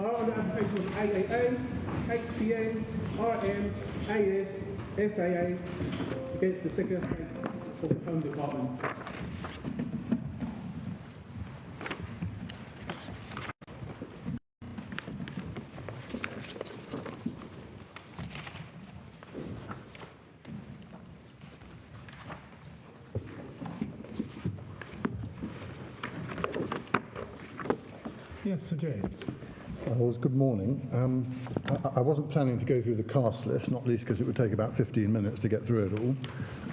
are on the application of AAA, HCN, RM, AS, SAA against the Secretary of State of the Home Department. Yes, Sir James. Well, good morning. I wasn't planning to go through the cast list, not least because it would take about 15 minutes to get through it all.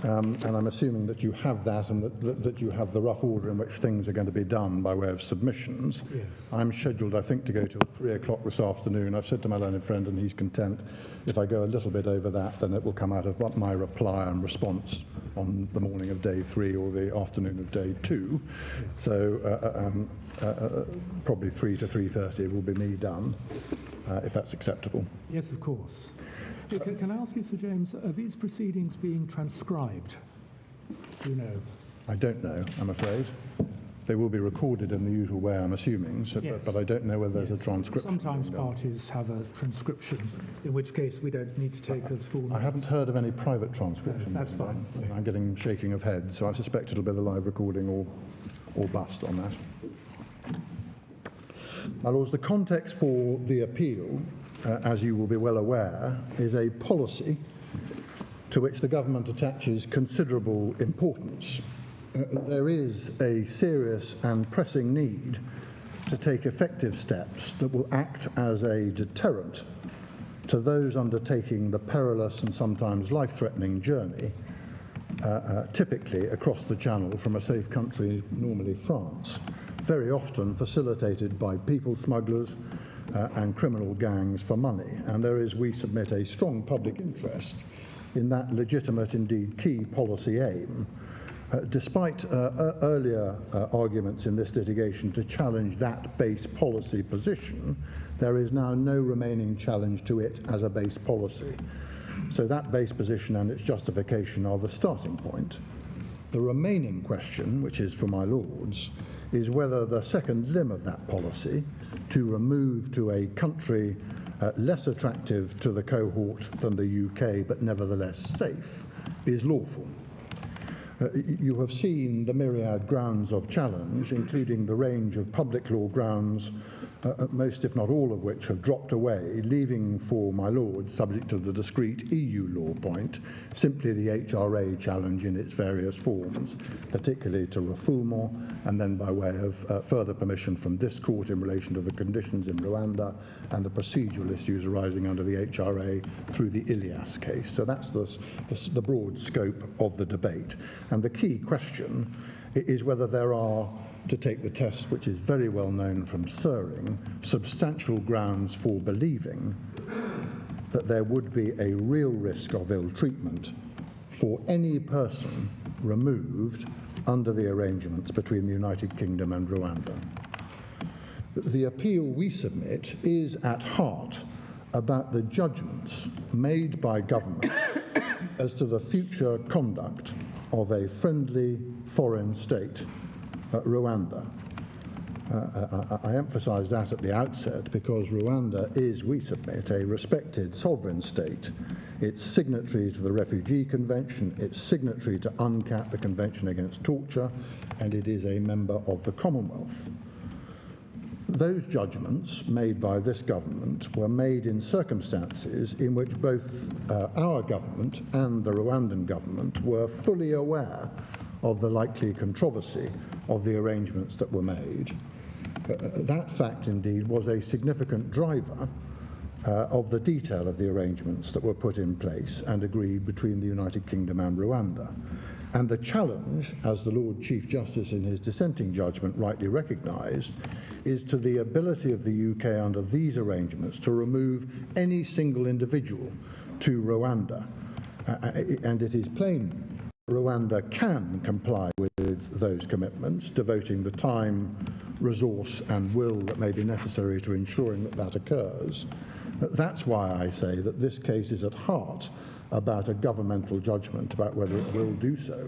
And I'm assuming that you have that and that you have the rough order in which things are going to be done by way of submissions. Yes. I'm scheduled, I think, to go till 3 o'clock this afternoon. I've said to my learned friend, and he's content, if I go a little bit over that, then it will come out of my reply and response on the morning of day 3 or the afternoon of day 2. Yes. So probably 3 to 3:30 will be me done, if that's acceptable. Yes, of course. Can I ask you, Sir James, are these proceedings being transcribed? Do you know? I don't know, I'm afraid. They will be recorded in the usual way, I'm assuming, so, yes. but I don't know whether there's a transcription. Sometimes parties have a transcription, in which case we don't need to take as full notes. I haven't heard of any private transcription. No, that's fine. I'm getting shaking of head, so I suspect it'll be the live recording or bust on that. My Lords, the context for the appeal, as you will be well aware, is a policy to which the government attaches considerable importance. There is a serious and pressing need to take effective steps that will act as a deterrent to those undertaking the perilous and sometimes life-threatening journey, typically across the Channel from a safe country, normally France, very often facilitated by people smugglers and criminal gangs for money. And there is, we submit, a strong public interest in that legitimate, indeed key policy aim. Despite earlier arguments in this litigation to challenge that base policy position, there is now no remaining challenge to it as a base policy. So that base position and its justification are the starting point. The remaining question, which is for my Lords, is whether the second limb of that policy, to remove to a country less attractive to the cohort than the UK, but nevertheless safe, is lawful. You have seen the myriad grounds of challenge, including the range of public law grounds, most if not all of which have dropped away, leaving for my Lord, subject to the discrete EU law point, simply the HRA challenge in its various forms, particularly to refoulement, and then by way of further permission from this court in relation to the conditions in Rwanda and the procedural issues arising under the HRA through the Ilias case. So that's the broad scope of the debate. And the key question is whether there are, to take the test which is very well known from Suring, substantial grounds for believing that there would be a real risk of ill treatment for any person removed under the arrangements between the United Kingdom and Rwanda. The appeal we submit is at heart about the judgments made by government as to the future conduct of a friendly foreign state, Rwanda. I emphasise that at the outset because Rwanda is, we submit, a respected sovereign state. It's signatory to the Refugee Convention, it's signatory to UNCAT, the Convention Against Torture, and it is a member of the Commonwealth. Those judgments made by this government were made in circumstances in which both our government and the Rwandan government were fully aware of the likely controversy of the arrangements that were made. That fact, indeed, was a significant driver of the detail of the arrangements that were put in place and agreed between the United Kingdom and Rwanda. And the challenge, as the Lord Chief Justice in his dissenting judgment rightly recognised, is to the ability of the UK under these arrangements to remove any single individual to Rwanda. And it is plain Rwanda can comply with those commitments, devoting the time, resource and will that may be necessary to ensuring that that occurs. That's why I say that this case is at heart about a governmental judgment about whether it will do so.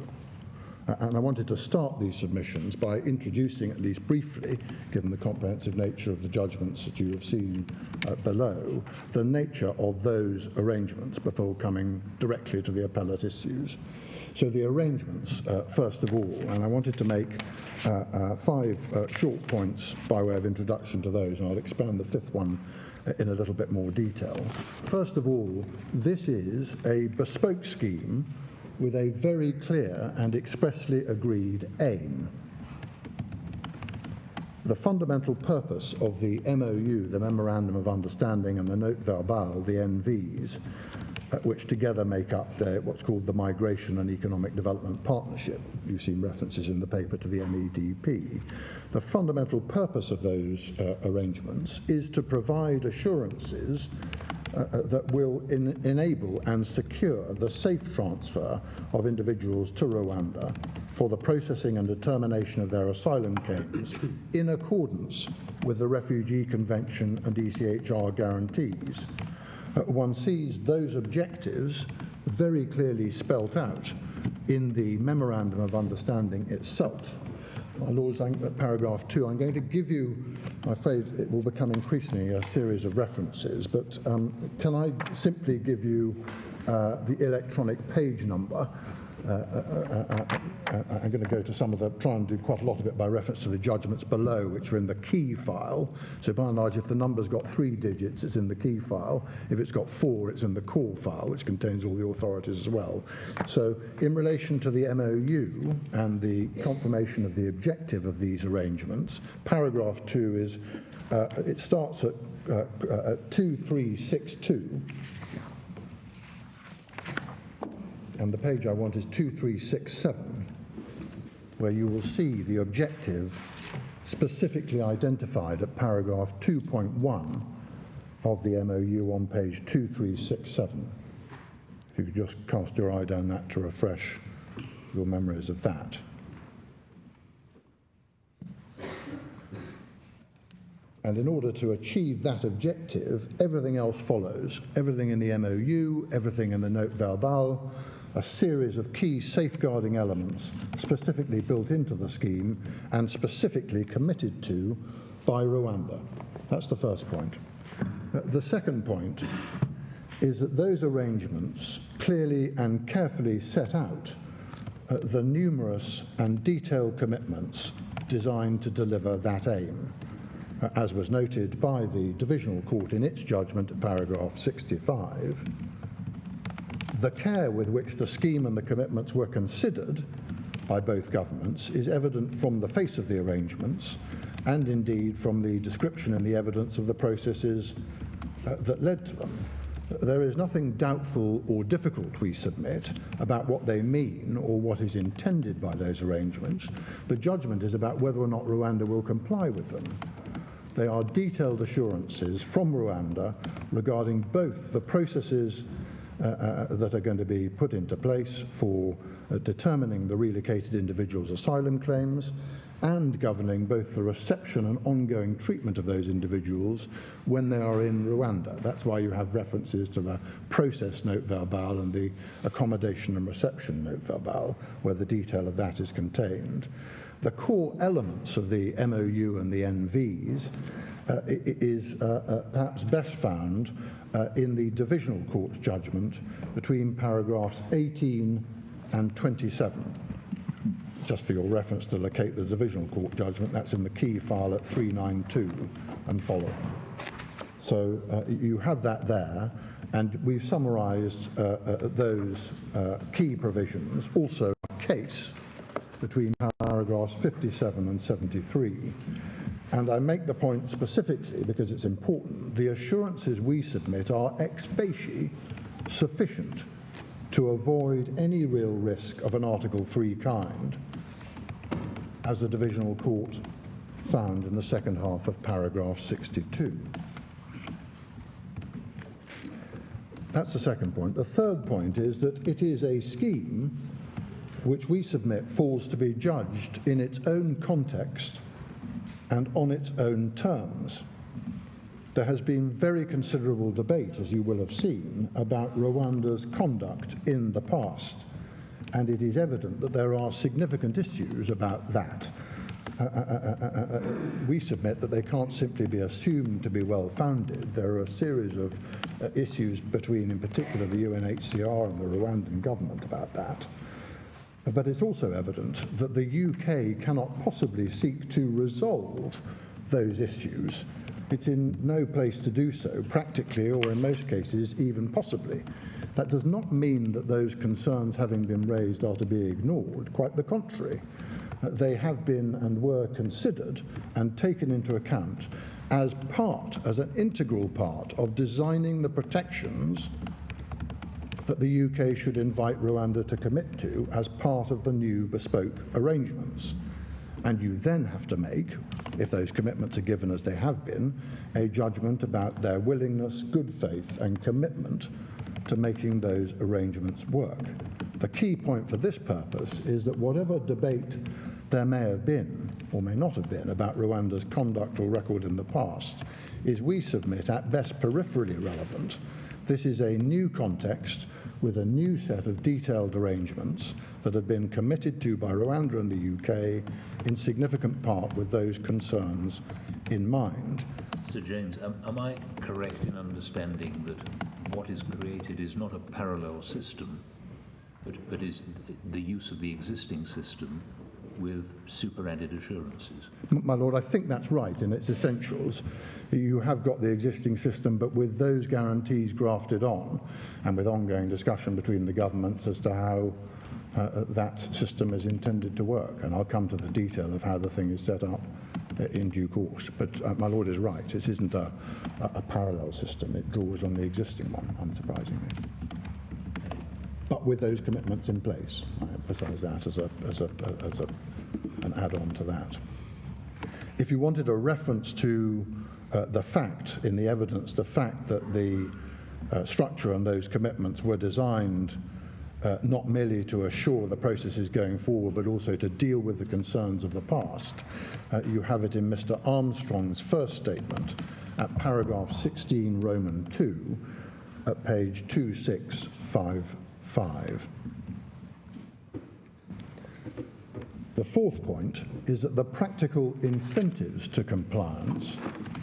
And I wanted to start these submissions by introducing, at least briefly, given the comprehensive nature of the judgments that you have seen below, the nature of those arrangements before coming directly to the appellate issues. So the arrangements, first of all, and I wanted to make 5 short points by way of introduction to those, and I'll expand the 5th one in a little bit more detail. First of all, this is a bespoke scheme with a very clear and expressly agreed aim. The fundamental purpose of the MOU, the Memorandum of Understanding, and the Note Verbal, the NVs, which together make up what's called the Migration and Economic Development Partnership. You've seen references in the paper to the MEDP. The fundamental purpose of those arrangements is to provide assurances that will enable and secure the safe transfer of individuals to Rwanda for the processing and determination of their asylum claims in accordance with the Refugee Convention and ECHR guarantees. One sees those objectives very clearly spelt out in the Memorandum of Understanding itself. My Lords, at paragraph 2, I'm going to give you, I'm afraid it will become increasingly a series of references, but can I simply give you the electronic page number? I'm going to go to some of the, try and do quite a lot of it by reference to the judgments below, which are in the key file. So by and large, if the number's got 3 digits, it's in the key file. If it's got 4, it's in the core file, which contains all the authorities as well. So in relation to the MOU and the confirmation of the objective of these arrangements, paragraph 2 is, it starts at 2362. And the page I want is 2367, where you will see the objective specifically identified at paragraph 2.1 of the MOU on page 2367. If you could just cast your eye down that to refresh your memories of that. And in order to achieve that objective, everything else follows. Everything in the MOU, everything in the Note Verbal, a series of key safeguarding elements specifically built into the scheme and specifically committed to by Rwanda. That's the first point. The second point is that those arrangements clearly and carefully set out the numerous and detailed commitments designed to deliver that aim, as was noted by the Divisional Court in its judgment at paragraph 65. The care with which the scheme and the commitments were considered by both governments is evident from the face of the arrangements and indeed from the description and the evidence of the processes that led to them. There is nothing doubtful or difficult, we submit, about what they mean or what is intended by those arrangements. The judgment is about whether or not Rwanda will comply with them. They are detailed assurances from Rwanda regarding both the processes that are going to be put into place for determining the relocated individual's asylum claims and governing both the reception and ongoing treatment of those individuals when they are in Rwanda. That's why you have references to the process note verbal and the accommodation and reception note verbal, where the detail of that is contained. The core elements of the MOU and the NVs is perhaps best found in the Divisional Court's judgment between paragraphs 18 and 27. Just for your reference to locate the Divisional Court judgment, that's in the key file at 392 and following. So you have that there, and we've summarised those key provisions, also a case between paragraphs 57 and 73. And I make the point specifically because it's important. The assurances we submit are ex facie sufficient to avoid any real risk of an Article 3 kind, as the Divisional Court found in the second half of paragraph 62. That's the second point. The third point is that it is a scheme which we submit falls to be judged in its own context and on its own terms. There has been very considerable debate, as you will have seen, about Rwanda's conduct in the past. and it is evident that there are significant issues about that. We submit that they can't simply be assumed to be well-founded. There are a series of issues between, in particular, the UNHCR and the Rwandan government about that. But it's also evident that the UK cannot possibly seek to resolve those issues. It's in no place to do so, practically, or in most cases, even possibly. That does not mean that those concerns having been raised are to be ignored. Quite the contrary. They have been and were considered and taken into account as an integral part of designing the protections that the UK should invite Rwanda to commit to as part of the new bespoke arrangements. And you then have to make, if those commitments are given as they have been, a judgment about their willingness, good faith, and commitment to making those arrangements work. The key point for this purpose is that whatever debate there may have been, or may not have been, about Rwanda's conduct or record in the past, is, we submit, at best peripherally relevant. This is a new context with a new set of detailed arrangements that have been committed to by Rwanda and the UK, in significant part with those concerns in mind. Sir James, am I correct in understanding that what is created is not a parallel system, but is the use of the existing system with superadded assurances? My Lord, I think that's right in its essentials. You have got the existing system, but with those guarantees grafted on, and with ongoing discussion between the governments as to how that system is intended to work. And I'll come to the detail of how the thing is set up in due course. But my Lord is right. This isn't a parallel system. It draws on the existing one, unsurprisingly. But with those commitments in place. I emphasise that as an add-on to that. If you wanted a reference to the fact, in the evidence, the fact that the structure and those commitments were designed not merely to assure the processes going forward, but also to deal with the concerns of the past, you have it in Mr. Armstrong's first statement at paragraph 16, Roman 2, at page 2655. The fourth point is that the practical incentives to compliance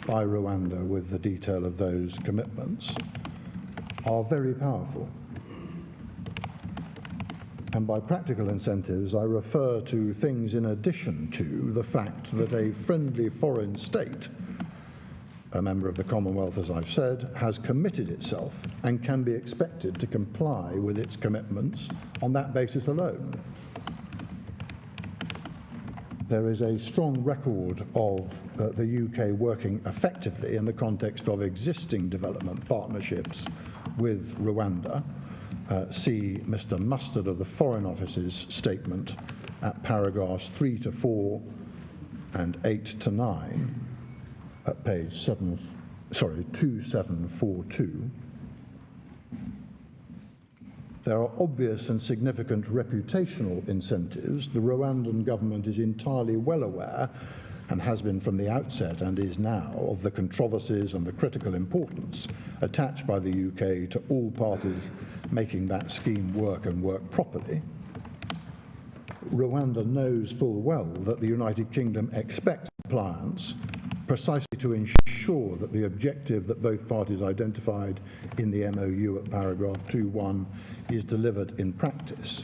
by Rwanda with the detail of those commitments are very powerful. And by practical incentives, I refer to things in addition to the fact that a friendly foreign state, a member of the Commonwealth, as I've said, has committed itself and can be expected to comply with its commitments on that basis alone. There is a strong record of the UK working effectively in the context of existing development partnerships with Rwanda. See Mr. Mustard of the Foreign Office's statement at paragraphs 3 to 4 and 8 to 9 at page 2742. There are obvious and significant reputational incentives. The Rwandan government is entirely well aware, and has been from the outset and is now, of the controversies and the critical importance attached by the UK to all parties making that scheme work and work properly. Rwanda knows full well that the United Kingdom expects compliance precisely to ensure that the objective that both parties identified in the MOU at paragraph 2.1 is delivered in practice.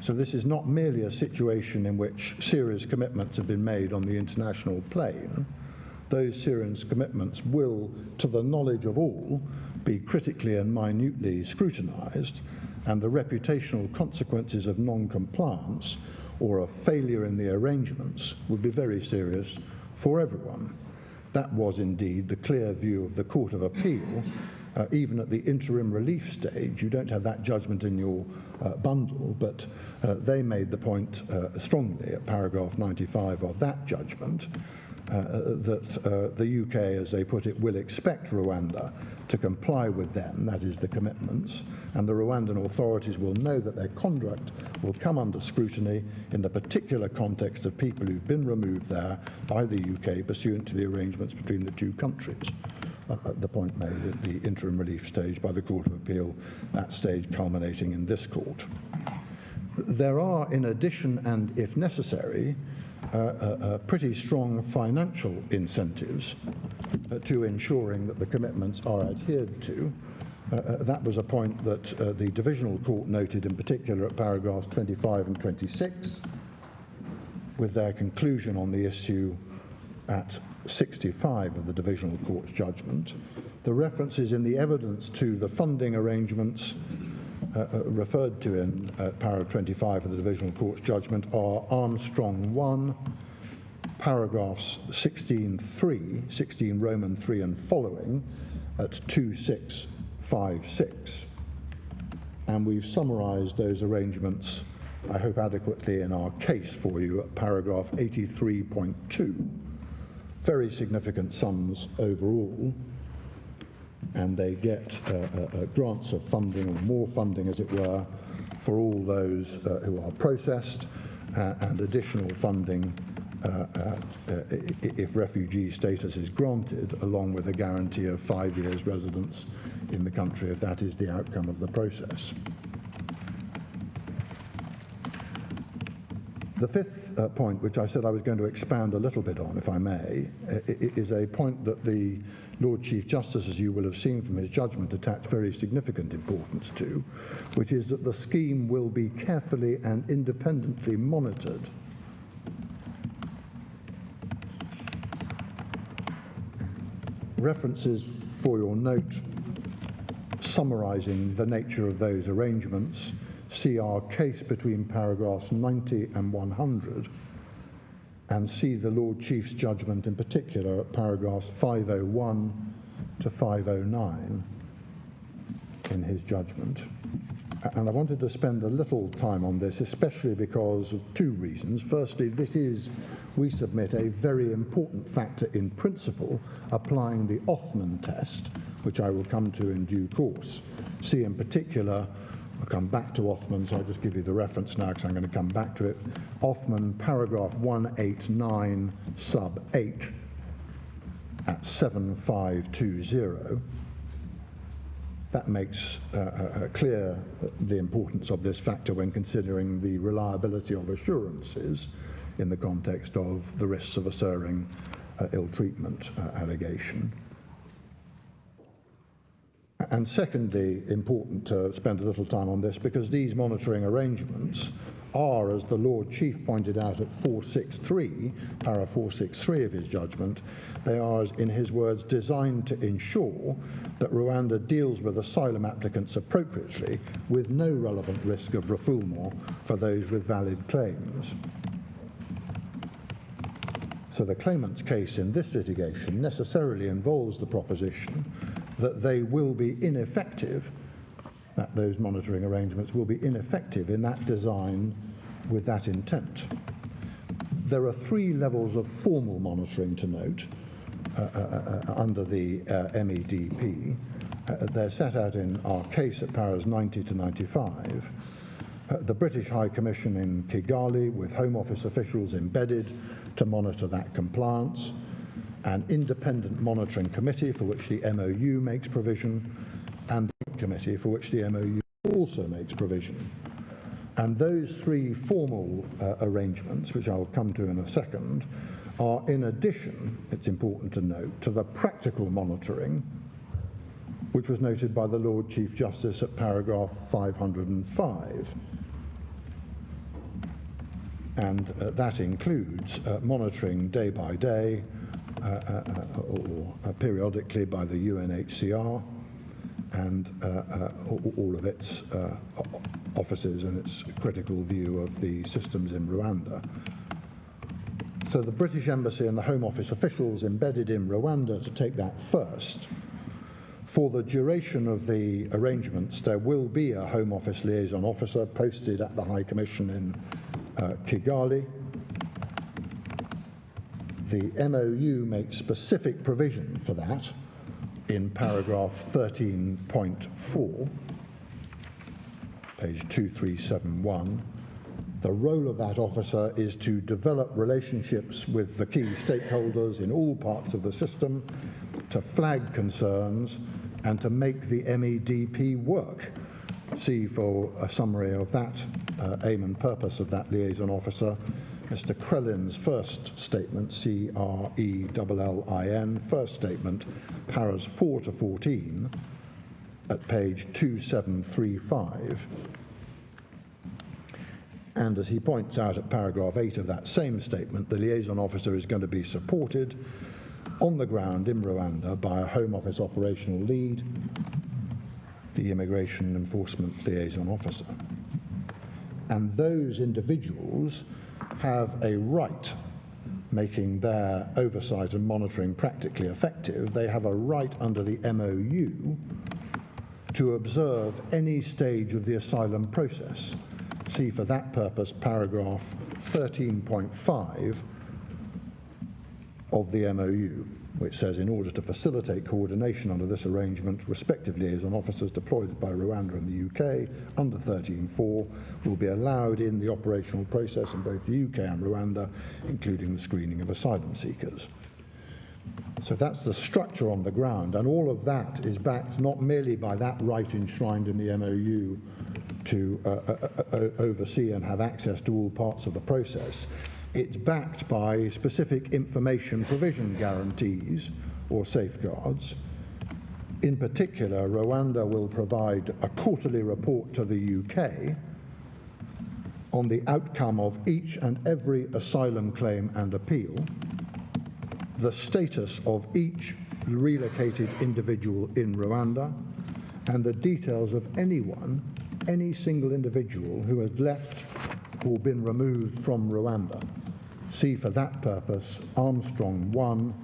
So this is not merely a situation in which serious commitments have been made on the international plane. Those serious commitments will, to the knowledge of all, be critically and minutely scrutinised, and the reputational consequences of non-compliance or a failure in the arrangements would be very serious for everyone. That was indeed the clear view of the Court of Appeal. Even at the interim relief stage, you don't have that judgment in your bundle, but they made the point strongly at paragraph 95 of that judgment that the UK, as they put it, will expect Rwanda to comply with them, that is the commitments, and the Rwandan authorities will know that their conduct will come under scrutiny in the particular context of people who've been removed there by the UK pursuant to the arrangements between the two countries. The point made at the interim relief stage by the Court of Appeal, that stage culminating in this court. There are, in addition and if necessary, pretty strong financial incentives to ensuring that the commitments are adhered to. That was a point that the Divisional Court noted in particular at paragraphs 25 and 26, with their conclusion on the issue at 65 of the Divisional Court's judgment. The references in the evidence to the funding arrangements referred to in paragraph 25 of the Divisional Court's judgment are Armstrong 1, paragraphs 16 Roman 3 and following at 2656. And we've summarised those arrangements, I hope adequately, in our case for you at paragraph 83.2. Very significant sums overall, and they get grants of funding, or more funding as it were, for all those who are processed, and additional funding if refugee status is granted, along with a guarantee of 5 years residence in the country if that is the outcome of the process. The fifth point, which I said I was going to expand a little bit on, if I may, is a point that the Lord Chief Justice, as you will have seen from his judgment, attached very significant importance to, which is that the scheme will be carefully and independently monitored. References for your note summarising the nature of those arrangements. See our case between paragraphs 90 and 100, and see the Lord Chief's judgment in particular at paragraphs 501 to 509 in his judgment. And I wanted to spend a little time on this, especially because of two reasons. Firstly, this is, we submit, a very important factor in principle applying the Othman test, which I will come to in due course. See in particular, I'll come back to Othman, so I'll just give you the reference now because I'm going to come back to it. Othman, paragraph 189 sub 8 at 7520. That makes clear the importance of this factor when considering the reliability of assurances in the context of the risks of asserting ill treatment allegation. And secondly, important to spend a little time on this because these monitoring arrangements are, as the Lord Chief pointed out at 463, para 463 of his judgment, they are, in his words, designed to ensure that Rwanda deals with asylum applicants appropriately with no relevant risk of refoulement for those with valid claims. So the claimant's case in this litigation necessarily involves the proposition that they will be ineffective, that those monitoring arrangements will be ineffective in that design with that intent. There are three levels of formal monitoring to note under the MEDP. They're set out in our case at paras 90 to 95. The British High Commission in Kigali, with Home Office officials embedded to monitor that compliance, an independent monitoring committee for which the MOU makes provision, and the committee for which the MOU also makes provision. And those three formal arrangements, which I'll come to in a second, are in addition, it's important to note, to the practical monitoring, which was noted by the Lord Chief Justice at paragraph 505. And that includes monitoring day by day or periodically by the UNHCR and all of its offices and its critical view of the systems in Rwanda. So the British Embassy and the Home Office officials embedded in Rwanda to take that first. For the duration of the arrangements, there will be a Home Office liaison officer posted at the High Commission in Kigali. The MOU makes specific provision for that in paragraph 13.4, page 2371. The role of that officer is to develop relationships with the key stakeholders in all parts of the system, to flag concerns, and to make the MEDP work C, for a summary of that aim and purpose of that liaison officer, Mr. Krelin's first statement, C-R-E-L-L-I-N, first statement, paras 4 to 14, at page 2735. And as he points out at paragraph 8 of that same statement, the liaison officer is going to be supported on the ground in Rwanda by a Home Office operational lead, the Immigration Enforcement Liaison Officer. And those individuals have a right, making their oversight and monitoring practically effective, they have a right under the MOU to observe any stage of the asylum process. See for that purpose paragraph 13.5 of the MOU, which says, in order to facilitate coordination under this arrangement, respective liaison officers deployed by Rwanda and the UK under 13.4 will be allowed in the operational process in both the UK and Rwanda, including the screening of asylum seekers. So that's the structure on the ground, and all of that is backed not merely by that right enshrined in the MOU to oversee and have access to all parts of the process. It's backed by specific information provision guarantees or safeguards. In particular, Rwanda will provide a quarterly report to the UK on the outcome of each and every asylum claim and appeal, the status of each relocated individual in Rwanda, and the details of anyone, any single individual who has left or been removed from Rwanda. See for that purpose Armstrong 1,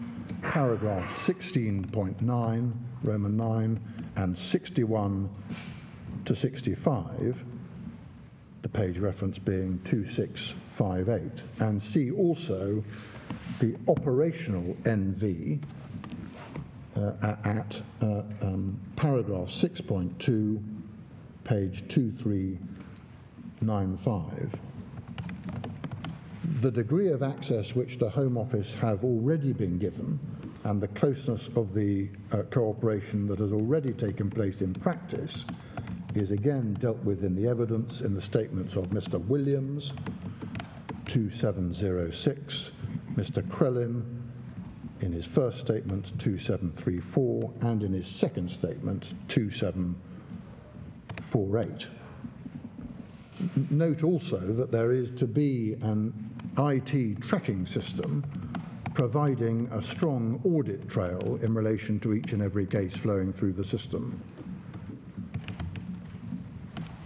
paragraph 16.9, Roman 9, and 61 to 65, the page reference being 2658, and see also the operational NV at paragraph 6.2, page 2395. The degree of access which the Home Office have already been given and the closeness of the cooperation that has already taken place in practice is again dealt with in the evidence in the statements of Mr. Williams, 2706, Mr. Krellin in his first statement, 2734, and in his second statement, 2748. Note also that there is to be an IT tracking system providing a strong audit trail in relation to each and every case flowing through the system.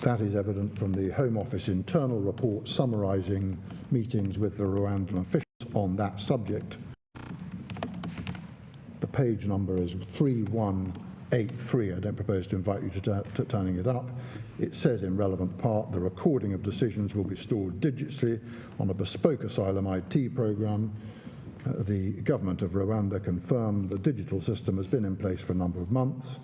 That is evident from the Home Office internal report summarising meetings with the Rwandan officials on that subject. The page number is 3183. I don't propose to invite you to turning it up. It says in relevant part, the recording of decisions will be stored digitally on a bespoke asylum IT program. The government of Rwanda confirmed the digital system has been in place for a number of months.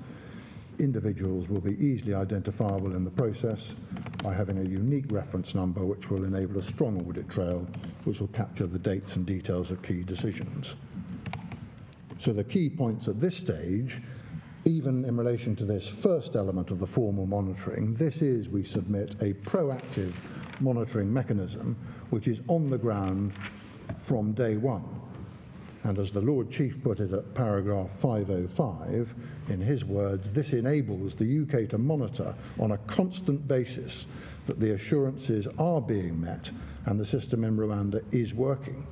Individuals will be easily identifiable in the process by having a unique reference number which will enable a strong audit trail which will capture the dates and details of key decisions. So the key points at this stage, even in relation to this first element of the formal monitoring, this is, we submit, a proactive monitoring mechanism which is on the ground from day one. And as the Lord Chief put it at paragraph 505, in his words, this enables the UK to monitor on a constant basis that the assurances are being met and the system in Rwanda is working.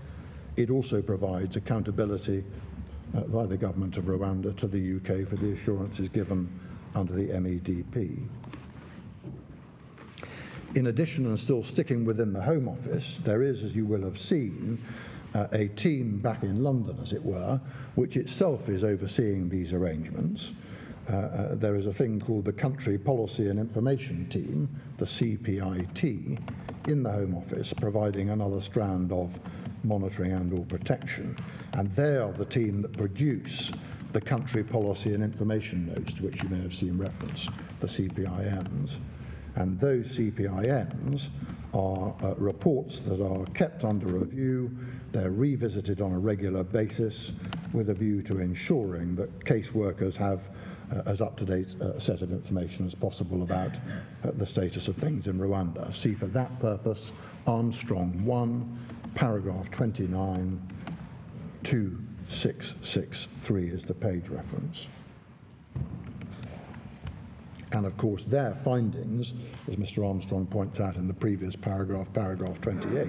It also provides accountability by the government of Rwanda to the UK for the assurances given under the MEDP. In addition, and still sticking within the Home Office, there is, as you will have seen, a team back in London, as it were, which itself is overseeing these arrangements. There is a thing called the Country Policy and Information Team, the CPIT, in the Home Office, providing another strand of monitoring and/or protection. And they are the team that produce the Country Policy and Information Notes, to which you may have seen reference, the CPINs. And those CPINs are reports that are kept under review. They're revisited on a regular basis with a view to ensuring that caseworkers have as up-to-date set of information as possible about the status of things in Rwanda. See for that purpose Armstrong 1, paragraph 29, 2663 is the page reference. And of course their findings, as Mr. Armstrong points out in the previous paragraph, paragraph 28,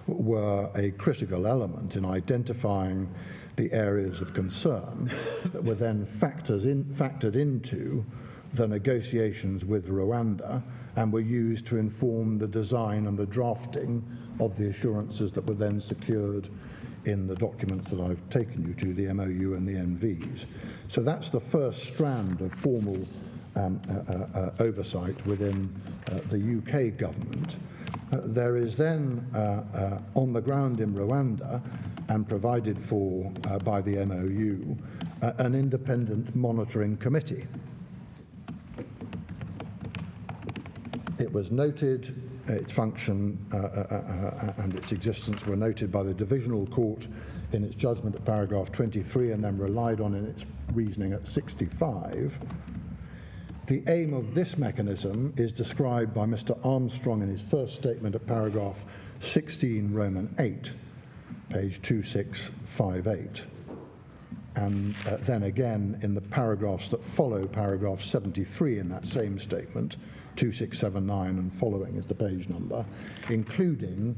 were a critical element in identifying the areas of concern that were then factored into the negotiations with Rwanda and were used to inform the design and the drafting of the assurances that were then secured in the documents that I've taken you to, the MOU and the NVs. So that's the first strand of formal oversight within the UK government. There is then, on the ground in Rwanda, and provided for by the MOU, an independent monitoring committee. It was noted, its function and its existence were noted by the Divisional Court in its judgment at paragraph 23 and then relied on in its reasoning at 65. The aim of this mechanism is described by Mr. Armstrong in his first statement at paragraph 16, Roman 8, page 2658. And then again in the paragraphs that follow paragraph 73 in that same statement, 2679 and following is the page number, including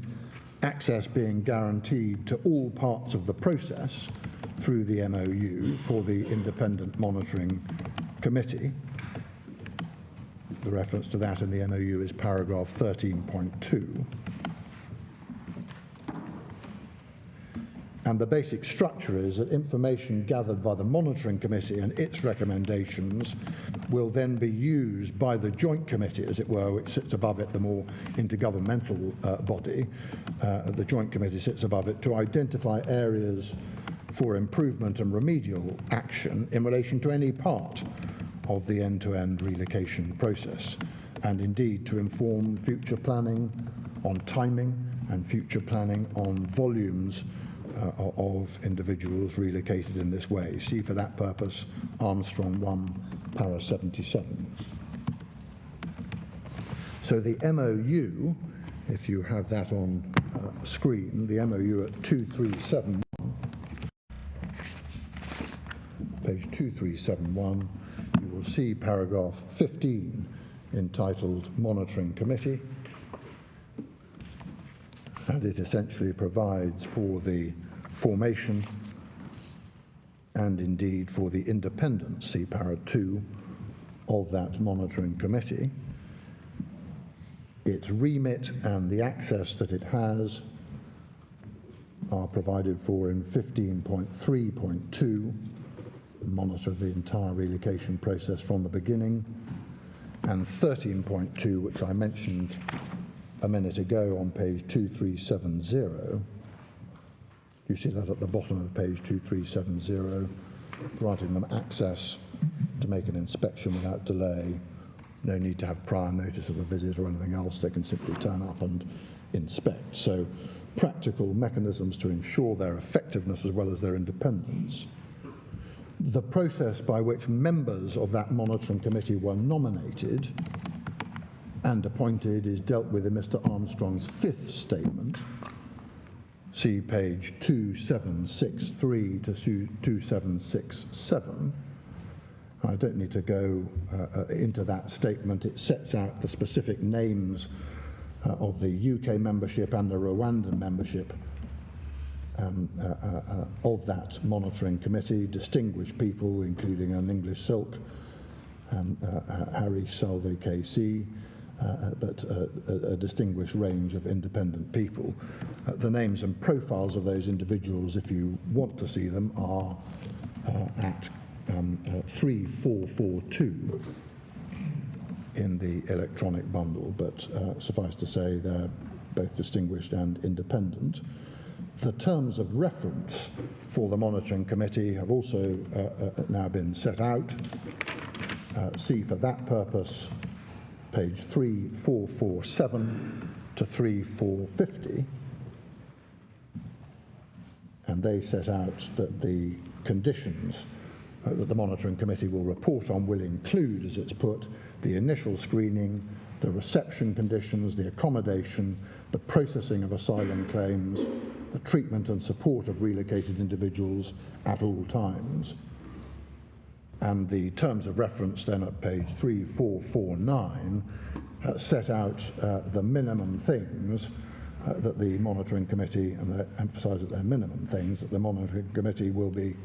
access being guaranteed to all parts of the process through the MOU for the Independent Monitoring Committee. The reference to that in the MOU is paragraph 13.2. And the basic structure is that information gathered by the Monitoring Committee and its recommendations will then be used by the Joint Committee, as it were, which sits above it, the more intergovernmental body. The Joint Committee sits above it to identify areas for improvement and remedial action in relation to any part of the end-to-end relocation process, and indeed to inform future planning on timing and future planning on volumes of individuals relocated in this way. See for that purpose Armstrong 1, para 77. So the MOU, if you have that on screen, the MOU at 2371, page 2371, you will see paragraph 15 entitled Monitoring Committee, and it essentially provides for the formation and indeed for the independence, see para 2, of that monitoring committee. Its remit and the access that it has are provided for in 15.3.2, monitor the entire relocation process from the beginning, and 13.2, which I mentioned a minute ago on page 2370. You see that at the bottom of page 2370, granting them access to make an inspection without delay. No need to have prior notice of a visit or anything else. They can simply turn up and inspect. So practical mechanisms to ensure their effectiveness as well as their independence. The process by which members of that monitoring committee were nominated and appointed is dealt with in Mr. Armstrong's fifth statement. See page 2763 to 2767. I don't need to go into that statement. It sets out the specific names of the UK membership and the Rwandan membership of that monitoring committee, distinguished people, including an English silk, Harry Salve KC, but a distinguished range of independent people. The names and profiles of those individuals, if you want to see them, are at 3442 in the electronic bundle, but suffice to say they're both distinguished and independent. The terms of reference for the monitoring committee have also now been set out. See for that purpose page 3447 to 3450, and they set out that the conditions that the monitoring committee will report on will include, as it's put, the initial screening, the reception conditions, the accommodation, the processing of asylum claims, the treatment and support of relocated individuals at all times. And the terms of reference then at page 3449 set out the minimum things that the monitoring committee, and they emphasise that they're minimum things that the monitoring committee will be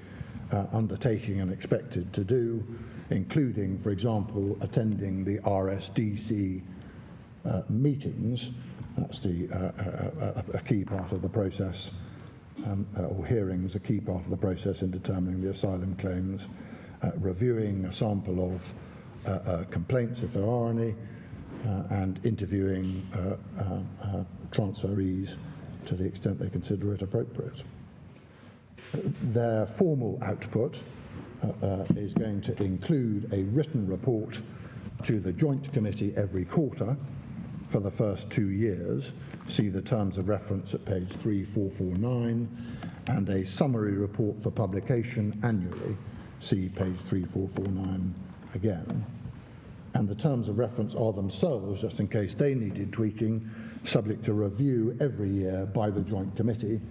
undertaking and expected to do, including, for example, attending the RSDC meetings. That's a key part of the process, or hearings, a key part of the process in determining the asylum claims, reviewing a sample of complaints, if there are any, and interviewing transferees to the extent they consider it appropriate. Their formal output is going to include a written report to the Joint Committee every quarter for the first 2 years. See the terms of reference at page 3449, and a summary report for publication annually. See page 3449 again. And the terms of reference are themselves, just in case they needed tweaking, subject to review every year by the Joint Committee.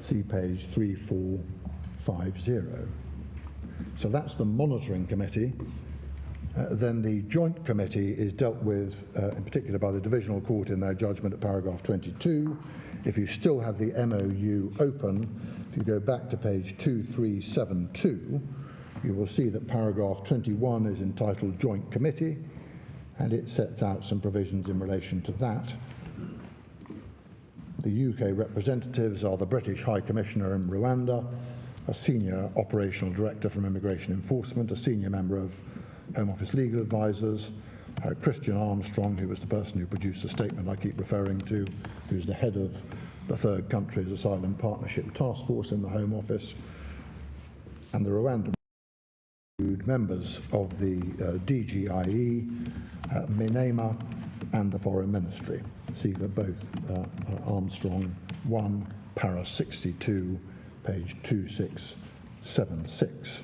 See page 3450. So that's the monitoring committee. Then the Joint Committee is dealt with, in particular by the Divisional Court in their judgment at paragraph 22. If you still have the MOU open, if you go back to page 2372, you will see that paragraph 21 is entitled Joint Committee, and it sets out some provisions in relation to that. The UK representatives are the British High Commissioner in Rwanda, a senior operational director from Immigration Enforcement, a senior member of Home Office Legal Advisors, Christian Armstrong, who was the person who produced the statement I keep referring to, who's the head of the Third Countries Asylum Partnership Task Force in the Home Office, and the Rwandan members of the DGIE, MINEMA, and the Foreign Ministry. See that both Armstrong 1, para 62, page 2676.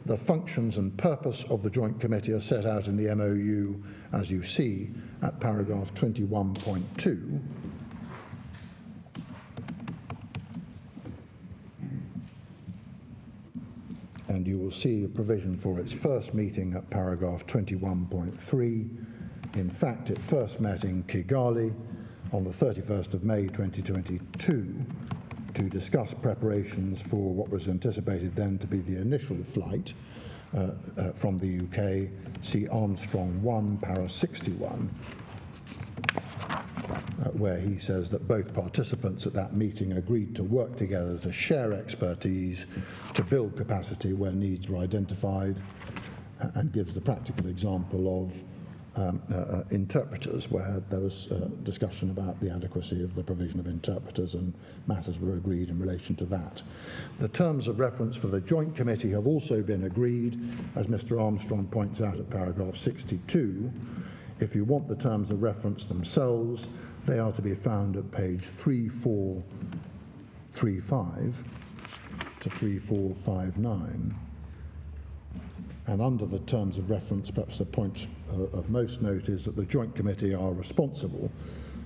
The functions and purpose of the Joint Committee are set out in the MOU, as you see, at paragraph 21.2. And you will see a provision for its first meeting at paragraph 21.3. In fact, it first met in Kigali on the 31st of May 2022 to discuss preparations for what was anticipated then to be the initial flight from the UK. See Armstrong 1, para 61, where he says that both participants at that meeting agreed to work together to share expertise, to build capacity where needs were identified, and gives the practical example of interpreters, where there was discussion about the adequacy of the provision of interpreters, and matters were agreed in relation to that. The terms of reference for the Joint Committee have also been agreed, as Mr. Armstrong points out at paragraph 62. If you want the terms of reference themselves, they are to be found at page 3435 to 3459. And under the terms of reference, perhaps the point of most note is that the Joint Committee are responsible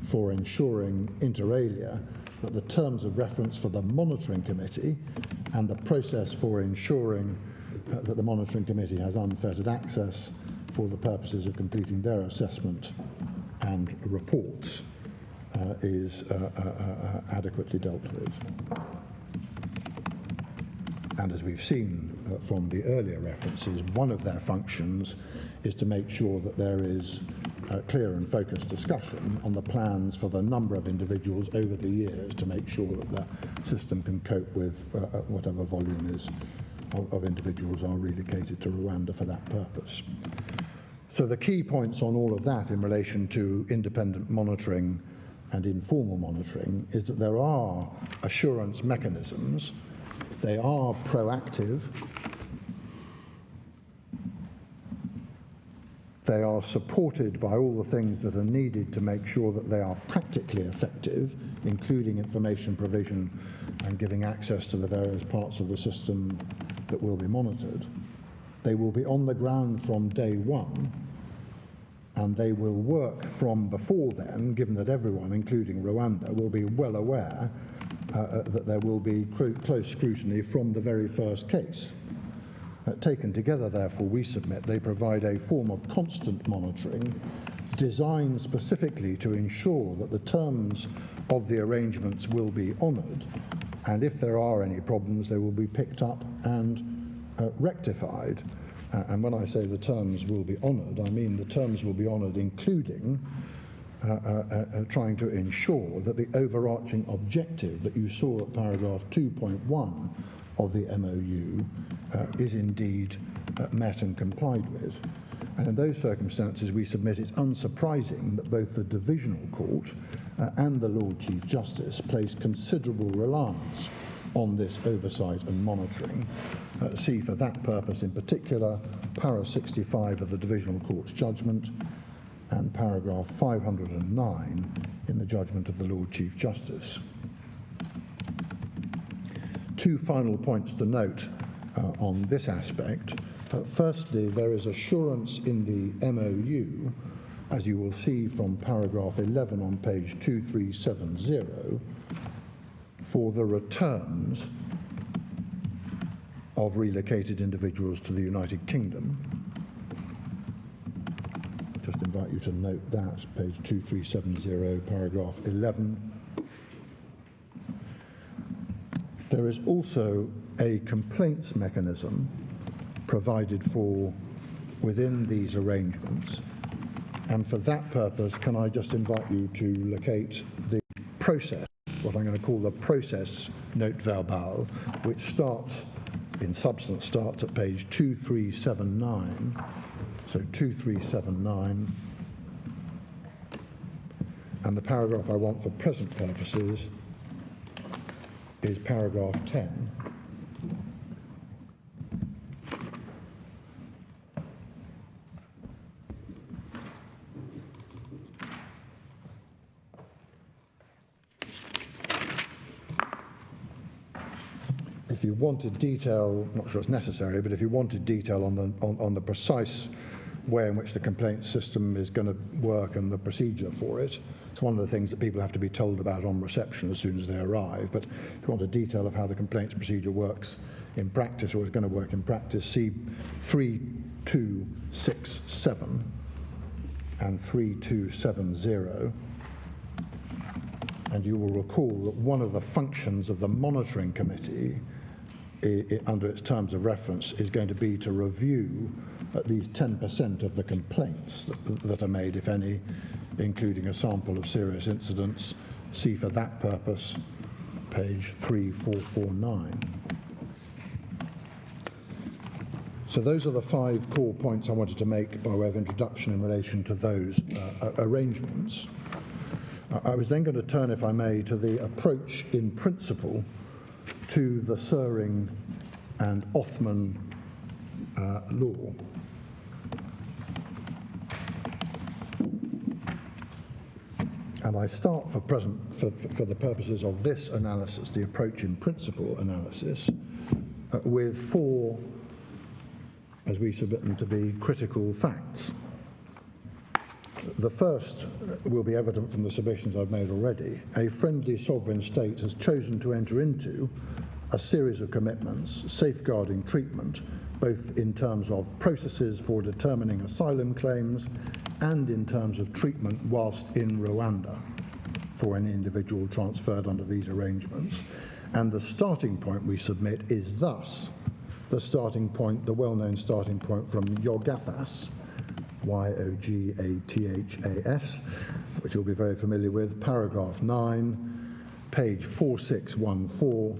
for ensuring, inter alia, that the terms of reference for the Monitoring Committee and the process for ensuring that the Monitoring Committee has unfettered access for the purposes of completing their assessment and reports is adequately dealt with. And as we've seen from the earlier references, one of their functions is to make sure that there is clear and focused discussion on the plans for the number of individuals over the years to make sure that the system can cope with whatever volume is of individuals are relocated to Rwanda for that purpose. So the key points on all of that in relation to independent monitoring and informal monitoring is that there are assurance mechanisms. They are proactive. They are supported by all the things that are needed to make sure that they are practically effective, including information provision and giving access to the various parts of the system that will be monitored. They will be on the ground from day one, and they will work from before then, given that everyone, including Rwanda, will be well aware that there will be close scrutiny from the very first case. Taken together, therefore, we submit they provide a form of constant monitoring designed specifically to ensure that the terms of the arrangements will be honoured, and if there are any problems, they will be picked up and rectified. And when I say the terms will be honoured, I mean the terms will be honoured including trying to ensure that the overarching objective that you saw at paragraph 2.1 of the MOU is indeed met and complied with. And in those circumstances, we submit it's unsurprising that both the Divisional Court and the Lord Chief Justice place considerable reliance on this oversight and monitoring. See for that purpose in particular, para 65 of the Divisional Court's judgment and paragraph 509 in the judgment of the Lord Chief Justice. Two final points to note on this aspect. Firstly, there is assurance in the MOU, as you will see from paragraph 11 on page 2370, for the returns of relocated individuals to the United Kingdom. Just invite you to note that, page 2370, paragraph 11. There is also a complaints mechanism provided for within these arrangements, and for that purpose, can I just invite you to locate the process, what I'm going to call the process note verbal, which starts, in substance, starts at page 2379. So 2379, and the paragraph I want for present purposes is paragraph 10. If you wanted detail, not sure it's necessary, but if you wanted detail on the precise way in which the complaint system is going to work and the procedure for it, it's one of the things that people have to be told about on reception as soon as they arrive. But if you want a detail of how the complaints procedure works in practice, or is going to work in practice, see 3267 and 3270. And you will recall that one of the functions of the monitoring committee under its terms of reference is going to be to review at least 10% of the complaints that are made, if any, including a sample of serious incidents. See for that purpose page 3449. So those are the 5 core points I wanted to make by way of introduction in relation to those arrangements. I was then going to turn, if I may, to the approach in principle to the Suring and Othman law. And I start for the purposes of this analysis, the approach in principle analysis, with 4, as we submit them to be, critical facts. The first will be evident from the submissions I've made already. A friendly sovereign state has chosen to enter into a series of commitments safeguarding treatment, both in terms of processes for determining asylum claims and in terms of treatment whilst in Rwanda for an individual transferred under these arrangements. And the starting point we submit is thus the starting point, the well-known starting point from Yogathas, Yogathas, which you'll be very familiar with, paragraph 9, page 4614,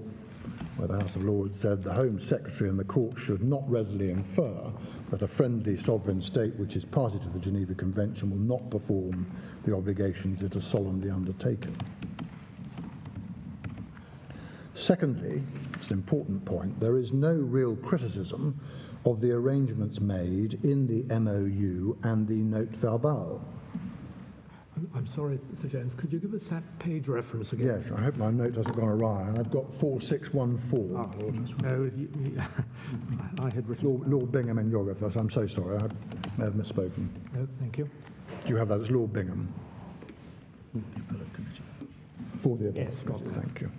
where the House of Lords said the Home Secretary and the Court should not readily infer that a friendly sovereign state which is party to the Geneva Convention will not perform the obligations it has solemnly undertaken. Secondly, it's an important point, there is no real criticism of the arrangements made in the MOU and the note verbal. I'm sorry, Sir James, could you give us that page reference again? Yes, I hope my note hasn't gone awry. I've got 4614. Oh, no, I had written... Lord Bingham in your office. I'm so sorry, I may have misspoken. No, thank you. Do you have that as Lord Bingham? For the Appellate Yes, got Committee, that. thank you.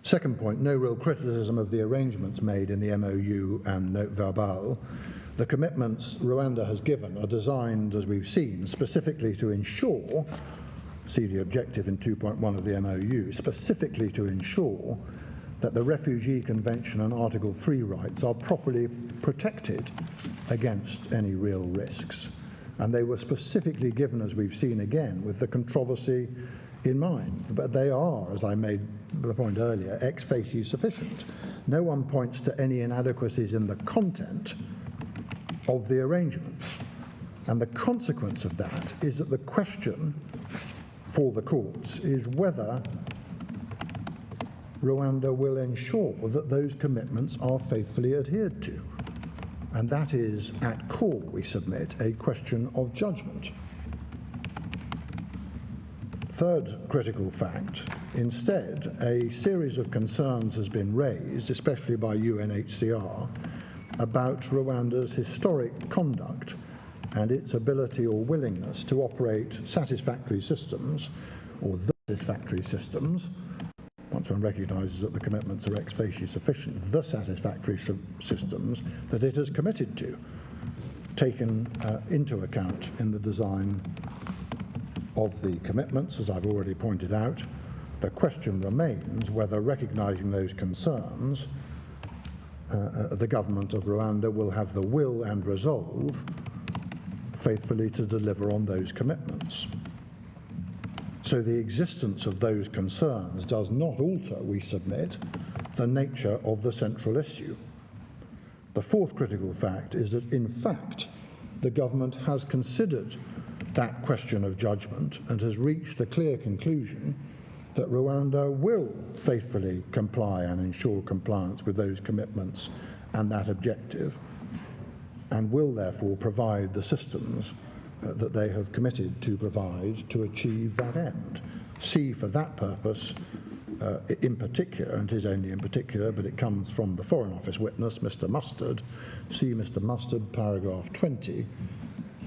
Second point, no real criticism of the arrangements made in the MOU and Note Verbal. The commitments Rwanda has given are designed, as we've seen, specifically to ensure, see the objective in 2.1 of the MOU, specifically to ensure that the Refugee Convention and Article 3 rights are properly protected against any real risks. And they were specifically given, as we've seen again, with the controversy in mind. But they are, as I made the point earlier, ex facie sufficient. No one points to any inadequacies in the content of the arrangements. And the consequence of that is that the question for the courts is whether Rwanda will ensure that those commitments are faithfully adhered to. And that is, at core, we submit, a question of judgment. Third critical fact, instead, a series of concerns has been raised, especially by UNHCR, about Rwanda's historic conduct and its ability or willingness to operate satisfactory systems, or the satisfactory systems, once one recognises that the commitments are ex facie sufficient, the satisfactory systems that it has committed to, taken into account in the design of the commitments, as I've already pointed out. The question remains whether, recognising those concerns, the government of Rwanda will have the will and resolve faithfully to deliver on those commitments. So the existence of those concerns does not alter, we submit, the nature of the central issue. The fourth critical fact is that, in fact, the government has considered that question of judgment and has reached the clear conclusion that Rwanda will faithfully comply and ensure compliance with those commitments and that objective, and will therefore provide the systems that they have committed to provide to achieve that end. See, for that purpose, in particular, and it is only in particular, but it comes from the Foreign Office witness, Mr. Mustard, see Mr. Mustard, paragraph 20,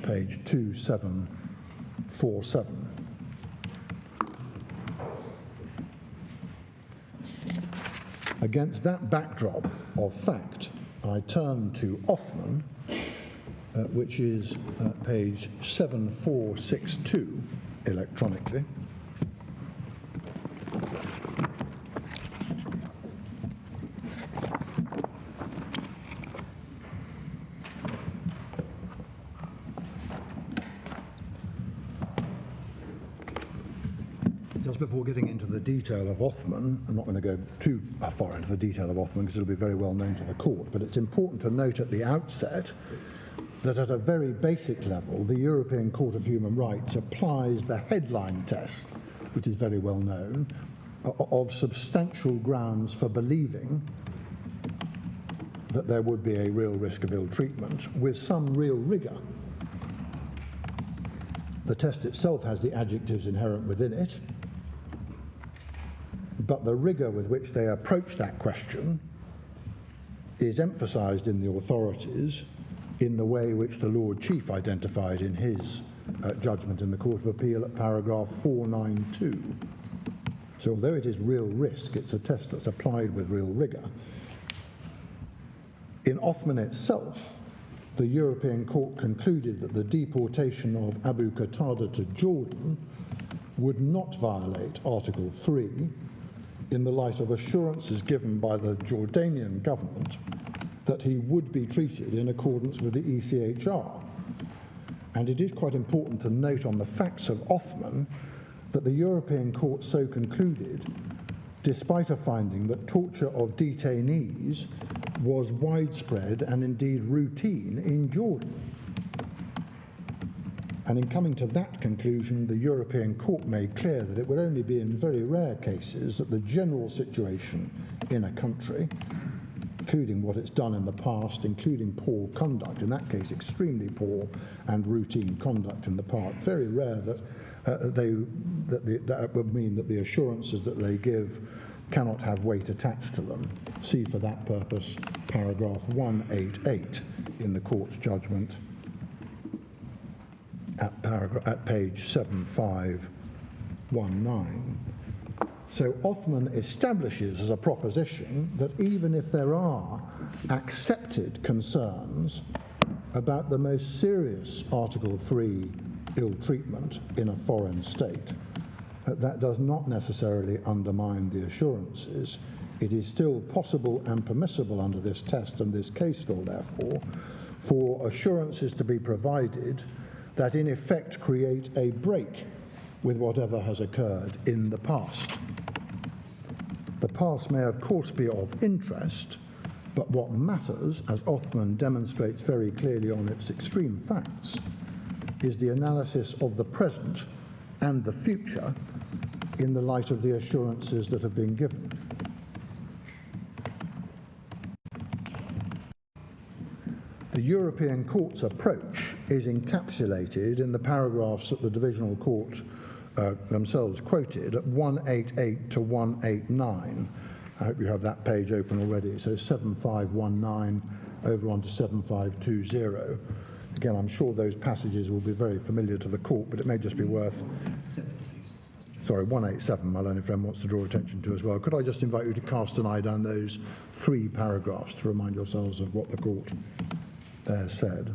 page 2747. Against that backdrop of fact, I turn to Othman, which is page 7462 electronically. Just before getting into the detail of Othman, I'm not going to go too far into the detail of Othman because it'll be very well known to the court, but it's important to note at the outset that at a very basic level, the European Court of Human Rights applies the headline test, which is very well known, of substantial grounds for believing that there would be a real risk of ill treatment with some real rigour. The test itself has the adjectives inherent within it, but the rigour with which they approach that question is emphasised in the authorities in the way which the Lord Chief identified in his judgment in the Court of Appeal at paragraph 492. So although it is real risk, it's a test that's applied with real rigour. In Othman itself, the European Court concluded that the deportation of Abu Qatada to Jordan would not violate Article 3 in the light of assurances given by the Jordanian government that he would be treated in accordance with the ECHR. And it is quite important to note on the facts of Othman that the European Court so concluded, despite a finding that torture of detainees was widespread and indeed routine in Jordan. And in coming to that conclusion, the European Court made clear that it would only be in very rare cases that the general situation in a country including what it's done in the past, including poor conduct, in that case extremely poor and routine conduct in the past. Very rare that that would mean that the assurances that they give cannot have weight attached to them. See for that purpose paragraph 188 in the court's judgment at page 7519. So Othman establishes as a proposition that even if there are accepted concerns about the most serious Article 3 ill treatment in a foreign state, that does not necessarily undermine the assurances. It is still possible and permissible under this test and this case law, therefore, for assurances to be provided that in effect create a break with whatever has occurred in the past. The past may of course be of interest, but what matters, as Othman demonstrates very clearly on its extreme facts, is the analysis of the present and the future in the light of the assurances that have been given. The European Court's approach is encapsulated in the paragraphs that the Divisional Court themselves quoted at 188 to 189. I hope you have that page open already. So 7519 over onto 7520. Again, I'm sure those passages will be very familiar to the court, but it may just be worth... Sorry, 187, my learned friend wants to draw attention to as well. Could I just invite you to cast an eye down those 3 paragraphs to remind yourselves of what the court there said.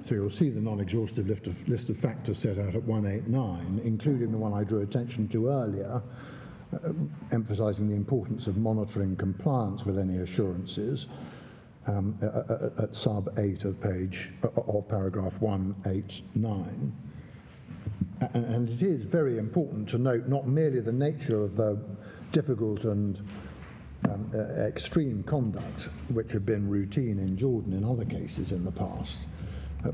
So you'll see the non-exhaustive list of factors set out at 189, including the one I drew attention to earlier, emphasising the importance of monitoring compliance with any assurances at sub 8 of paragraph 189. And it is very important to note not merely the nature of the difficult and extreme conduct which had been routine in Jordan in other cases in the past,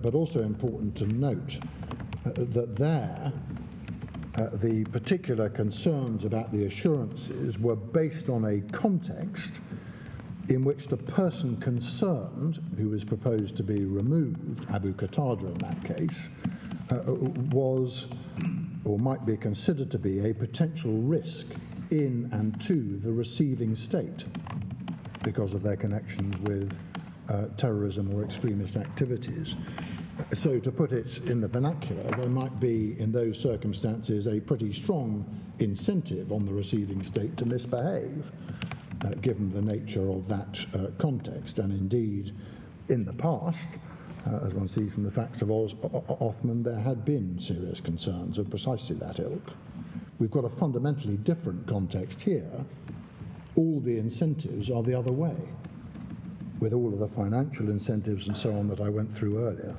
but also important to note that there the particular concerns about the assurances were based on a context in which the person concerned, who was proposed to be removed, Abu Qatada in that case, was or might be considered to be a potential risk in and to the receiving state because of their connections with terrorism or extremist activities. So to put it in the vernacular, there might be in those circumstances a pretty strong incentive on the receiving state to misbehave, given the nature of that context. And indeed, in the past, as one sees from the facts of Othman, there had been serious concerns of precisely that ilk. We've got a fundamentally different context here. All the incentives are the other way, with all of the financial incentives and so on that I went through earlier.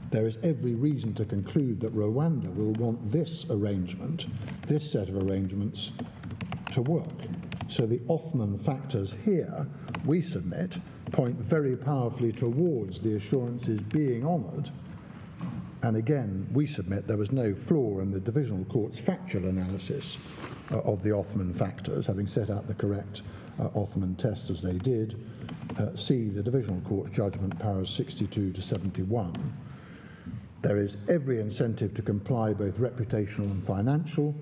There is every reason to conclude that Rwanda will want this arrangement, this set of arrangements, to work. So the Othman factors here, we submit, point very powerfully towards the assurances being honoured. And again, we submit there was no flaw in the Divisional Court's factual analysis of the Othman factors, having set out the correct Othman test as they did. See the Divisional Court's judgment, paras 62 to 71. There is every incentive to comply, both reputational and financial.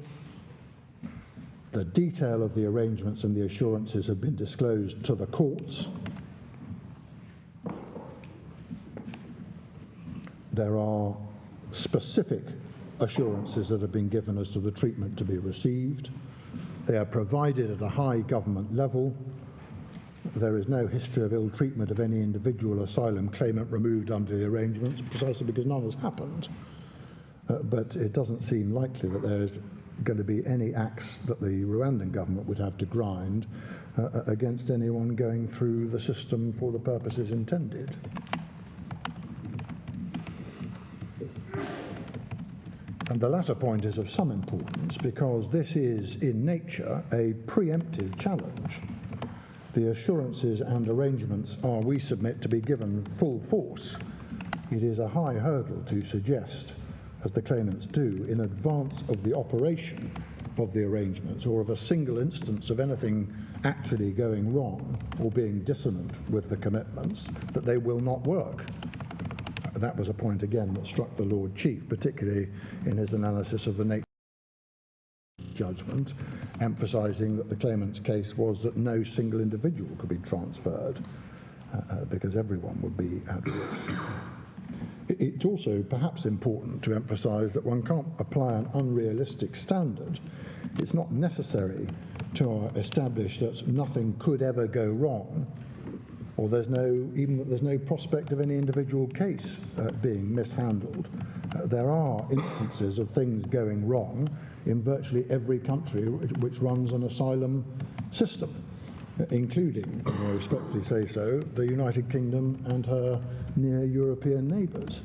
The detail of the arrangements and the assurances have been disclosed to the courts. There are specific assurances that have been given as to the treatment to be received. They are provided at a high government level. There is no history of ill treatment of any individual asylum claimant removed under the arrangements, precisely because none has happened. But it doesn't seem likely that there is going to be any axe that the Rwandan government would have to grind against anyone going through the system for the purposes intended. And the latter point is of some importance because this is, in nature, a preemptive challenge. The assurances and arrangements are, we submit, to be given full force. It is a high hurdle to suggest, as the claimants do, in advance of the operation of the arrangements or of a single instance of anything actually going wrong or being dissonant with the commitments, that they will not work. That was a point, again, that struck the Lord Chief, particularly in his analysis of the nature of the judgment, emphasising that the claimant's case was that no single individual could be transferred because everyone would be at risk. It's also perhaps important to emphasise that one can't apply an unrealistic standard. It's not necessary to establish that nothing could ever go wrong, or even that there's no prospect of any individual case being mishandled. There are instances of things going wrong in virtually every country which runs an asylum system, including, if I may respectfully say so, the United Kingdom and her near European neighbours.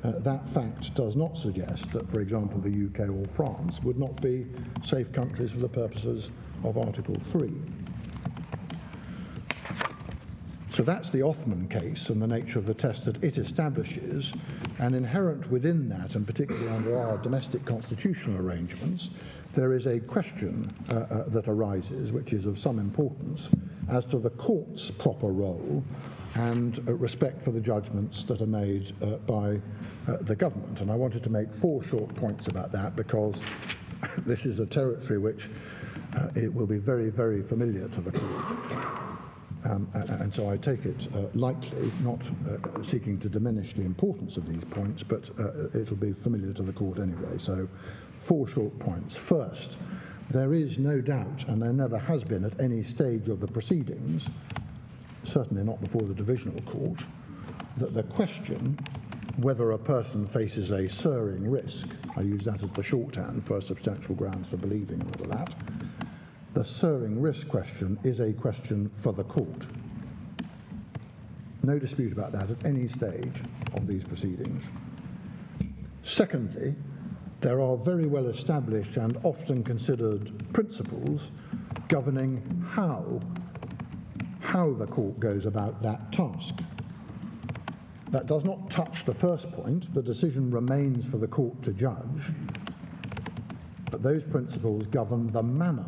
That fact does not suggest that, for example, the UK or France would not be safe countries for the purposes of Article 3. So that's the Othman case and the nature of the test that it establishes, and inherent within that, and particularly under our domestic constitutional arrangements, there is a question that arises, which is of some importance, as to the court's proper role and respect for the judgments that are made by the government. And I wanted to make 4 short points about that because this is a territory which it will be very, very familiar to the court. And so I take it lightly, not seeking to diminish the importance of these points, but it'll be familiar to the court anyway. So 4 short points. First, there is no doubt, and there never has been at any stage of the proceedings, certainly not before the Divisional Court, that the question whether a person faces a serring risk, I use that as the shorthand for substantial grounds for believing all of that, the serring risk question is a question for the court. No dispute about that at any stage of these proceedings. Secondly, there are very well established and often considered principles governing how the court goes about that task. That does not touch the first point. The decision remains for the court to judge, but those principles govern the manner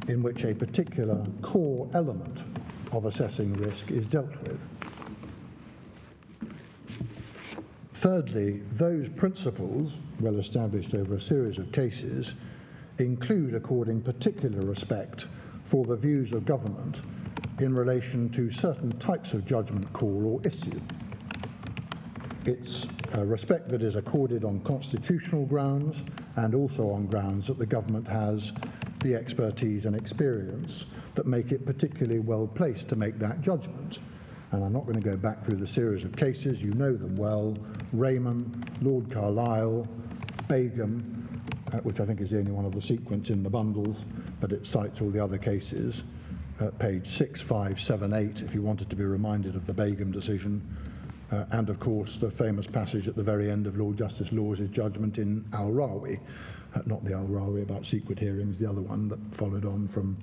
in which a particular core element of assessing risk is dealt with. Thirdly, those principles, well established over a series of cases, include according particular respect for the views of government in relation to certain types of judgment call or issue. It's a respect that is accorded on constitutional grounds and also on grounds that the government has the expertise and experience that make it particularly well placed to make that judgment. And I'm not going to go back through the series of cases, you know them well: Raymond, Lord Carlisle, Begum, which I think is the only one of the sequence in the bundles, but it cites all the other cases, page 6, 5, 7, 8, if you wanted to be reminded of the Begum decision, and of course the famous passage at the very end of Lord Justice Lawes' judgment in Al-Rawi, not the Al-Rawi about secret hearings, the other one that followed on from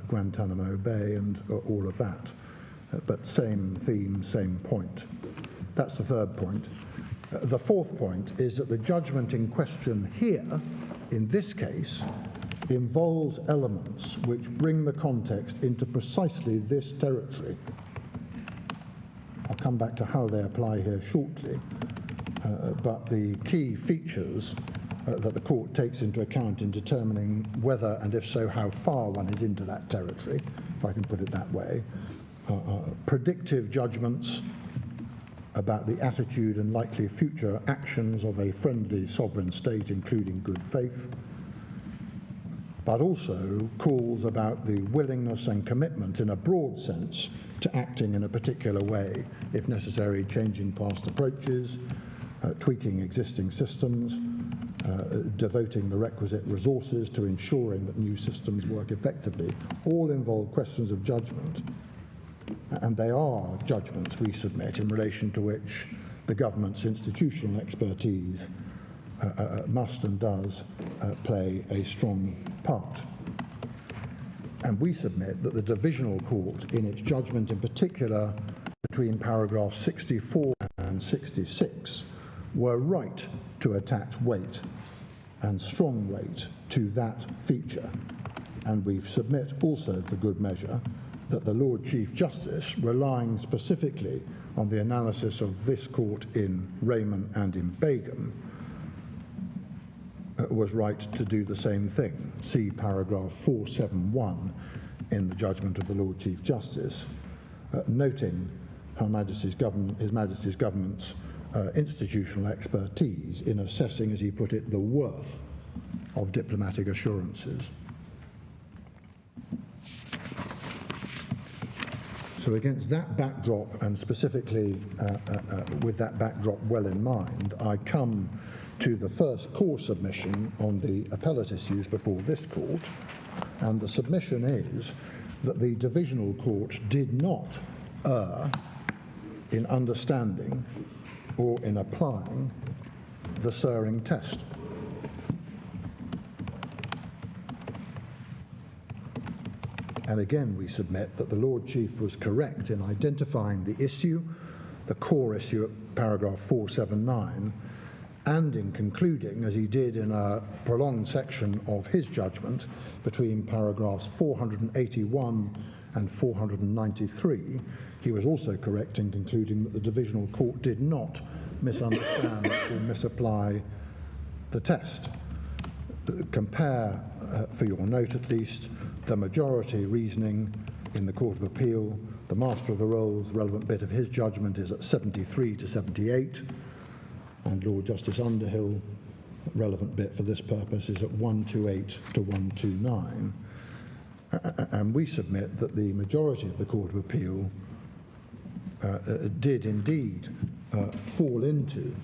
Guantanamo Bay and all of that. But same theme, same point. That's the third point. The fourth point is that the judgment in question here, in this case, involves elements which bring the context into precisely this territory. I'll come back to how they apply here shortly, but the key features that the court takes into account in determining whether, and if so, how far one is into that territory, if I can put it that way, predictive judgments about the attitude and likely future actions of a friendly sovereign state, including good faith, but also calls about the willingness and commitment in a broad sense to acting in a particular way, if necessary, changing past approaches, tweaking existing systems, devoting the requisite resources to ensuring that new systems work effectively, all involve questions of judgment. And they are judgments, we submit, in relation to which the government's institutional expertise must and does play a strong part. And we submit that the Divisional Court, in its judgment in particular between paragraphs 64 and 66, were right to attach weight and strong weight to that feature. And we submit also, for good measure, that the Lord Chief Justice, relying specifically on the analysis of this court in Raymond and in Begum, was right to do the same thing. See paragraph 471 in the judgment of the Lord Chief Justice, noting His Majesty's government's institutional expertise in assessing, as he put it, the worth of diplomatic assurances. So against that backdrop, and specifically with that backdrop well in mind, I come to the first core submission on the appellate issues before this court, and the submission is that the Divisional Court did not err in understanding or in applying the Suring test. And again, we submit that the Lord Chief was correct in identifying the issue, the core issue at paragraph 479, and in concluding, as he did in a prolonged section of his judgment between paragraphs 481 and 493, he was also correct in concluding that the Divisional Court did not misunderstand or misapply the test. Compare, for your note at least, the majority reasoning in the Court of Appeal. The Master of the Rolls' relevant bit of his judgment is at 73 to 78, and Lord Justice Underhill, relevant bit for this purpose, is at 128 to 129. And we submit that the majority of the Court of Appeal did indeed fall into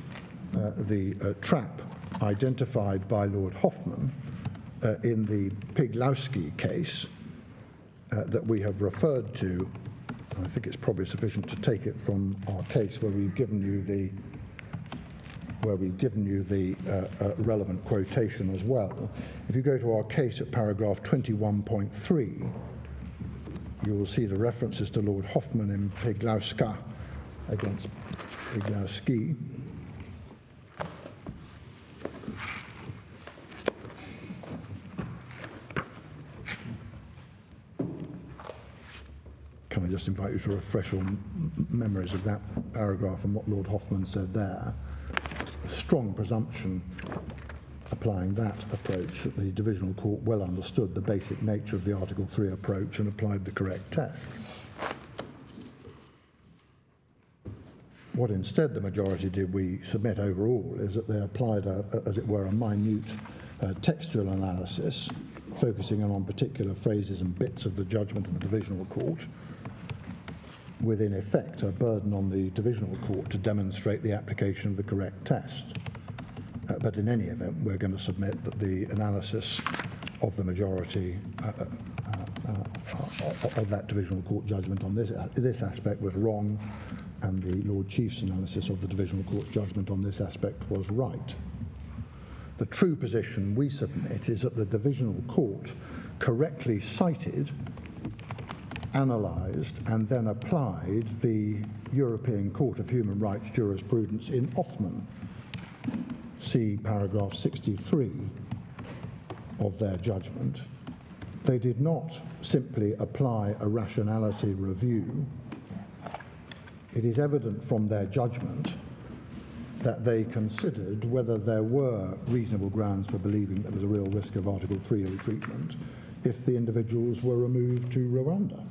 the trap identified by Lord Hoffman in the Piglowski case that we have referred to. I think it's probably sufficient to take it from our case where we've given you the relevant quotation as well. If you go to our case at paragraph 21.3, you will see the references to Lord Hoffman in Piglowska against Piglowski. Can I just invite you to refresh your memories of that paragraph and what Lord Hoffman said there? A strong presumption applying that approach that the Divisional Court well understood the basic nature of the Article 3 approach and applied the correct test. What instead the majority did, we submit overall, is that they applied, as it were, a minute textual analysis, focusing on particular phrases and bits of the judgment of the Divisional Court, with in effect a burden on the Divisional Court to demonstrate the application of the correct test. But in any event, we're going to submit that the analysis of the majority of that Divisional Court judgment on this aspect was wrong, and the Lord Chief's analysis of the Divisional Court's judgment on this aspect was right. The true position we submit is that the Divisional Court correctly cited, analysed and then applied the European Court of Human Rights jurisprudence in Hoffman. See paragraph 63 of their judgment. They did not simply apply a rationality review. It is evident from their judgment that they considered whether there were reasonable grounds for believing there was a real risk of Article 3 ill-treatment if the individuals were removed to Rwanda.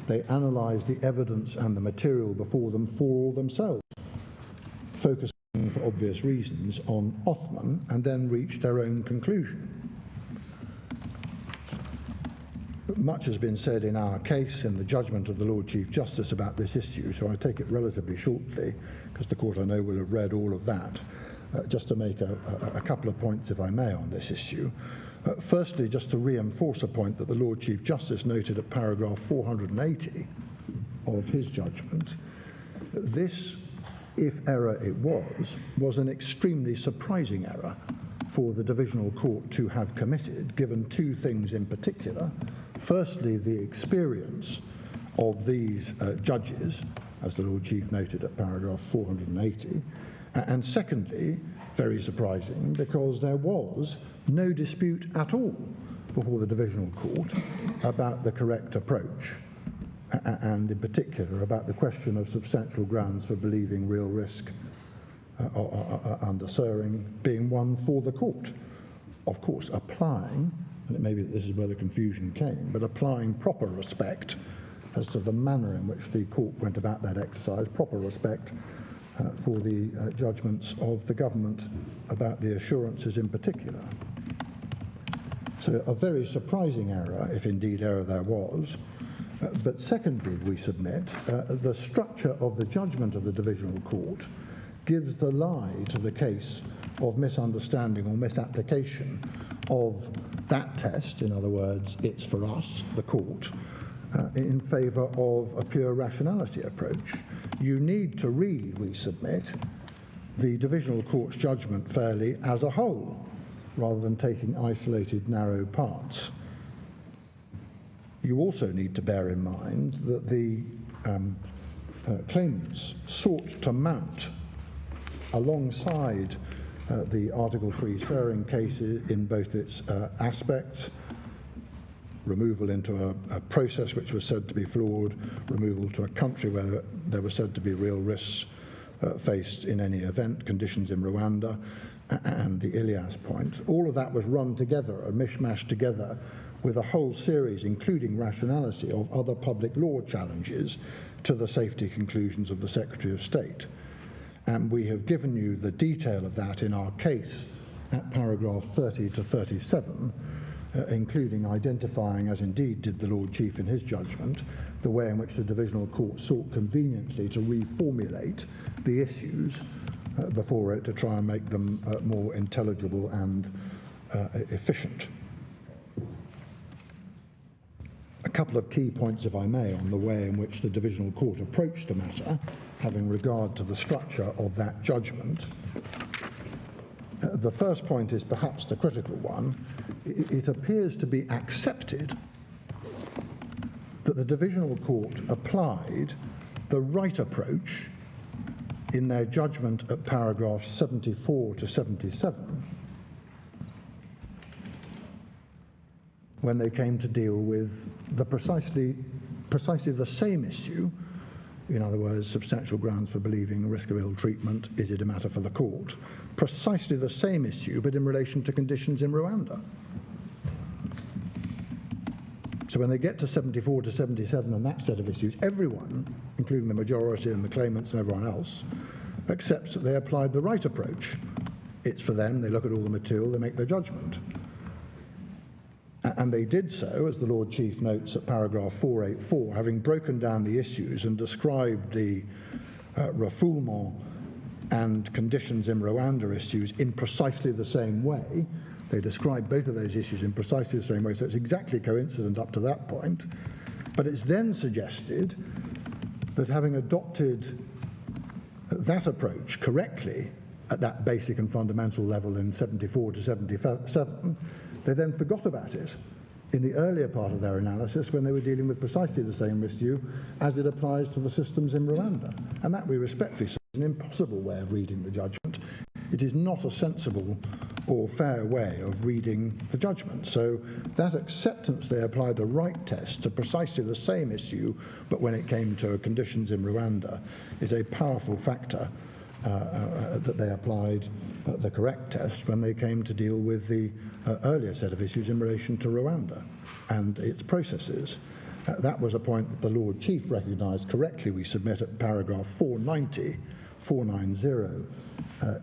They analysed the evidence and the material before them for themselves, focusing for obvious reasons on Hoffman, and then reached their own conclusion. Much has been said in our case, in the judgment of the Lord Chief Justice about this issue, so I take it relatively shortly, because the Court, I know, will have read all of that. just to make a couple of points, if I may, on this issue. Firstly, just to reinforce a point that the Lord Chief Justice noted at paragraph 480 of his judgment, this, if error it was an extremely surprising error for the Divisional Court to have committed, given two things in particular. Firstly, the experience of these judges, as the Lord Chief noted at paragraph 480, and secondly, very surprising, because there was no dispute at all before the Divisional Court about the correct approach, and in particular about the question of substantial grounds for believing real risk under Suring being one for the court. Of course, applying, and it may be that this is where the confusion came, but applying proper respect as to the manner in which the court went about that exercise, proper respect for the judgments of the government about the assurances in particular. So a very surprising error, if indeed error there was. But secondly, we submit, the structure of the judgment of the Divisional Court gives the lie to the case of misunderstanding or misapplication of that test. In other words, it's for us, the court, in favour of a pure rationality approach. You need to read, we submit, the Divisional Court's judgment fairly as a whole, rather than taking isolated, narrow parts. You also need to bear in mind that the claimants sought to mount alongside the Article 3 swearing cases in both its aspects, removal into a process which was said to be flawed, removal to a country where there were said to be real risks faced in any event, conditions in Rwanda, and the Ilias point. All of that was run together, a mishmash together, with a whole series, including rationality, of other public law challenges to the safety conclusions of the Secretary of State. And we have given you the detail of that in our case at paragraph 30 to 37, including identifying, as indeed did the Lord Chief in his judgment, the way in which the Divisional Court sought conveniently to reformulate the issues before it to try and make them more intelligible and efficient. A couple of key points, if I may, on the way in which the Divisional Court approached the matter, having regard to the structure of that judgment. The first point is perhaps the critical one. It appears to be accepted that the Divisional Court applied the right approach in their judgment at paragraphs 74 to 77 when they came to deal with the precisely the same issue. In other words, substantial grounds for believing risk of ill treatment, is it a matter for the court? Precisely the same issue, but in relation to conditions in Rwanda. So when they get to 74 to 77 and that set of issues, everyone, including the majority and the claimants and everyone else, accepts that they applied the right approach. It's for them, they look at all the material, they make their judgment. And they did so, as the Lord Chief notes at paragraph 484, having broken down the issues and described the refoulement and conditions in Rwanda issues in precisely the same way. They described both of those issues in precisely the same way, so it's exactly coincident up to that point. But it's then suggested that having adopted that approach correctly at that basic and fundamental level in 74 to 77, they then forgot about it in the earlier part of their analysis when they were dealing with precisely the same issue as it applies to the systems in Rwanda. And that, we respectfully say, is an impossible way of reading the judgment. It is not a sensible or fair way of reading the judgment. So that acceptance they applied the right test to precisely the same issue, but when it came to conditions in Rwanda, is a powerful factor that they applied the correct test when they came to deal with the earlier set of issues in relation to Rwanda and its processes. That was a point that the Lord Chief recognised correctly, we submit at paragraph 490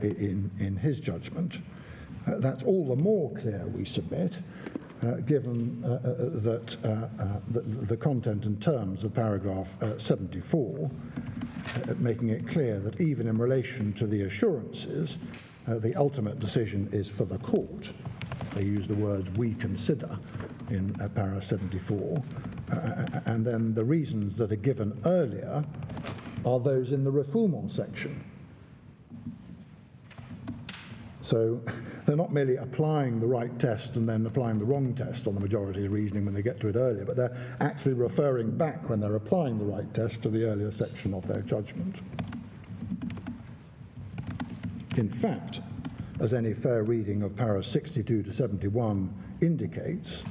in his judgment. That's all the more clear, we submit, given that the content and terms of paragraph 74, making it clear that even in relation to the assurances, the ultimate decision is for the court. They use the words "we consider" in para 74, and then the reasons that are given earlier are those in the refoulement section. So they're not merely applying the right test and then applying the wrong test on the majority's reasoning when they get to it earlier, but they're actually referring back, when they're applying the right test, to the earlier section of their judgment. In fact, as any fair reading of paras 62 to 71 indicates,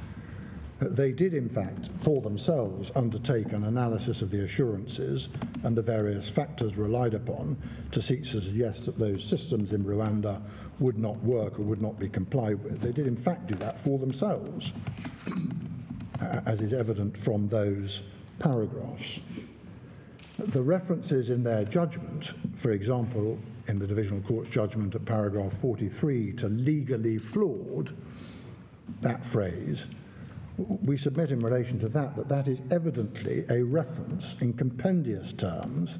they did in fact for themselves undertake an analysis of the assurances and the various factors relied upon to seek to suggest that those systems in Rwanda would not work or would not be complied with. They did in fact do that for themselves, as is evident from those paragraphs. The references in their judgment, for example, in the Divisional Court's judgment at paragraph 43 to legally flawed, that phrase, we submit in relation to that is evidently a reference in compendious terms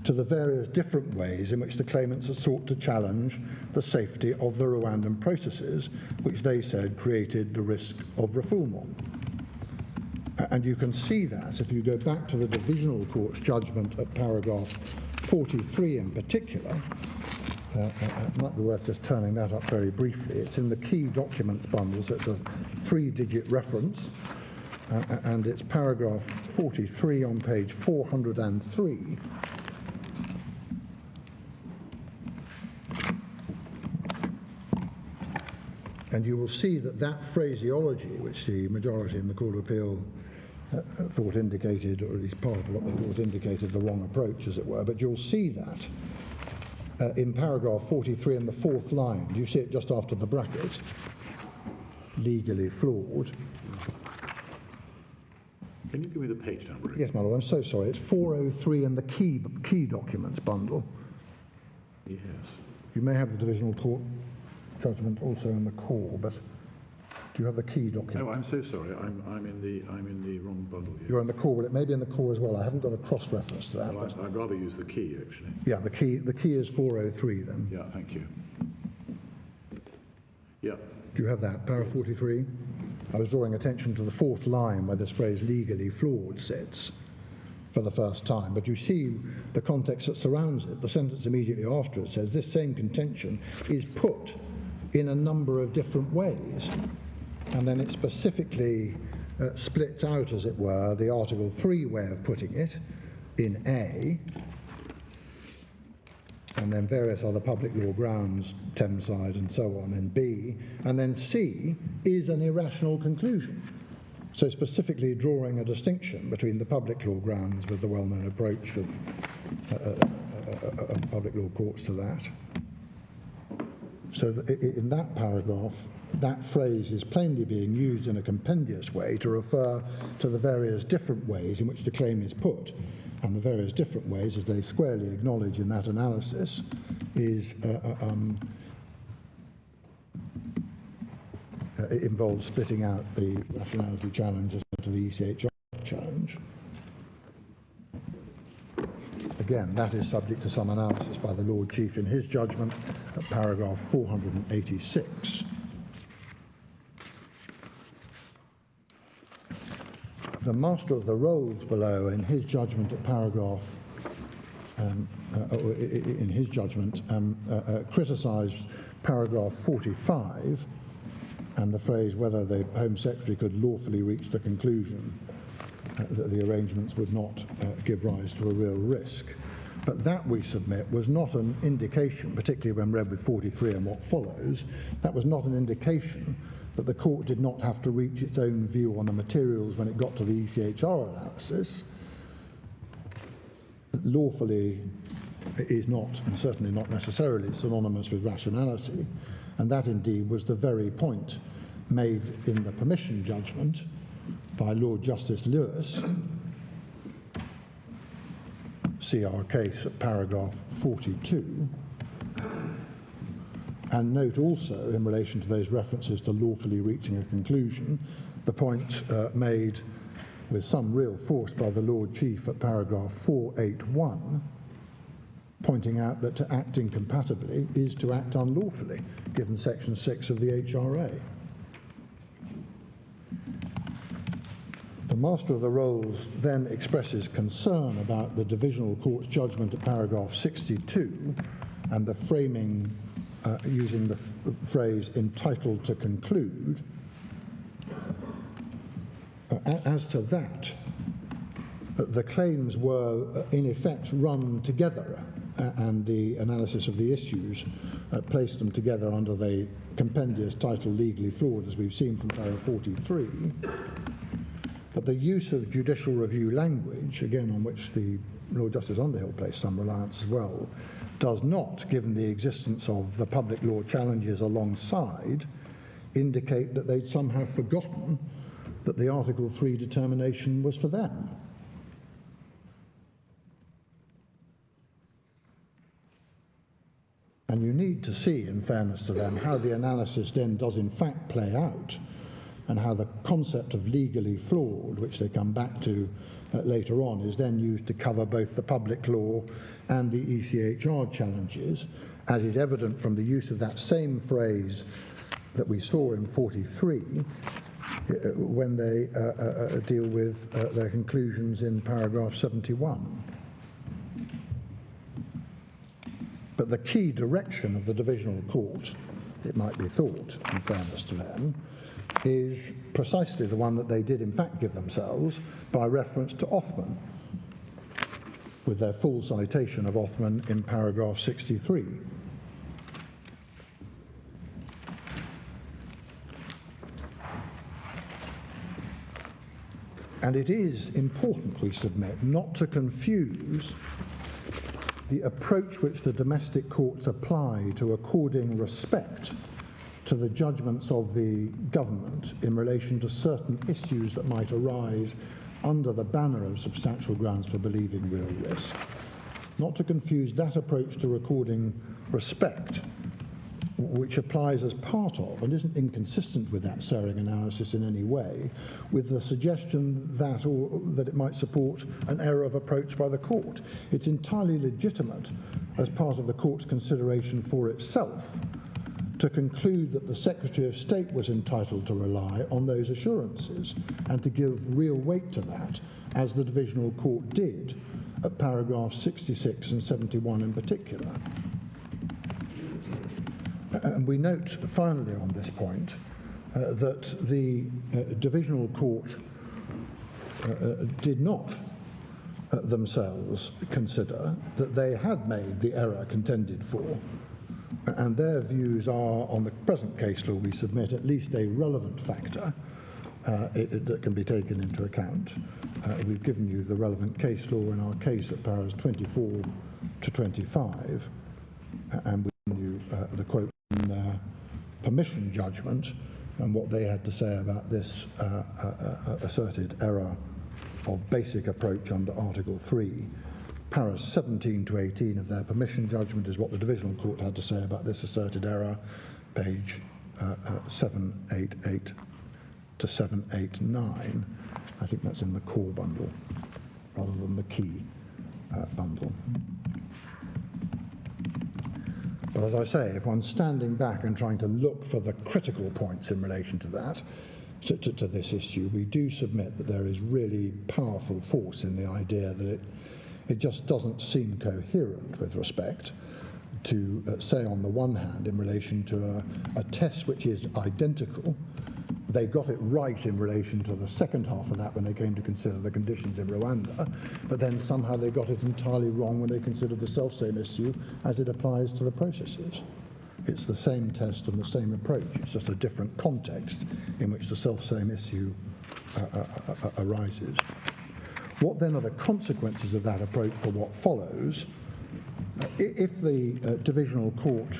to the various different ways in which the claimants have sought to challenge the safety of the Rwandan processes, which they said created the risk of refoulement. And you can see that if you go back to the Divisional Court's judgment at paragraph 43 in particular. It might be worth just turning that up very briefly. It's in the key documents bundle, so it's a 3-digit reference, and it's paragraph 43 on page 403. And you will see that that phraseology, which the majority in the Court of Appeal thought indicated, or at least part of what they thought indicated the wrong approach, as it were, but you'll see that in paragraph 43 in the 4th line. Do you see it just after the bracket? Legally flawed. Can you give me the page number? Yes, my lord, I'm so sorry. It's 403 in the key documents bundle. Yes. You may have the Divisional Court judgment also in the core, but do you have the key document? Oh, I'm so sorry. I'm in the wrong bundle here. You're in the core. Well, it may be in the core as well. I haven't got a cross-reference to that. Well, I'd rather use the key, actually. Yeah, the key is 403 then. Yeah, thank you. Yeah. Do you have that? Para 43? I was drawing attention to the 4th line where this phrase legally flawed sits for the first time, but you see the context that surrounds it. The sentence immediately after it says this same contention is put in a number of different ways, and then it specifically splits out, as it were, the Article 3 way of putting it in A, and then various other public law grounds, Thameside and so on, in B, and then C is an irrational conclusion. So specifically drawing a distinction between the public law grounds with the well-known approach of public law courts to that. So in that paragraph, that phrase is plainly being used in a compendious way to refer to the various different ways in which the claim is put. And the various different ways, as they squarely acknowledge in that analysis, is it involves splitting out the rationality challenge as to the ECHR challenge. Again, that is subject to some analysis by the Lord Chief in his judgment at paragraph 486. The Master of the Rolls below, in his judgment at paragraph, criticised paragraph 45 and the phrase whether the Home Secretary could lawfully reach the conclusion that the arrangements would not give rise to a real risk. But that, we submit, was not an indication, particularly when read with 43 and what follows, that was not an indication that the court did not have to reach its own view on the materials when it got to the ECHR analysis. Lawfully is not, and certainly not necessarily, synonymous with rationality, and that indeed was the very point made in the permission judgment by Lord Justice Lewis, see our case at paragraph 42, and note also, in relation to those references to lawfully reaching a conclusion, the point made with some real force by the Lord Chief at paragraph 481, pointing out that to act incompatibly is to act unlawfully, given Section 6 of the HRA. The Master of the Rolls then expresses concern about the Divisional Court's judgment at paragraph 62 and the framing using the phrase entitled to conclude. As to that, the claims were in effect run together, and the analysis of the issues placed them together under the compendious title legally flawed, as we've seen from paragraph 43. But the use of judicial review language, again on which the Lord Justice Underhill placed some reliance as well, does not, given the existence of the public law challenges alongside, indicate that they'd somehow forgotten that the Article 3 determination was for them. And you need to see, in fairness to them, how the analysis then does in fact play out, and how the concept of legally flawed, which they come back to later on, is then used to cover both the public law and the ECHR challenges, as is evident from the use of that same phrase that we saw in 43 when they deal with their conclusions in paragraph 71. But the key direction of the Divisional Court, it might be thought, in fairness to them, is precisely the one that they did in fact give themselves by reference to Othman, with their full citation of Othman in paragraph 63. And it is important, we submit, not to confuse the approach which the domestic courts apply to according respect to the judgments of the government in relation to certain issues that might arise under the banner of substantial grounds for believing real risk. Not to confuse that approach to recording respect, which applies as part of and isn't inconsistent with that Sering analysis in any way, with the suggestion that, or that it might support an error of approach by the court. It's entirely legitimate as part of the court's consideration for itself to conclude that the Secretary of State was entitled to rely on those assurances and to give real weight to that, as the Divisional Court did at paragraphs 66 and 71 in particular. And we note finally on this point that the Divisional Court did not themselves consider that they had made the error contended for, and their views are, on the present case law we submit, at least a relevant factor that can be taken into account. We've given you the relevant case law in our case at paras 24 to 25, and we've given you the quote from their permission judgment and what they had to say about this asserted error of basic approach under Article 3. Paras 17 to 18 of their permission judgment is what the Divisional Court had to say about this asserted error, page 788 to 789. I think that's in the core bundle rather than the key bundle. But as I say, if one's standing back and trying to look for the critical points in relation to that, to this issue, we do submit that there is really powerful force in the idea that it just doesn't seem coherent with respect to say on the one hand in relation to a test which is identical. They got it right in relation to the second half of that when they came to consider the conditions in Rwanda, but then somehow they got it entirely wrong when they considered the self-same issue as it applies to the processes. It's the same test and the same approach, it's just a different context in which the self-same issue arises. What then are the consequences of that approach for what follows? If the Divisional Court...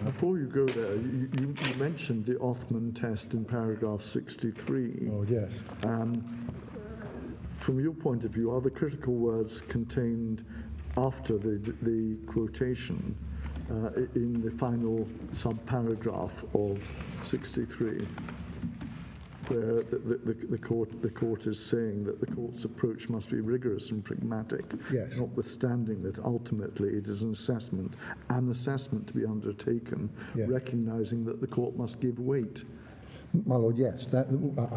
Before you go there, you mentioned the Othman test in paragraph 63. Oh, yes. From your point of view, are the critical words contained after the quotation in the final subparagraph of 63? where the court is saying that the court's approach must be rigorous and pragmatic, Yes. notwithstanding that ultimately it is an assessment to be undertaken, Yes. recognising that the court must give weight. My Lord, yes,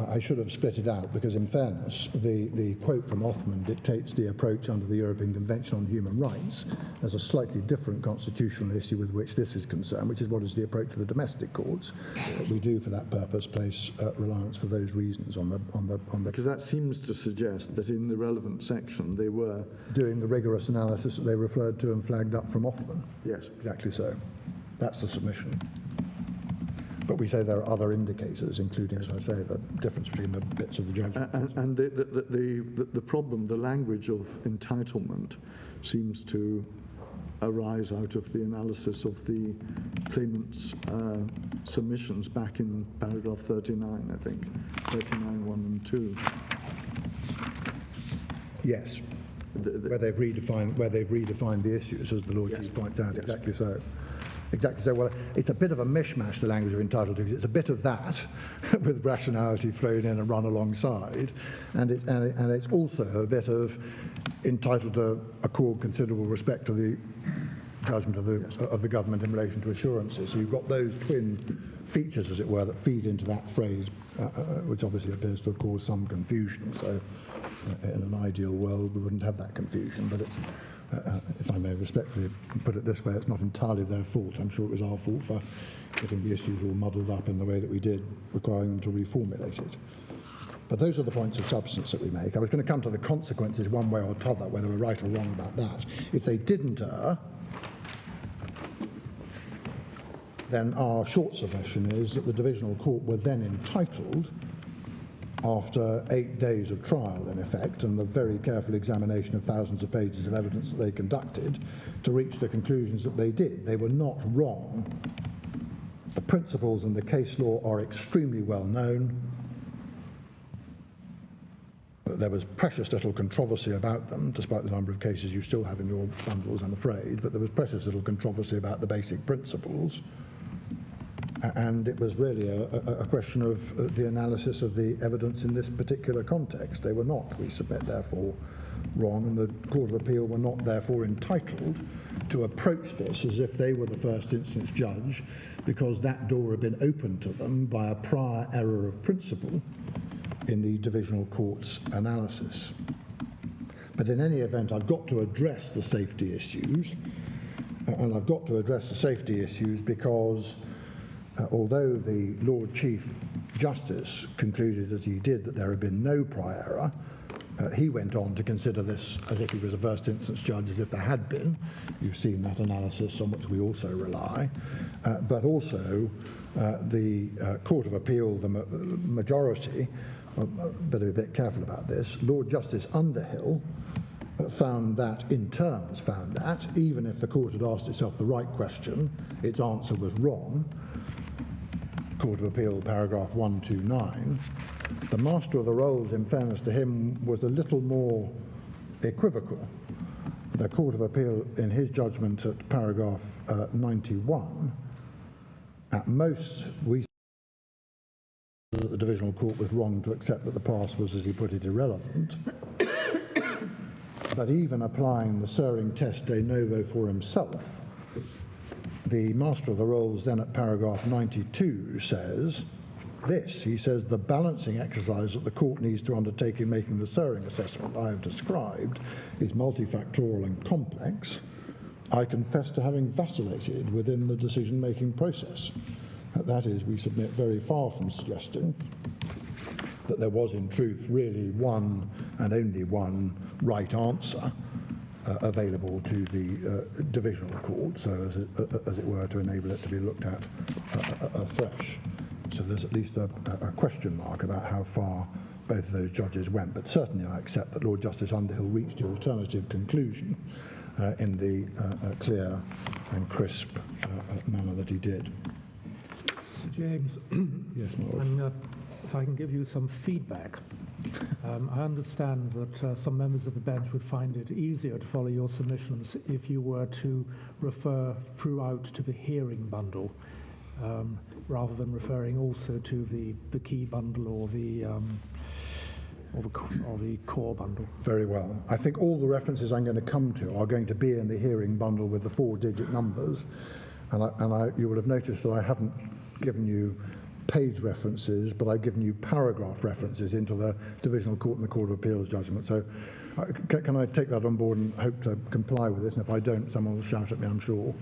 I should have split it out because, in fairness, the quote from Othman dictates the approach under the European Convention on Human Rights. There's a slightly different constitutional issue with which this is concerned, which is what is the approach of the domestic courts. We do, for that purpose, place reliance for those reasons on the Because that seems to suggest that in the relevant section they were doing the rigorous analysis that they referred to and flagged up from Othman. Yes. Exactly so. That's the submission. But we say there are other indicators, including, as I say, the difference between the bits of the judgment. And the problem, the language of entitlement, seems to arise out of the analysis of the claimant's submissions back in paragraph 39, I think, 39, 1 and 2. Yes, where they've redefined the issues, as the Lord Chief points out. Yes. Exactly so. Exactly so. Well, it's a bit of a mishmash, the language of entitled, because it's a bit of that with rationality thrown in and run alongside, and it's also a bit of entitled to accord considerable respect to the judgment of the government in relation to assurances. So you've got those twin features, as it were, that feed into that phrase, which obviously appears to have caused some confusion. So in an ideal world, we wouldn't have that confusion, but it's if I may respectfully put it this way, it's not entirely their fault. I'm sure it was our fault for getting the issues all muddled up in the way that we did, requiring them to reformulate it. But those are the points of substance that we make. I was going to come to the consequences one way or t'other, whether we're right or wrong about that. If they didn't err, then our short submission is that the Divisional Court were then entitled, after 8 days of trial, in effect, and the very careful examination of thousands of pages of evidence that they conducted, to reach the conclusions that they did. They were not wrong. The principles in the case law are extremely well known. There was precious little controversy about them, despite the number of cases you still have in your bundles, I'm afraid, but there was precious little controversy about the basic principles. And it was really a question of the analysis of the evidence in this particular context. They were not, we submit, therefore, wrong, and the Court of Appeal were not, therefore, entitled to approach this as if they were the first instance judge, because that door had been opened to them by a prior error of principle in the Divisional Court's analysis. But in any event, I've got to address the safety issues, and I've got to address the safety issues because although the Lord Chief Justice concluded as he did that there had been no prior error, he went on to consider this as if he was a first instance judge, as if there had been. You've seen that analysis on which we also rely. But also the Court of Appeal, the majority, better be a bit careful about this, Lord Justice Underhill found that, even if the court had asked itself the right question, its answer was wrong. Court of Appeal, paragraph 129, the Master of the Rolls, in fairness to him, was a little more equivocal. The Court of Appeal, in his judgment at paragraph 91, at most, we said that the Divisional Court was wrong to accept that the past was, as he put it, irrelevant. But even applying the Suring test de novo for himself, the Master of the Rolls then at paragraph 92 says this. He says, the balancing exercise that the court needs to undertake in making the Suring assessment I have described is multifactorial and complex. I confess to having vacillated within the decision-making process. That is, we submit, very far from suggesting that there was in truth really one and only one right answer available to the Divisional Court, so as it were, to enable it to be looked at afresh. So there's at least a question mark about how far both of those judges went, but certainly I accept that Lord Justice Underhill reached the alternative conclusion in the clear and crisp manner that he did. Sir James, yes, my Lord. If I can give you some feedback. I understand that some members of the bench would find it easier to follow your submissions if you were to refer throughout to the hearing bundle. rather than referring also to the key bundle or the core bundle. Very well. I think all the references I'm going to come to are going to be in the hearing bundle with the 4-digit numbers, and you will have noticed that I haven't given you page references, but I've given you paragraph references into the Divisional Court and the Court of Appeals judgment. So can I take that on board and hope to comply with this? And if I don't, someone will shout at me, I'm sure.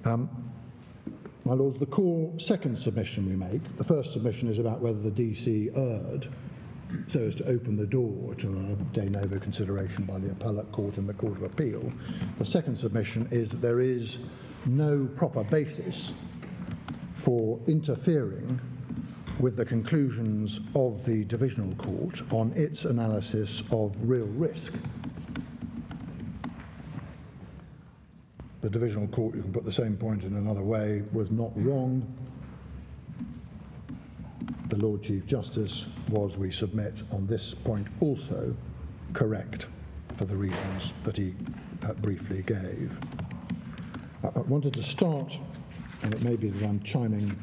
My Lords, the core second submission we make, the first submission is about whether the DC erred so as to open the door to a de novo consideration by the Appellate Court and the Court of Appeal. The second submission is that there is no proper basis for interfering with the conclusions of the Divisional Court on its analysis of real risk. The Divisional Court, you can put the same point in another way, was not wrong. The Lord Chief Justice was, we submit, on this point also correct for the reasons that he briefly gave. I wanted to start, and it may be that I'm chiming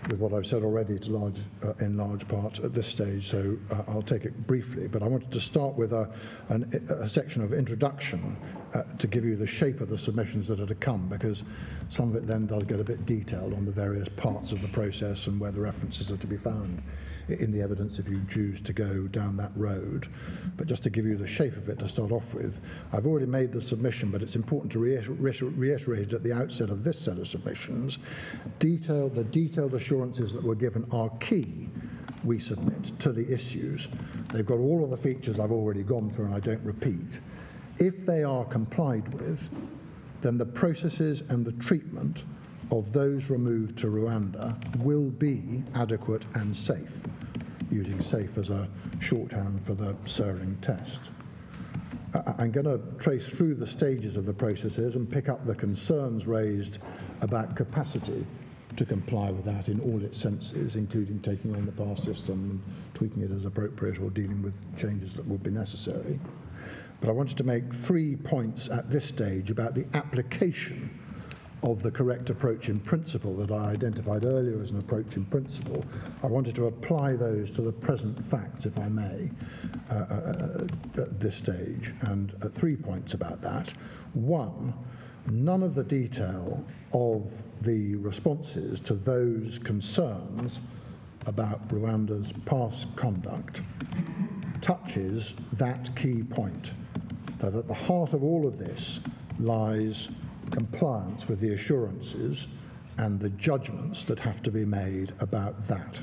with what I've said already to in large part at this stage, so I'll take it briefly, but I wanted to start with a section of introduction to give you the shape of the submissions that are to come, because some of it then does get a bit detailed on the various parts of the process and where the references are to be found in the evidence if you choose to go down that road. But just to give you the shape of it to start off with, I've already made the submission, but it's important to reiterate at the outset of this set of submissions, the detailed assurances that were given are key, we submit, to the issues. They've got all of the features I've already gone through and I don't repeat. If they are complied with, then the processes and the treatment of those removed to Rwanda will be adequate and safe, using safe as a shorthand for the Serling test. I'm going to trace through the stages of the processes and pick up the concerns raised about capacity to comply with that in all its senses, including taking on the pass system and tweaking it as appropriate or dealing with changes that would be necessary. But I wanted to make 3 points at this stage about the application of the correct approach in principle that I identified earlier as an approach in principle. I wanted to apply those to the present facts, if I may, at this stage, and 3 points about that. One, none of the detail of the responses to those concerns about Rwanda's past conduct touches that key point, that at the heart of all of this lies compliance with the assurances and the judgments that have to be made about that.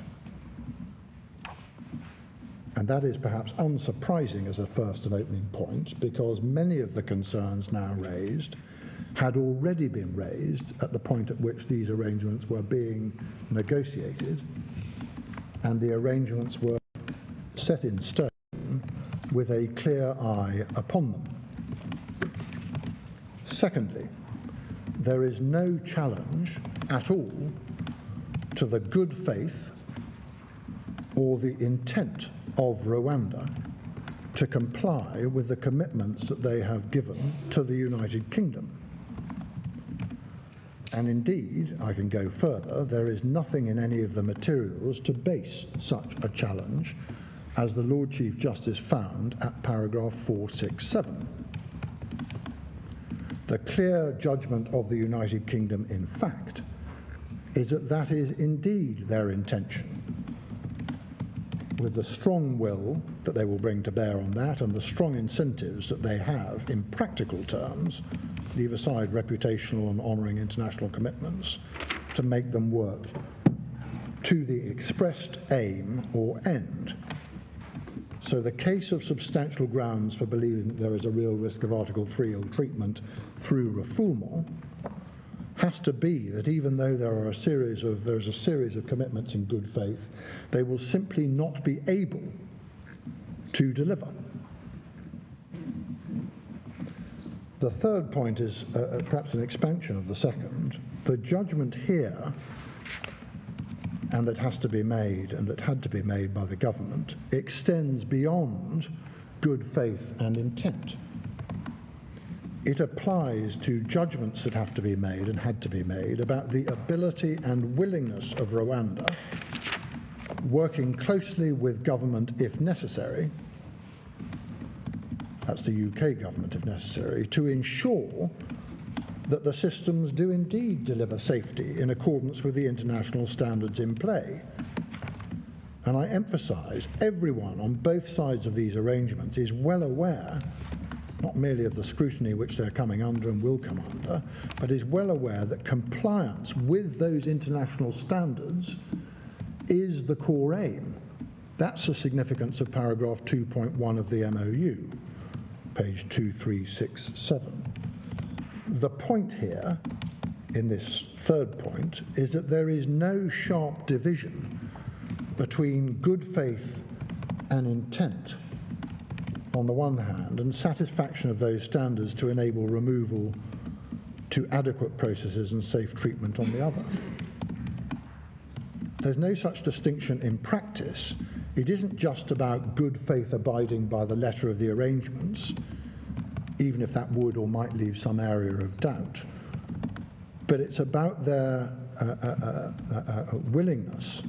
And that is perhaps unsurprising as a first and opening point, because many of the concerns now raised had already been raised at the point at which these arrangements were being negotiated, and the arrangements were set in stone with a clear eye upon them. Secondly, there is no challenge at all to the good faith or the intent of Rwanda to comply with the commitments that they have given to the United Kingdom. And indeed, I can go further, there is nothing in any of the materials to base such a challenge, as the Lord Chief Justice found at paragraph 467. The clear judgment of the United Kingdom, in fact, is that that is indeed their intention, with the strong will that they will bring to bear on that and the strong incentives that they have in practical terms, leave aside reputational and honouring international commitments, to make them work to the expressed aim or end. So the case of substantial grounds for believing that there is a real risk of Article 3 ill treatment through refoulement has to be that even though there is a series of commitments in good faith, they will simply not be able to deliver. The third point is perhaps an expansion of the second. The judgment here, and that has to be made, and that had to be made by the government, extends beyond good faith and intent. it applies to judgments that have to be made and had to be made about the ability and willingness of Rwanda, working closely with government if necessary, that's the UK government if necessary, to ensure that the systems do indeed deliver safety in accordance with the international standards in play. And I emphasise, everyone on both sides of these arrangements is well aware, not merely of the scrutiny which they're coming under and will come under, but is well aware that compliance with those international standards is the core aim. That's the significance of paragraph 2.1 of the MOU, page 2367. The point here, in this third point, is that there is no sharp division between good faith and intent on the one hand, and satisfaction of those standards to enable removal to adequate processes and safe treatment on the other. There's no such distinction in practice. It isn't just about good faith abiding by the letter of the arrangements, even if that would or might leave some area of doubt, but it's about their willingness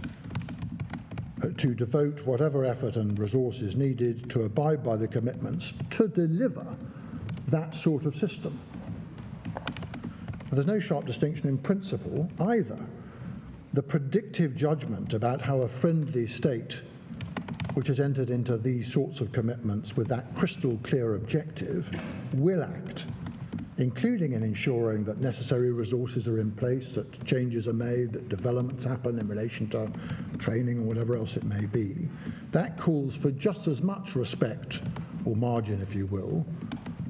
to devote whatever effort and resources needed to abide by the commitments to deliver that sort of system. There's no sharp distinction in principle either. The predictive judgment about how a friendly state which has entered into these sorts of commitments with that crystal clear objective will act, including in ensuring that necessary resources are in place, that changes are made, that developments happen in relation to training or whatever else it may be. That calls for just as much respect, or margin if you will,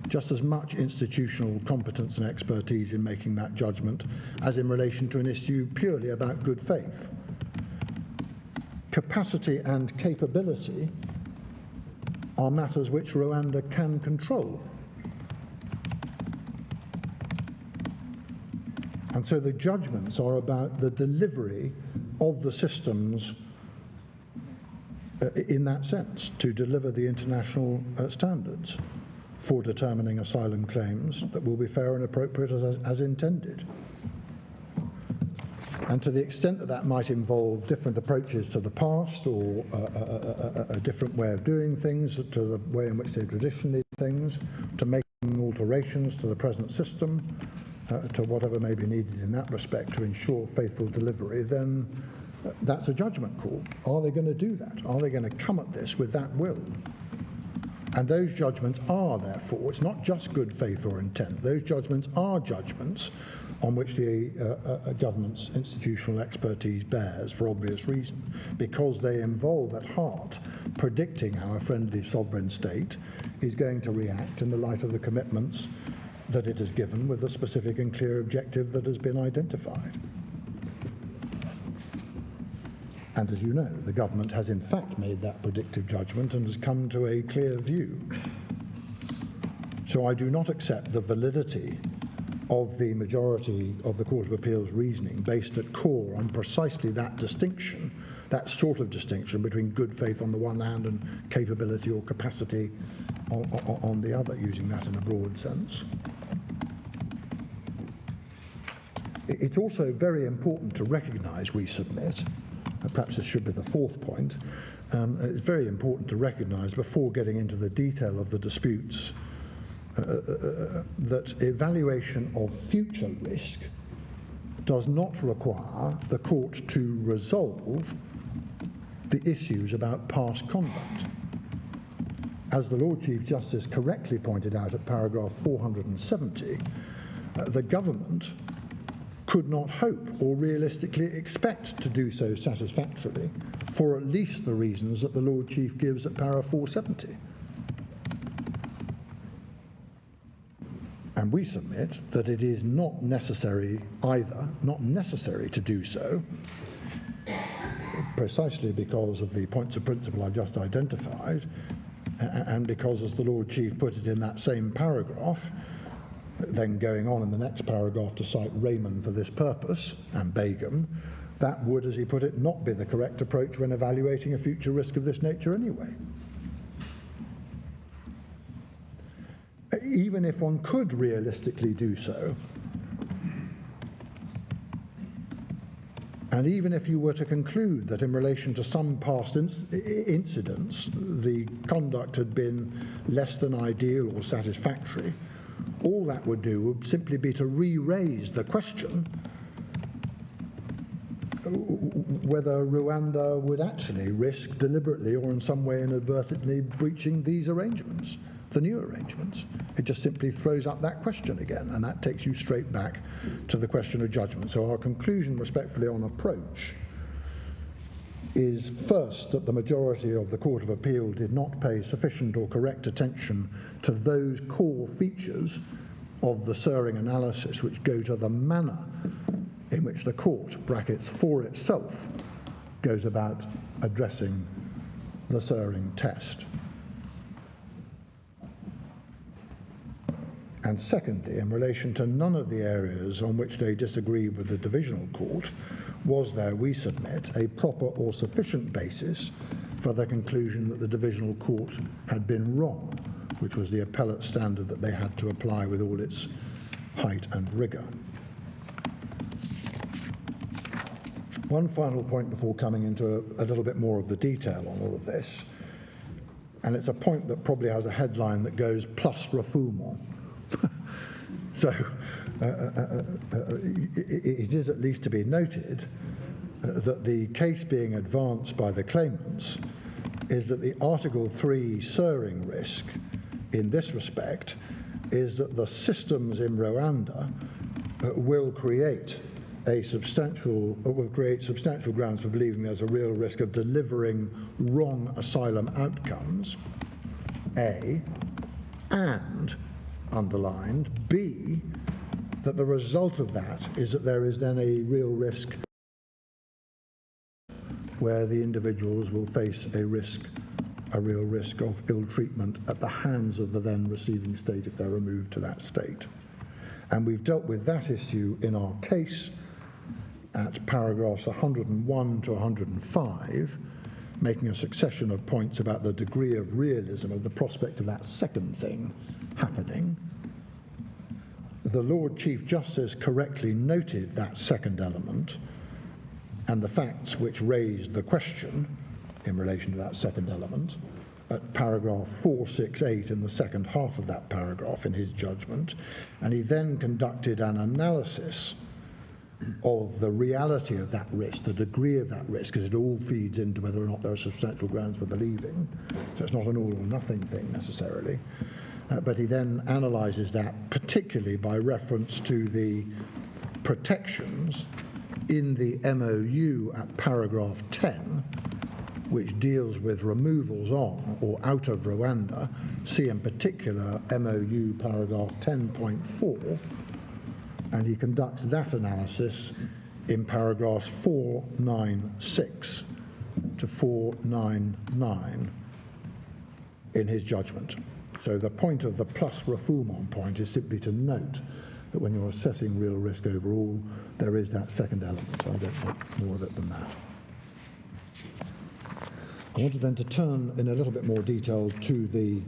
just as much institutional competence and expertise in making that judgment as in relation to an issue purely about good faith. Capacity and capability are matters which Rwanda can control. And so the judgments are about the delivery of the systems in that sense, to deliver the international standards for determining asylum claims that will be fair and appropriate as intended. And to the extent that that might involve different approaches to the past or a different way of doing things, to the way in which they traditionally do things, to making alterations to the present system, to whatever may be needed in that respect to ensure faithful delivery, then that's a judgment call. Are they going to do that? Are they going to come at this with that will? And those judgments are, therefore, it's not just good faith or intent, those judgments are judgments on which the government's institutional expertise bears for obvious reason, because they involve at heart predicting how a friendly sovereign state is going to react in the light of the commitments that it has given with a specific and clear objective that has been identified. And as you know, the government has in fact made that predictive judgment and has come to a clear view. So I do not accept the validity of the majority of the Court of Appeal's reasoning based at core on precisely that distinction, that sort of distinction between good faith on the one hand and capability or capacity on the other, using that in a broad sense. It's also very important to recognise, we submit, perhaps this should be the fourth point, it's very important to recognise before getting into the detail of the disputes that evaluation of future risk does not require the court to resolve the issues about past conduct. As the Lord Chief Justice correctly pointed out at paragraph 470, the government could not hope or realistically expect to do so satisfactorily for at least the reasons that the Lord Chief gives at paragraph 470. And we submit that it is not necessary either, not necessary to do so, precisely because of the points of principle I've just identified, and because, as the Lord Chief put it in that same paragraph, then going on in the next paragraph to cite Raymond for this purpose, and Begum, that would, as he put it, not be the correct approach when evaluating a future risk of this nature anyway. even if one could realistically do so, and even if you were to conclude that in relation to some past incidents the conduct had been less than ideal or satisfactory, all that would do would simply be to re-raise the question whether Rwanda would actually risk deliberately or in some way inadvertently breaching these arrangements, the new arrangements. It just simply throws up that question again, and that takes you straight back to the question of judgment. So our conclusion, respectfully, on approach is first that the majority of the Court of Appeal did not pay sufficient or correct attention to those core features of the Suring analysis which go to the manner in which the court, brackets for itself, goes about addressing the Suring test. And secondly, in relation to none of the areas on which they disagreed with the Divisional Court, was there, we submit, a proper or sufficient basis for the conclusion that the Divisional Court had been wrong, which was the appellate standard that they had to apply with all its height and rigour. One final point before coming into a little bit more of the detail on all of this, and it's a point that probably has a headline that goes plus refoulement. So it is at least to be noted that the case being advanced by the claimants is that the Article 3 Suring risk in this respect is that the systems in Rwanda will create substantial grounds for believing there's a real risk of delivering wrong asylum outcomes, A, and, underlined, B, that the result of that is that there is then a real risk where the individuals will face a real risk of ill treatment at the hands of the then receiving state if they're removed to that state. And we've dealt with that issue in our case at paragraphs 101 to 105, making a succession of points about the degree of realism of the prospect of that second thing happening. The Lord Chief Justice correctly noted that second element and the facts which raised the question in relation to that second element at paragraph 468 in the second half of that paragraph in his judgment, and he then conducted an analysis of the reality of that risk, the degree of that risk, because it all feeds into whether or not there are substantial grounds for believing. So it's not an all or nothing thing necessarily. But he then analyzes that particularly by reference to the protections in the MOU at paragraph 10, which deals with removals on or out of Rwanda. See in particular MOU paragraph 10.4, and he conducts that analysis in paragraphs 496 to 499 in his judgment. So the point of the plus refoulement point is simply to note that when you're assessing real risk overall, there is that second element. I don't want more of it than that. I wanted then to turn in a little bit more detail to the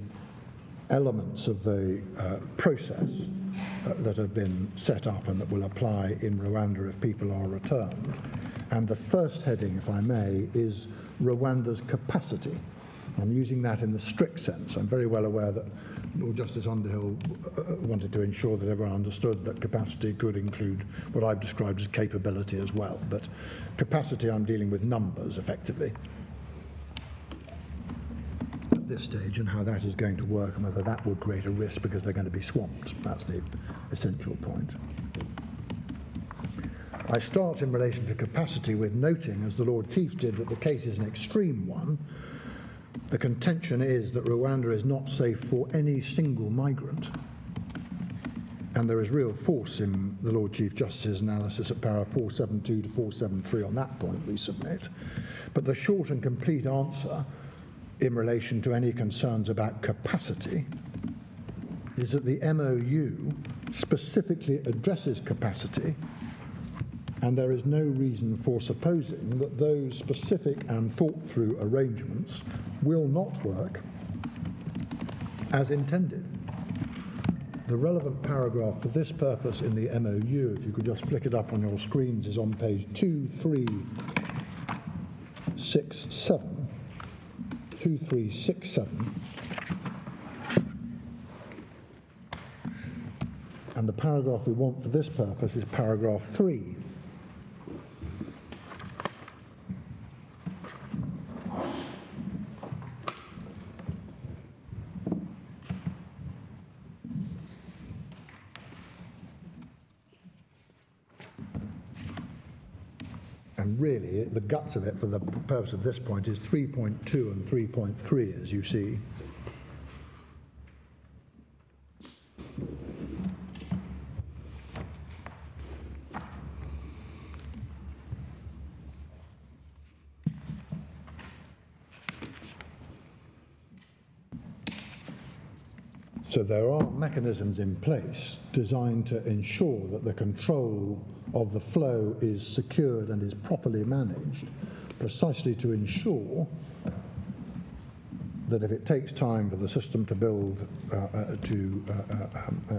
elements of the process that have been set up and that will apply in Rwanda if people are returned. And the first heading, if I may, is Rwanda's capacity. I'm using that in the strict sense. I'm very well aware that Lord Justice Underhill wanted to ensure that everyone understood that capacity could include what I've described as capability as well. But capacity, I'm dealing with numbers, effectively, at this stage, and how that is going to work and whether that would create a risk because they're going to be swamped. That's the essential point. I start in relation to capacity with noting, as the Lord Chief did, that the case is an extreme one. The contention is that Rwanda is not safe for any single migrant. And there is real force in the Lord Chief Justice's analysis at paragraph 472 to 473 on that point, we submit. But the short and complete answer in relation to any concerns about capacity is that the MOU specifically addresses capacity, and there is no reason for supposing that those specific and thought-through arrangements will not work as intended. The relevant paragraph for this purpose in the MOU, if you could just flick it up on your screens, is on page 2367. 2367. And the paragraph we want for this purpose is paragraph 3. And really, the guts of it, for the purpose of this point, is 3.2 and 3.3, as you see. So there are mechanisms in place designed to ensure that the control of the flow is secured and is properly managed, precisely to ensure that if it takes time for the system to build,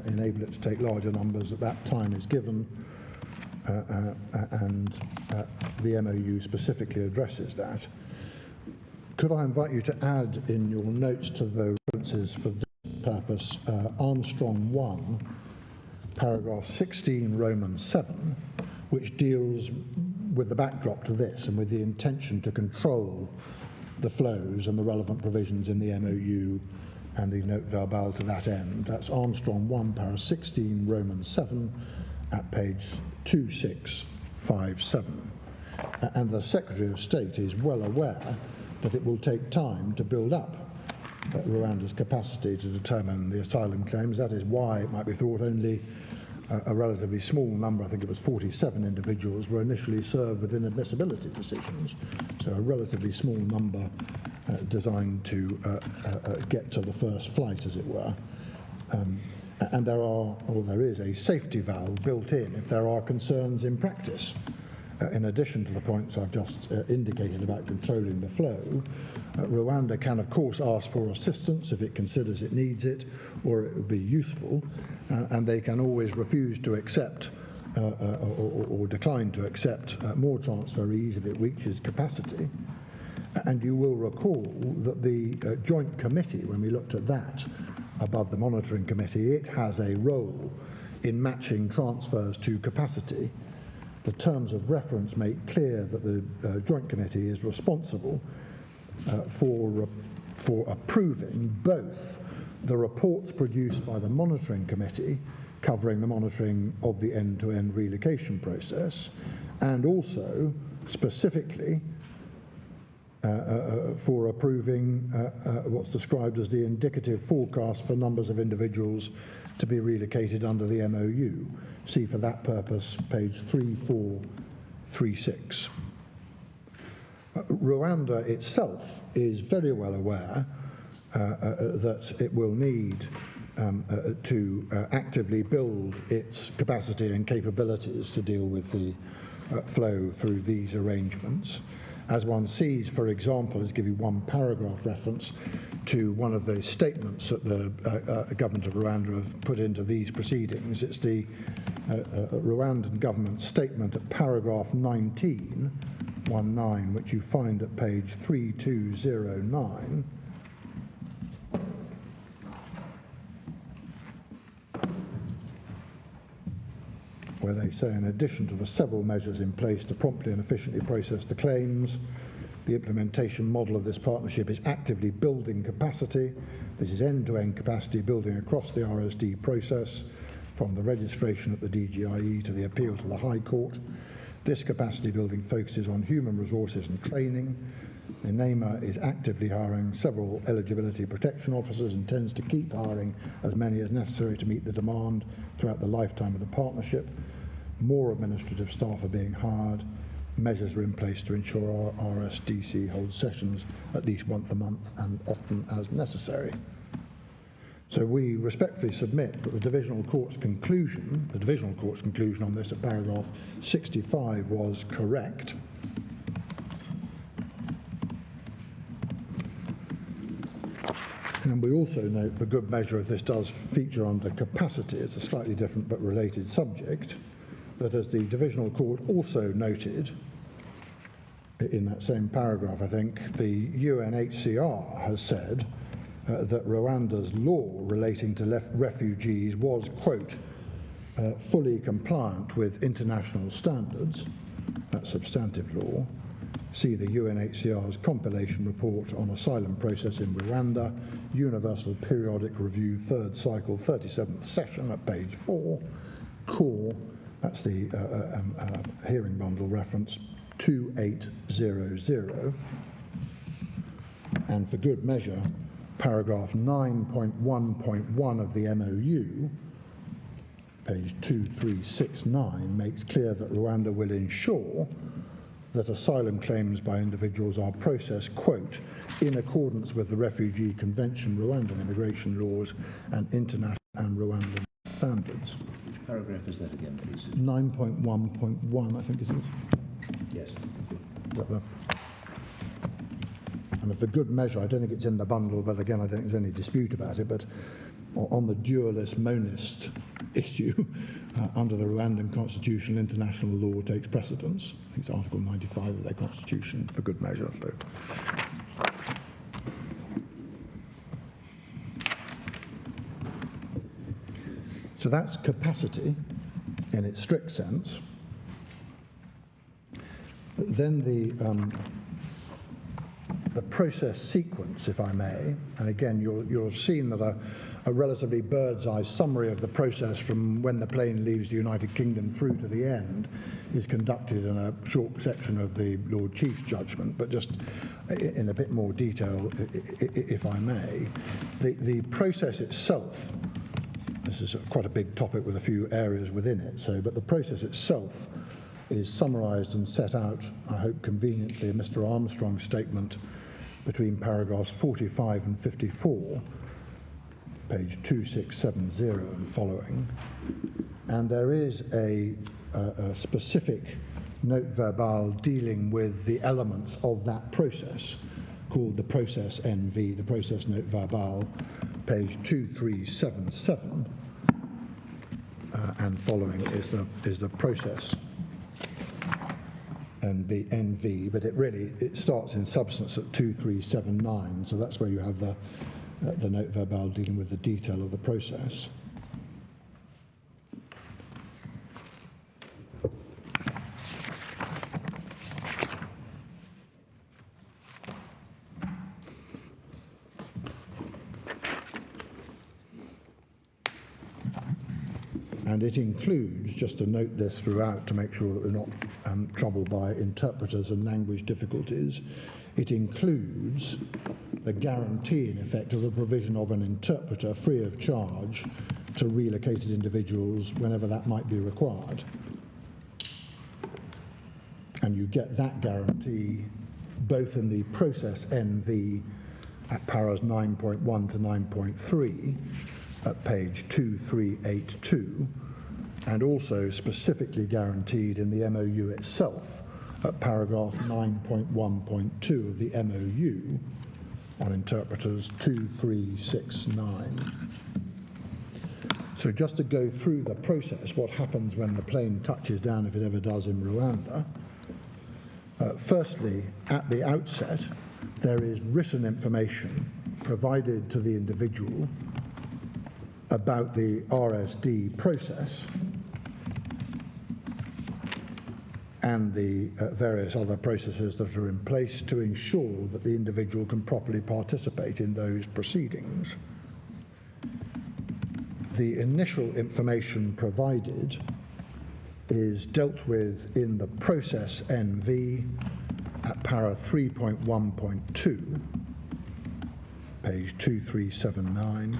enable it to take larger numbers, that time is given, and the MOU specifically addresses that. Could I invite you to add in your notes to the references for this purpose, Armstrong 1, paragraph 16, Roman 7, which deals with the backdrop to this and with the intention to control the flows and the relevant provisions in the MOU and the note verbal to that end. That's Armstrong 1, paragraph 16, Roman 7, at page 2657. And the Secretary of State is well aware that it will take time to build up Rwanda's capacity to determine the asylum claims. That is why it might be thought only a relatively small number, I think it was 47 individuals, were initially served with inadmissibility decisions. So a relatively small number designed to get to the first flight, as it were. And there is a safety valve built in if there are concerns in practice. In addition to the points I've just indicated about controlling the flow, Rwanda can, of course, ask for assistance if it considers it needs it or it would be useful, and they can always refuse to accept or decline to accept more transferees if it reaches capacity. And you will recall that the Joint Committee, when we looked at that above the Monitoring Committee, it has a role in matching transfers to capacity. The terms of reference make clear that the Joint Committee is responsible for approving both the reports produced by the Monitoring Committee covering the monitoring of the end-to-end relocation process, and also specifically for approving what's described as the indicative forecast for numbers of individuals to be relocated under the MOU. See for that purpose page 3436. Rwanda itself is very well aware that it will need to actively build its capacity and capabilities to deal with the flow through these arrangements. As one sees, for example, let's give you one paragraph reference to one of the statements that the government of Rwanda have put into these proceedings. It's the Rwandan government statement at paragraph 19, which you find at page 3209. Where they say, in addition to the several measures in place to promptly and efficiently process the claims, the implementation model of this partnership is actively building capacity. This is end-to-end capacity building across the RSD process, from the registration at the DGIE to the appeal to the High Court. This capacity building focuses on human resources and training. The NAMA is actively hiring several eligibility protection officers and intends to keep hiring as many as necessary to meet the demand throughout the lifetime of the partnership. More administrative staff are being hired. Measures are in place to ensure our RSDC holds sessions at least once a month and often as necessary. So we respectfully submit that the Divisional Court's conclusion on this at paragraph 65 was correct. And we also note, for good measure, if this does feature under capacity, it's a slightly different but related subject, that as the Divisional Court also noted, in that same paragraph, I think, the UNHCR has said that Rwanda's law relating to refugees was, quote, fully compliant with international standards, that's substantive law. See the UNHCR's compilation report on asylum process in Rwanda, Universal Periodic Review, 3rd cycle, 37th session at page 4, core, that's the hearing bundle reference, 2800. And for good measure, paragraph 9.1.1 of the MOU, page 2369, makes clear that Rwanda will ensure that asylum claims by individuals are processed, quote, in accordance with the Refugee Convention, Rwandan immigration laws, and international and Rwandan standards. Which paragraph is that again, please? 9.1.1, I think it is. Yes. And for good measure, I don't think it's in the bundle, but again, I don't think there's any dispute about it, but on the dualist monist issue, under the Rwandan constitution, international law takes precedence. I think it's Article 95 of their constitution, for good measure. So that's capacity in its strict sense. Then the process sequence, if I may, and again, you'll have seen that a relatively bird's-eye summary of the process from when the plane leaves the United Kingdom through to the end is conducted in a short section of the Lord Chief's judgment, but just in a bit more detail, if I may. The process itself, this is quite a big topic with a few areas within it, but the process itself is summarised and set out, I hope conveniently, in Mr. Armstrong's statement between paragraphs 45 and 54, page 2670 and following. And there is a specific note verbal dealing with the elements of that process, called the process NV, the process note verbal, page 2377, and following is the process NV, but it starts in substance at 2379, so that's where you have the note verbal dealing with the detail of the process. And it includes, just to note this throughout to make sure that we're not troubled by interpreters and language difficulties, it includes the guarantee, in effect, of the provision of an interpreter free of charge to relocated individuals whenever that might be required. And you get that guarantee both in the process NV at paras 9.1 to 9.3 at page 2382, and also specifically guaranteed in the MOU itself at paragraph 9.1.2 of the MOU on interpreters 2369. So just to go through the process, what happens when the plane touches down, if it ever does, in Rwanda. Firstly, at the outset, there is written information provided to the individual about the RSD process and the various other processes that are in place to ensure that the individual can properly participate in those proceedings. The initial information provided is dealt with in the process NV at para 3.1.2, page 2379,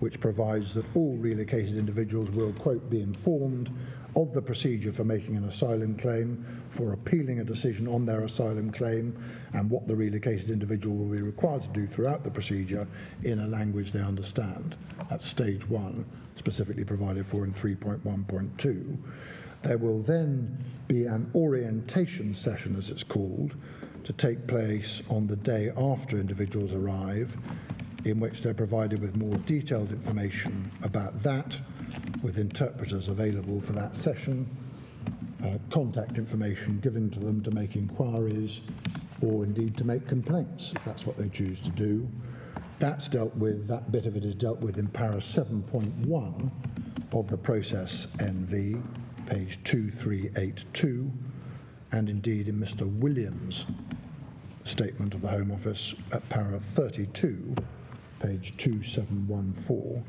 which provides that all relocated individuals will, quote, be informed of the procedure for making an asylum claim, for appealing a decision on their asylum claim, and what the relocated individual will be required to do throughout the procedure in a language they understand. That's stage one, specifically provided for in 3.1.2. There will then be an orientation session, as it's called, to take place on the day after individuals arrive in which they're provided with more detailed information about that, with interpreters available for that session, contact information given to them to make inquiries or indeed to make complaints, if that's what they choose to do. That's dealt with, that bit of it is dealt with in para 7.1 of the process NV, page 2382, and indeed in Mr. Williams' statement of the Home Office at para 32, page 2714.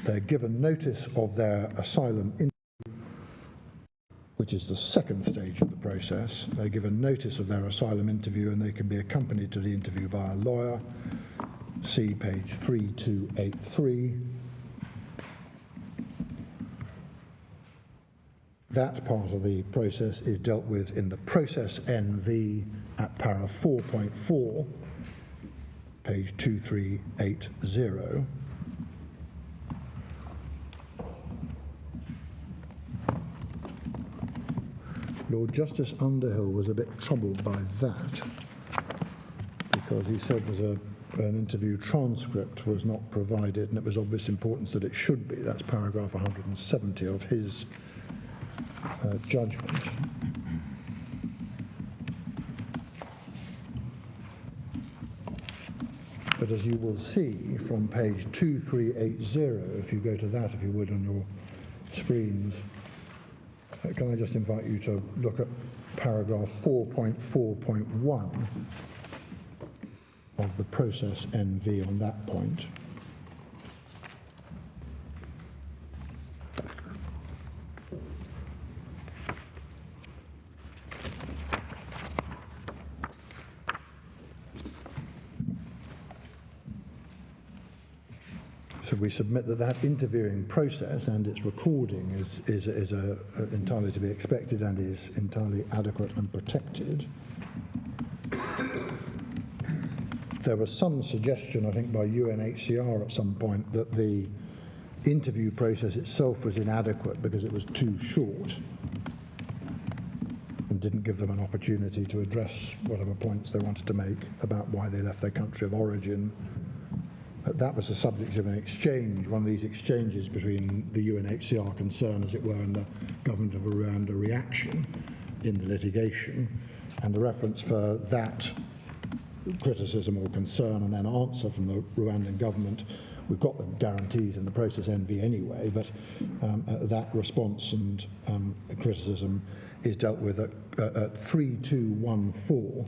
They're given notice of their asylum interview, which is the second stage of the process. They're given notice of their asylum interview and they can be accompanied to the interview by a lawyer. See page 3283. That part of the process is dealt with in the process NV at para 4.4, page 2380. Lord Justice Underhill was a bit troubled by that because he said that an interview transcript was not provided, and it was of obvious importance that it should be. That's paragraph 170 of his judgment. But as you will see from page 2380, if you go to that, if you would, on your screens, can I just invite you to look at paragraph 4.4.1 of the process NV on that point. So we submit that that interviewing process and its recording is entirely to be expected and is entirely adequate and protected. There was some suggestion, I think, by UNHCR at some point that the interview process itself was inadequate because it was too short and didn't give them an opportunity to address whatever points they wanted to make about why they left their country of origin. That was the subject of an exchange, one of these exchanges between the UNHCR concern, as it were, and the government of Rwanda reaction in the litigation. And the reference for that criticism or concern and then answer from the Rwandan government, we've got the guarantees in the process NV anyway, but that response and criticism is dealt with at 3214.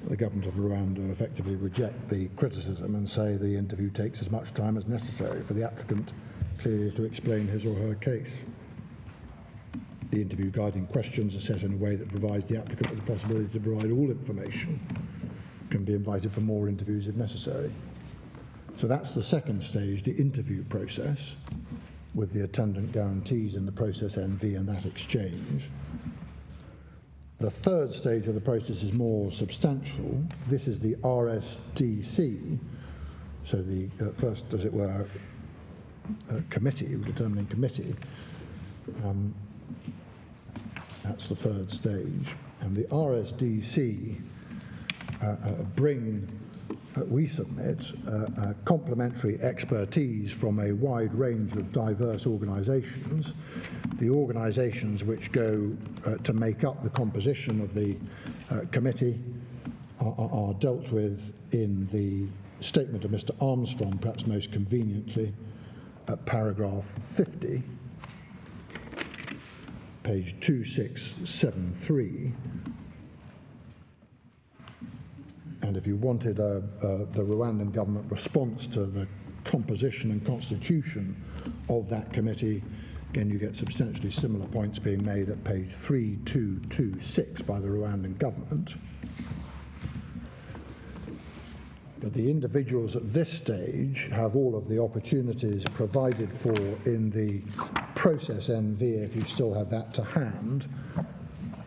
The government of Rwanda effectively reject the criticism and say the interview takes as much time as necessary for the applicant clearly to explain his or her case. The interview guiding questions are set in a way that provides the applicant with the possibility to provide all information, can be invited for more interviews if necessary. So that's the second stage, the interview process, with the attendant guarantees in the process NV and that exchange. The third stage of the process is more substantial. This is the RSDC, so the first, as it were, committee, determining committee. That's the third stage. And the RSDC bring, we submit, complementary expertise from a wide range of diverse organisations. The organisations which go to make up the composition of the committee are dealt with in the statement of Mr. Armstrong, perhaps most conveniently, at paragraph 50, page 2673. And if you wanted the Rwandan government response to the composition and constitution of that committee, again, you get substantially similar points being made at page 3226 by the Rwandan government. But the individuals at this stage have all of the opportunities provided for in the process NV, if you still have that to hand,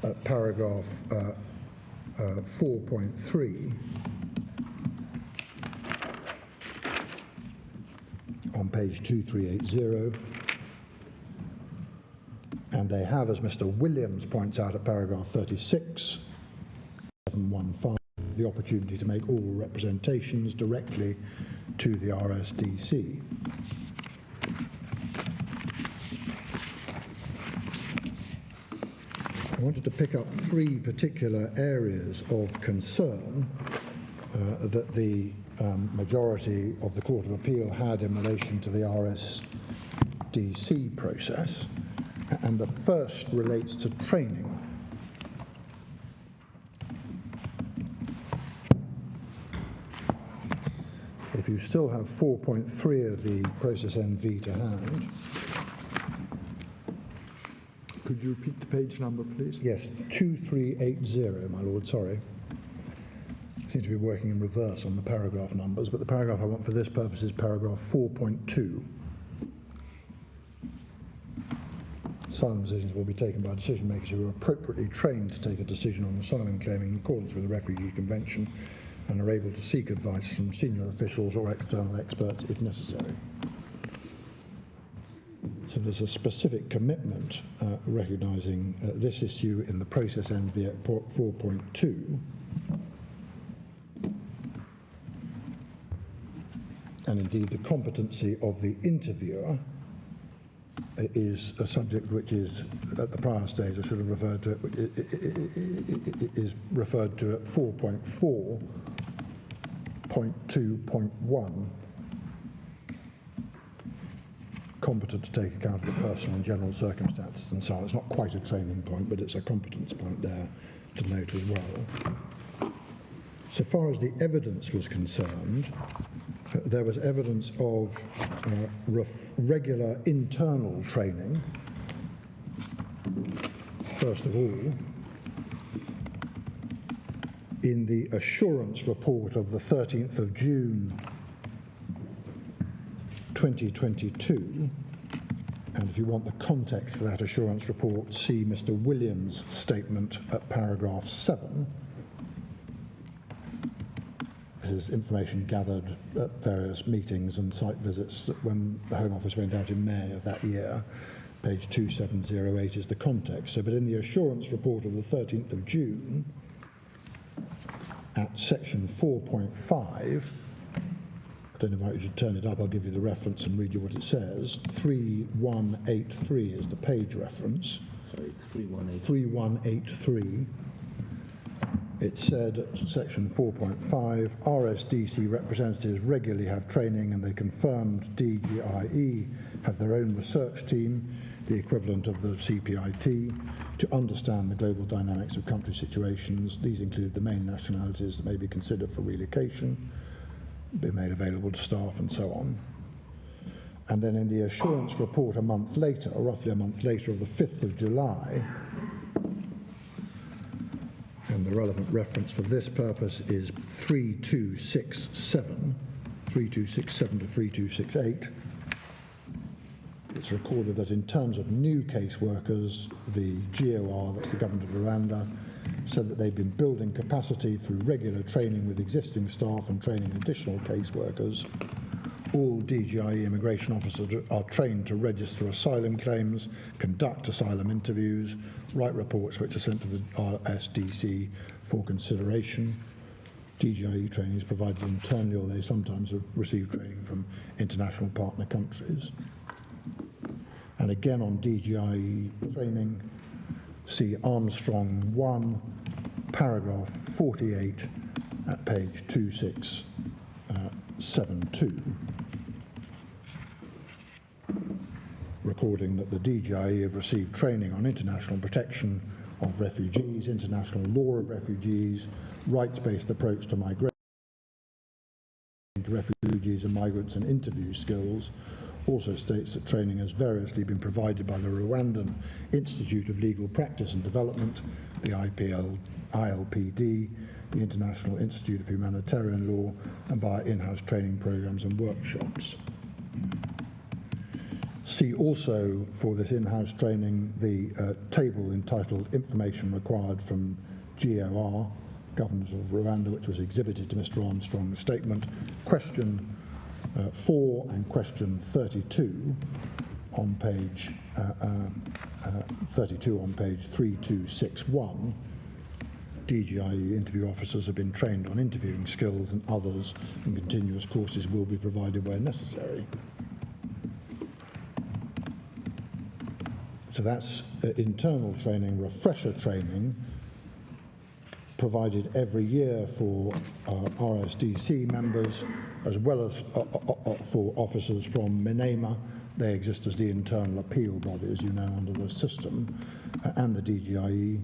at paragraph 4.3 on page 2380. And they have, as Mr. Williams points out at paragraph 36, 715, the opportunity to make oral representations directly to the RSDC. I wanted to pick up three particular areas of concern that the majority of the Court of Appeal had in relation to the RSDC process, and the first relates to training. If you still have 4.3 of the process NV to hand. Could you repeat the page number, please? Yes, 2380, my lord, sorry. Seem to be working in reverse on the paragraph numbers, but the paragraph I want for this purpose is paragraph 4.2. Asylum decisions will be taken by decision makers who are appropriately trained to take a decision on asylum claim in accordance with the Refugee Convention and are able to seek advice from senior officials or external experts if necessary. So there's a specific commitment recognising this issue in the process NV at 4.2. And indeed the competency of the interviewer is a subject which is, at the prior stage I should have referred to it, is referred to at 4.4.2.1. Competent to take account of the personal and general circumstances and so on. It's not quite a training point, but it's a competence point there to note as well. So far as the evidence was concerned, there was evidence of regular internal training, first of all, in the assurance report of the 13th of June 2022, and if you want the context for that assurance report, see Mr. Williams' statement at paragraph 7. This is information gathered at various meetings and site visits when the Home Office went out in May of that year. Page 2708 is the context. So, but in the assurance report of the 13th of June, at section 4.5, I don't know if I should turn it up, I'll give you the reference and read you what it says. 3183 is the page reference. Sorry, 3183. 3183. It said, section 4.5, RSDC representatives regularly have training and they confirmed DGIE have their own research team, the equivalent of the CPIT, to understand the global dynamics of country situations. These include the main nationalities that may be considered for relocation, be made available to staff and so on. And then in the assurance report a month later, or roughly a month later, of the 5th of July, and the relevant reference for this purpose is 3267 to 3268. It's recorded that in terms of new caseworkers, the GOR, that's the government of Rwanda, said that they've been building capacity through regular training with existing staff and training additional caseworkers. All DGIE immigration officers are trained to register asylum claims, conduct asylum interviews, write reports which are sent to the RSDC for consideration. DGIE training is provided internally, or they sometimes receive training from international partner countries. And again on DGIE training, see Armstrong 1, paragraph 48 at page 2672. Recording that the DGIE have received training on international protection of refugees, international law of refugees, rights-based approach to migration, to refugees and migrants, and interview skills. Also states that training has variously been provided by the Rwandan Institute of Legal Practice and Development, the ILPD, the International Institute of Humanitarian Law, and via in-house training programs and workshops. See also for this in-house training the table entitled Information Required from GOR, Government of Rwanda, which was exhibited to Mr. Armstrong's statement. Question 4 and question 32 on page 32 on page 3261 DGIE interview officers have been trained on interviewing skills, and others and continuous courses will be provided where necessary. So that's internal training, refresher training, provided every year for RSDC members, as well as for officers from MENEMA. They exist as the internal appeal body, as you know, under the system, and the DGIE.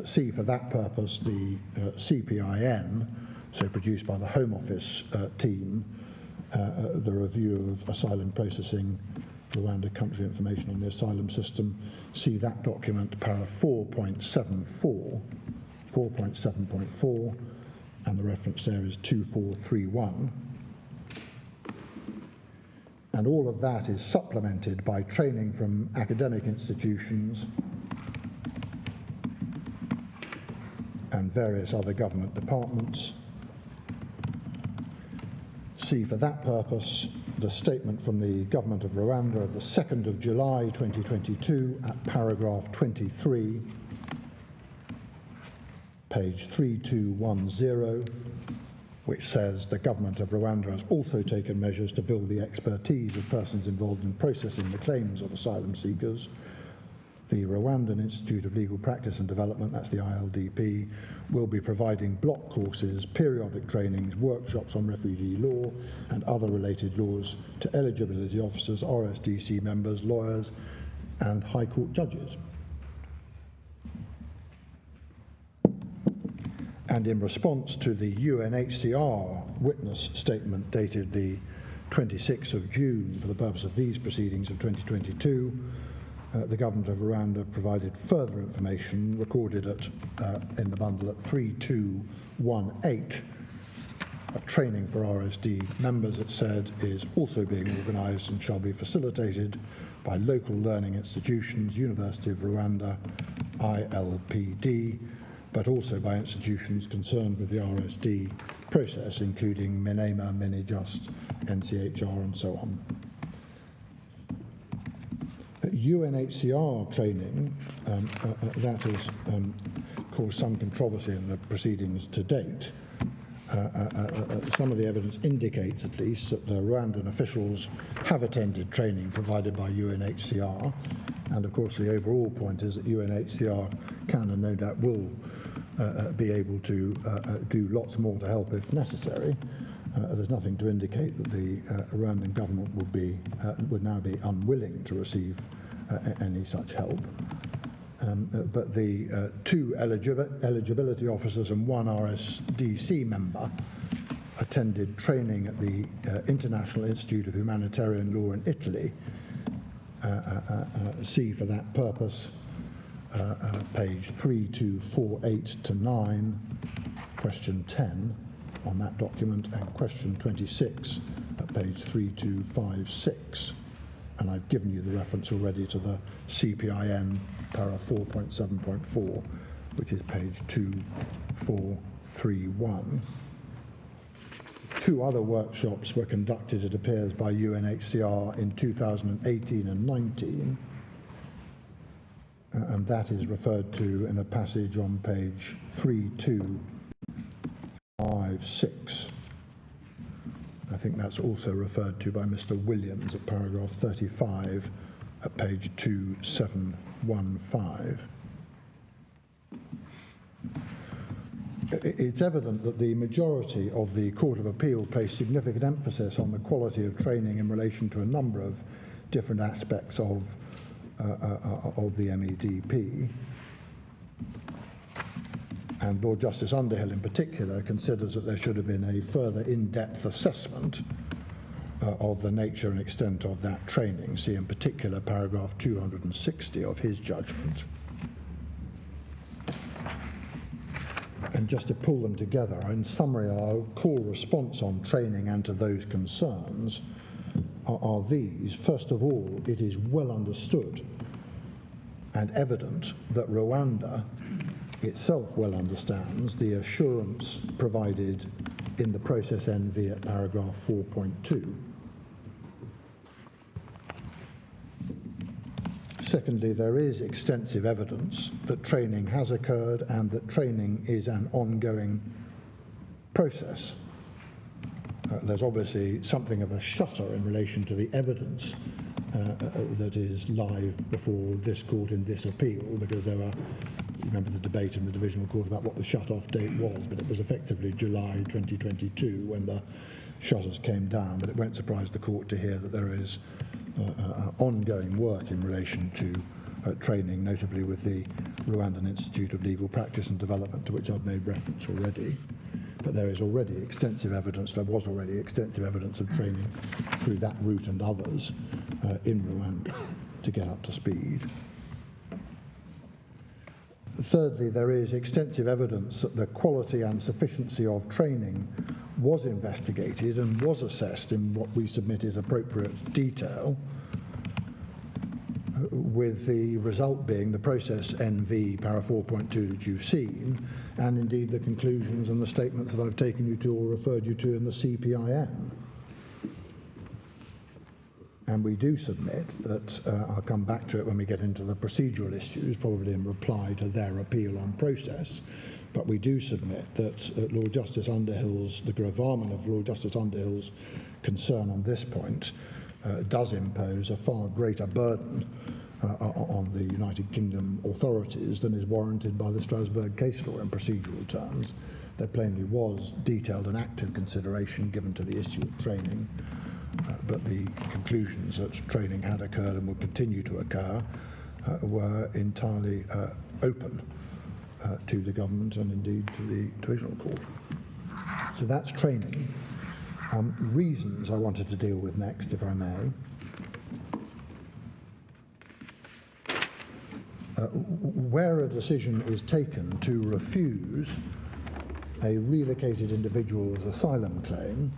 C, for that purpose, the CPIN, so produced by the Home Office team, the review of asylum processing, Rwanda country information on the asylum system. See that document, para 4.74, 4.7.4, and the reference there is 2431. And all of that is supplemented by training from academic institutions and various other government departments. See, for that purpose, the statement from the Government of Rwanda of the 2nd of July 2022 at paragraph 23, page 3210, which says the Government of Rwanda has also taken measures to build the expertise of persons involved in processing the claims of asylum seekers. The Rwandan Institute of Legal Practice and Development, that's the ILDP, will be providing block courses, periodic trainings, workshops on refugee law and other related laws to eligibility officers, RSDC members, lawyers, and High Court judges. And in response to the UNHCR witness statement dated the 26th of June for the purpose of these proceedings of 2022, the Government of Rwanda provided further information recorded in the bundle at 3218. A training for RSD members, it said, is also being organised and shall be facilitated by local learning institutions, University of Rwanda, ILPD, but also by institutions concerned with the RSD process, including MENEMA, Minijust, NCHR, and so on. UNHCR training, that has caused some controversy in the proceedings to date. Some of the evidence indicates, at least, that the Rwandan officials have attended training provided by UNHCR, and of course the overall point is that UNHCR can and no doubt will be able to do lots more to help if necessary. There's nothing to indicate that the Rwandan government would now be unwilling to receive any such help. But the two eligibility officers and one RSDC member attended training at the International Institute of Humanitarian Law in Italy. See, for that purpose, page 3248 to 9, question 10 on that document, and question 26 at page 3256. And I've given you the reference already to the CPIN para 4.7.4, which is page 2431. Two other workshops were conducted, it appears, by UNHCR in 2018 and 19, and that is referred to in a passage on page 3256. I think that's also referred to by Mr. Williams at paragraph 35 at page 2715. It's evident that the majority of the Court of Appeal placed significant emphasis on the quality of training in relation to a number of different aspects of the MEDP. And Lord Justice Underhill in particular considers that there should have been a further in-depth assessment of the nature and extent of that training. See in particular paragraph 260 of his judgment. And just to pull them together, in summary, our core response on training and to those concerns are these. First of all, it is well understood and evident that Rwanda itself well understands the assurance provided in the process NV at paragraph 4.2. Secondly, there is extensive evidence that training has occurred and that training is an ongoing process. There's obviously something of a shutter in relation to the evidence that is live before this court in this appeal, because there were, you remember the debate in the Divisional Court about what the shut-off date was, but it was effectively July 2022 when the shutters came down. But it won't surprise the court to hear that there is ongoing work in relation to training, notably with the Rwandan Institute of Legal Practice and Development, to which I've made reference already. But there is already extensive evidence, there was already extensive evidence of training through that route and others in Rwanda to get up to speed. Thirdly, there is extensive evidence that the quality and sufficiency of training was investigated and was assessed in what we submit is appropriate detail, with the result being the process NV para 4.2 that you've seen, and indeed the conclusions and the statements that I've taken you to or referred you to in the CPIN. And we do submit that, I'll come back to it when we get into the procedural issues, probably in reply to their appeal on process, but we do submit that Lord Justice Underhill's, the gravamen of Lord Justice Underhill's concern on this point does impose a far greater burden on the United Kingdom authorities than is warranted by the Strasbourg case law in procedural terms. There plainly was detailed and active consideration given to the issue of training, but the conclusions that training had occurred and would continue to occur were entirely open to the government and indeed to the Divisional Court. So that's training. Reasons I wanted to deal with next, if I may. Where a decision is taken to refuse a relocated individual's asylum claim,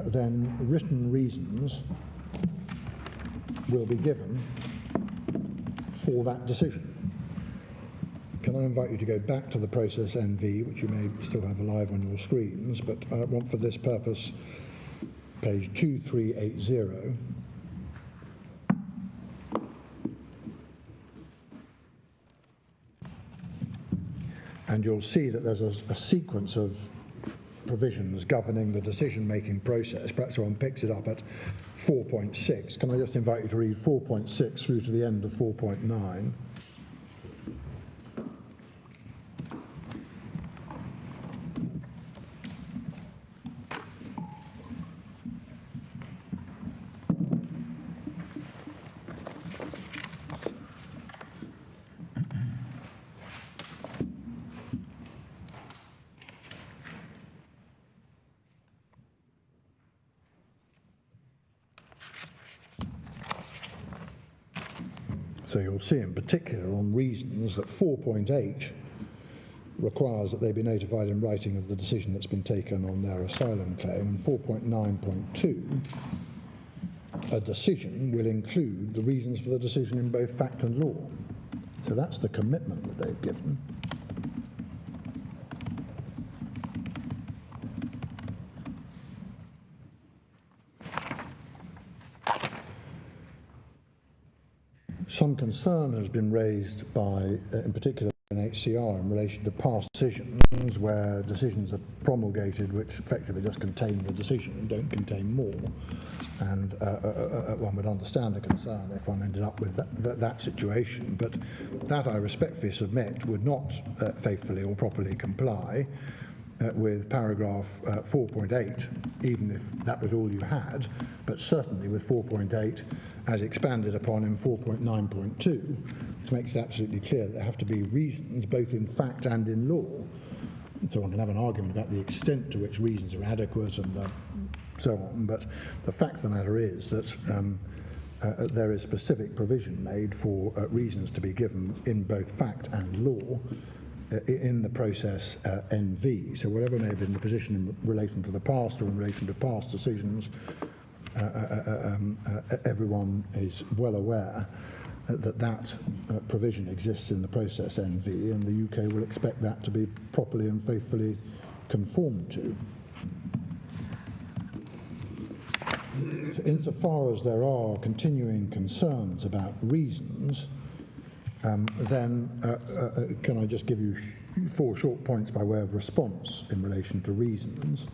then written reasons will be given for that decision. Can I invite you to go back to the process NV, which you may still have live on your screens, but I want for this purpose page 2380. And you'll see that there's a sequence of provisions governing the decision-making process. Perhaps someone picks it up at 4.6. Can I just invite you to read 4.6 through to the end of 4.9? So you'll see in particular on reasons that 4.8 requires that they be notified in writing of the decision that's been taken on their asylum claim, and 4.9.2, a decision will include the reasons for the decision in both fact and law. So that's the commitment that they've given. Some concern has been raised by, in particular, UNHCR in relation to past decisions where decisions are promulgated which effectively just contain the decision and don't contain more. And one would understand the concern if one ended up with that situation, but that I respectfully submit would not faithfully or properly comply with paragraph 4.8, even if that was all you had, but certainly with 4.8 as expanded upon in 4.9.2, which makes it absolutely clear that there have to be reasons both in fact and in law. And so one can have an argument about the extent to which reasons are adequate and so on, but the fact of the matter is that there is specific provision made for reasons to be given in both fact and law in the process NV. So whatever may have been the position in relation to the past or in relation to past decisions, everyone is well aware that provision exists in the process NV, and the UK will expect that to be properly and faithfully conformed to. insofar as there are continuing concerns about reasons, then can I just give you 4 short points by way of response in relation to reasons?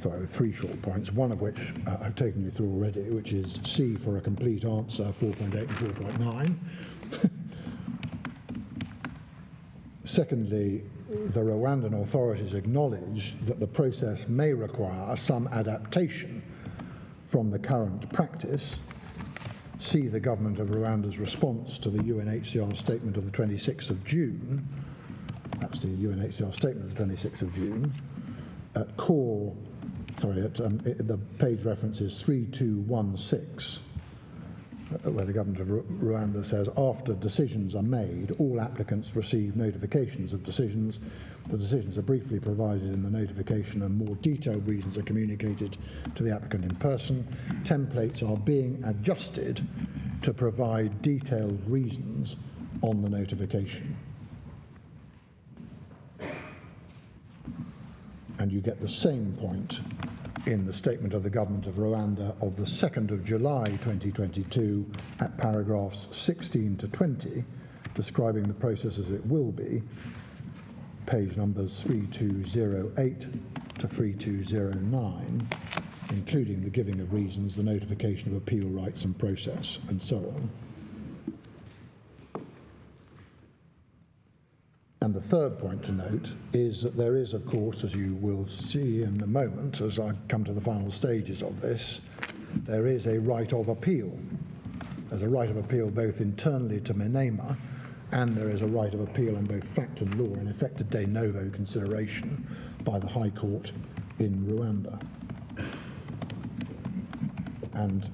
Sorry, 3 short points, one of which I've taken you through already, which is C for a complete answer, 4.8 and 4.9. Secondly, the Rwandan authorities acknowledge that the process may require some adaptation from the current practice. See the government of Rwanda's response to the UNHCR statement of the 26th of June. That's the UNHCR statement of the 26th of June. At core, the page reference is 3216. Where the government of Rwanda says, after decisions are made, all applicants receive notifications of decisions. The decisions are briefly provided in the notification and more detailed reasons are communicated to the applicant in person. Templates are being adjusted to provide detailed reasons on the notification. And you get the same point in the statement of the government of Rwanda of the 2nd of July 2022 at paragraphs 16 to 20, describing the process as it will be, page numbers 3208 to 3209, including the giving of reasons, the notification of appeal rights and process, and so on. And the third point to note is that there is, of course, as you will see in a moment, as I come to the final stages of this, there is a right of appeal. There's a right of appeal both internally to MENEMA, and there is a right of appeal on both fact and law, in effect a de novo consideration by the High Court in Rwanda. And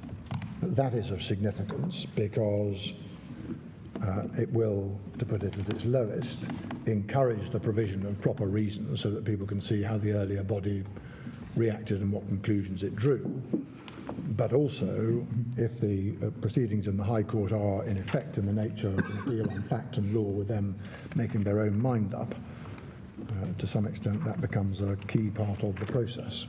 that is of significance because it will, to put it at its lowest, encourage the provision of proper reasons so that people can see how the earlier body reacted and what conclusions it drew. But also, if the proceedings in the High Court are in effect in the nature of an appeal on fact and law, with them making their own mind up, to some extent that becomes a key part of the process.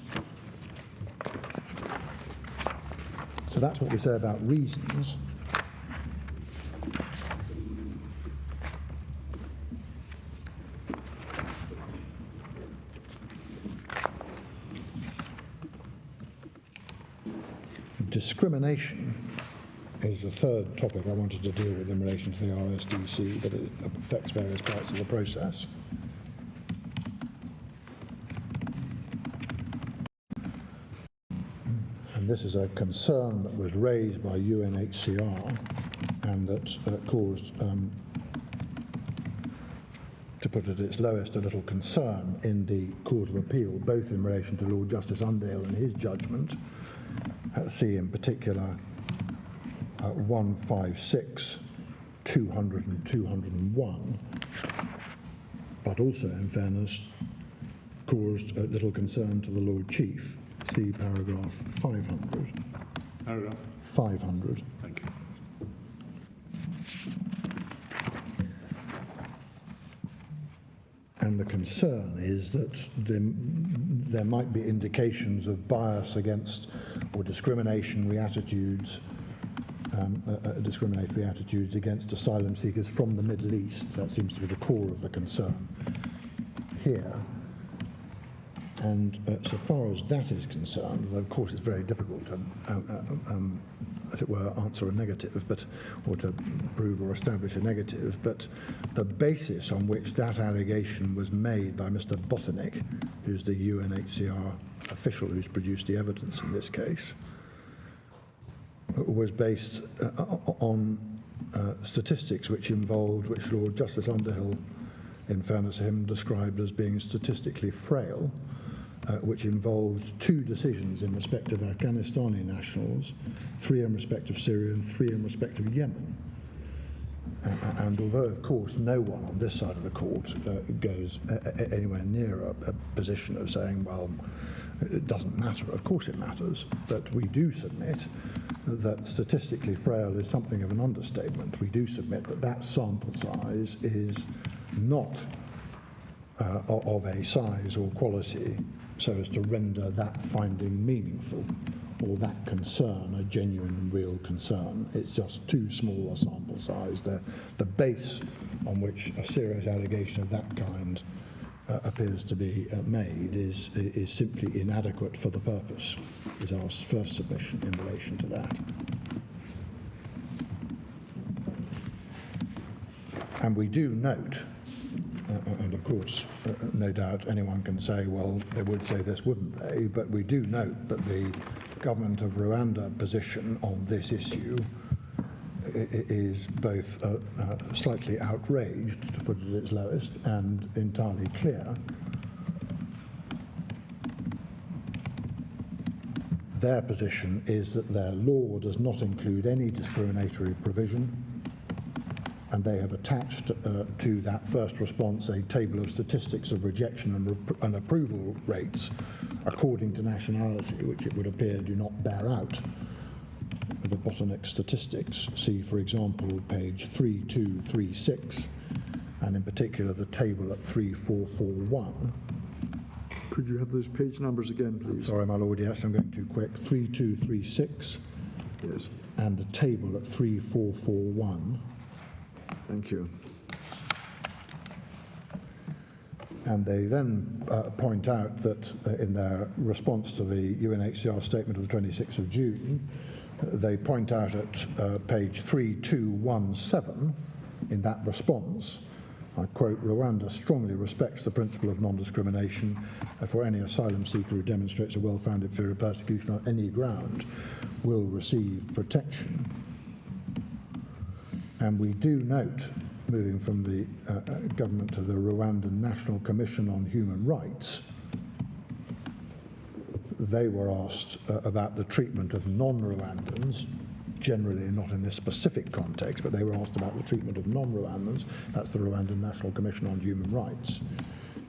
So that's what we say about reasons. Discrimination is the third topic I wanted to deal with in relation to the RSDC, but it affects various parts of the process. And this is a concern that was raised by UNHCR and that caused, to put it at its lowest, a little concern in the Court of Appeal, both in relation to Lord Justice Underhill and his judgment, see in particular 156, 200 and 201, but also, in fairness, caused a little concern to the Lord Chief. See paragraph 500. Paragraph 500. Thank you. And the concern is that there might be indications of bias against or discriminatory attitudes against asylum seekers from the Middle East. That seems to be the core of the concern here. And so far as that is concerned, of course it's very difficult to, as it were, answer a negative, or to prove or establish a negative, but the basis on which that allegation was made by Mr. Botanik, who's the UNHCR official who's produced the evidence in this case, was based on statistics which Lord Justice Underhill, in fairness to him, described as being statistically frail, which involved 2 decisions in respect of Afghanistani nationals, 3 in respect of Syria and 3 in respect of Yemen. And although, of course, no one on this side of the court goes anywhere near a position of saying, well, It doesn't matter. Of course it matters, but we do submit that statistically frail is something of an understatement. We do submit that that sample size is not of a size or quality so as to render that finding meaningful, or that concern a genuine and real concern. It's just too small a sample size. The base on which a serious allegation of that kind appears to be made is simply inadequate for the purpose, is our first submission in relation to that. And we do note, and of course, no doubt anyone can say, well, they would say this, wouldn't they? But we do note that the government of Rwanda position on this issue is both slightly outraged, to put it at its lowest, and entirely clear. Their position is that their law does not include any discriminatory provision, and they have attached to that first response a table of statistics of rejection and approval rates according to nationality, which it would appear do not bear out the Bottleneck statistics. See, for example, page 3236, and in particular the table at 3441. Could you have those page numbers again, please? Sorry, my lord, yes, I'm going too quick. 3236, Yes, and the table at 3441. thank you. And they then point out that in their response to the UNHCR statement of the 26th of June, they point out at page 3217 in that response, I quote, Rwanda strongly respects the principle of non-discrimination for any asylum seeker who demonstrates a well-founded fear of persecution on any ground will receive protection. And we do note, moving from the government to the Rwandan National Commission on Human Rights, they were asked about the treatment of non-Rwandans, generally not in this specific context, but they were asked about the treatment of non-Rwandans. That's the Rwandan National Commission on Human Rights.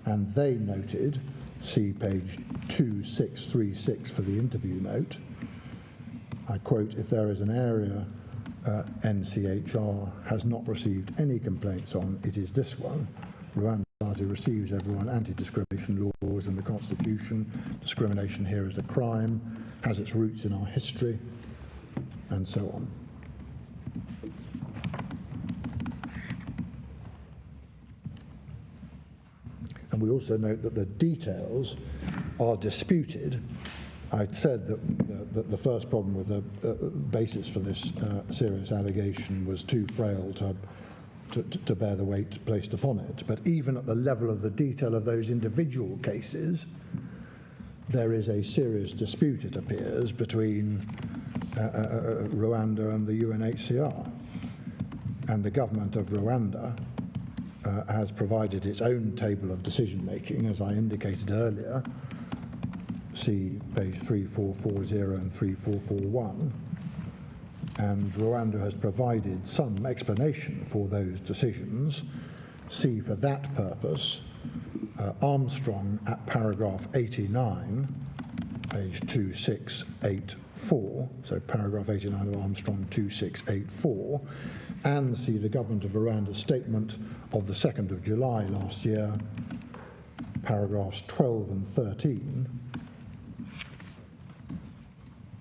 And they noted, see page 2636 for the interview note, I quote, if there is an area NCHR has not received any complaints on, it is this one. Rwanda Society receives everyone anti-discrimination laws in the Constitution. Discrimination here is a crime, has its roots in our history, and so on. And we also note that the details are disputed. I said that the first problem with the basis for this serious allegation was too frail to bear the weight placed upon it. But even at the level of the detail of those individual cases, there is a serious dispute, it appears, between Rwanda and the UNHCR. And the government of Rwanda has provided its own table of decision-making, as I indicated earlier. See page 3440 and 3441. And Rwanda has provided some explanation for those decisions. See, for that purpose, Armstrong at paragraph 89, page 2684, so paragraph 89 of Armstrong 2684, and see the government of Rwanda's statement of the 2nd of July last year, paragraphs 12 and 13,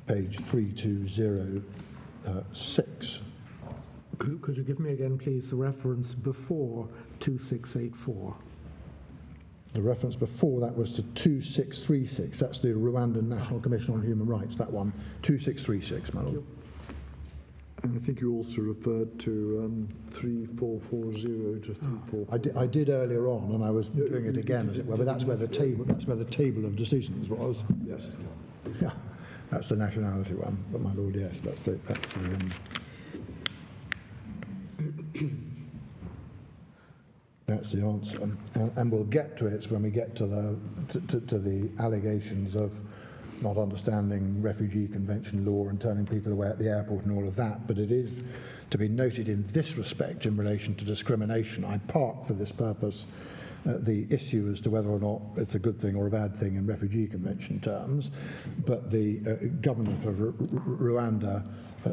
page 3206. Could you give me again, please, the reference before 2684? The reference before that was to 2636. That's the Rwandan National Commission on Human Rights, that one. 2636, my lord. And I think you also referred to 3440 to 3440. I did earlier on, and I was doing it again, as it were, but that's where the table of decisions was. Yes. Yeah, that's the nationality one. But my lord, yes, that's the that's the answer, and we'll get to it when we get to the allegations of not understanding refugee convention law and turning people away at the airport and all of that. But it is to be noted in this respect, in relation to discrimination, I park for this purpose the issue as to whether or not it's a good thing or a bad thing in refugee convention terms, but the government of Rwanda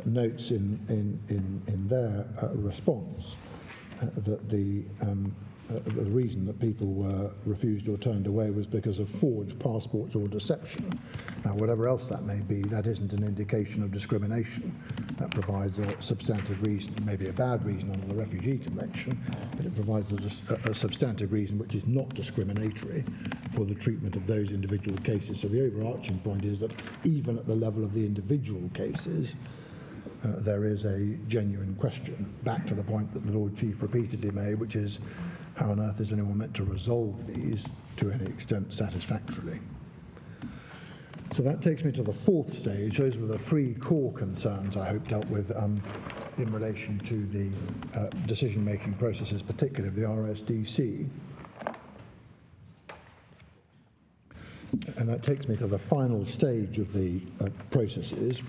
notes in their response that the reason that people were refused or turned away was because of forged passports or deception. Now, whatever else that may be, that isn't an indication of discrimination. That provides a substantive reason, maybe a bad reason under the Refugee Convention, but it provides a substantive reason which is not discriminatory for the treatment of those individual cases. So the overarching point is that even at the level of the individual cases, there is a genuine question, back to the point that the Lord Chief repeatedly made, which is, how on earth is anyone meant to resolve these to any extent satisfactorily? So that takes me to the fourth stage. Those were the three core concerns I hope dealt with in relation to the decision-making processes, particularly of the RSDC. And that takes me to the final stage of the processes,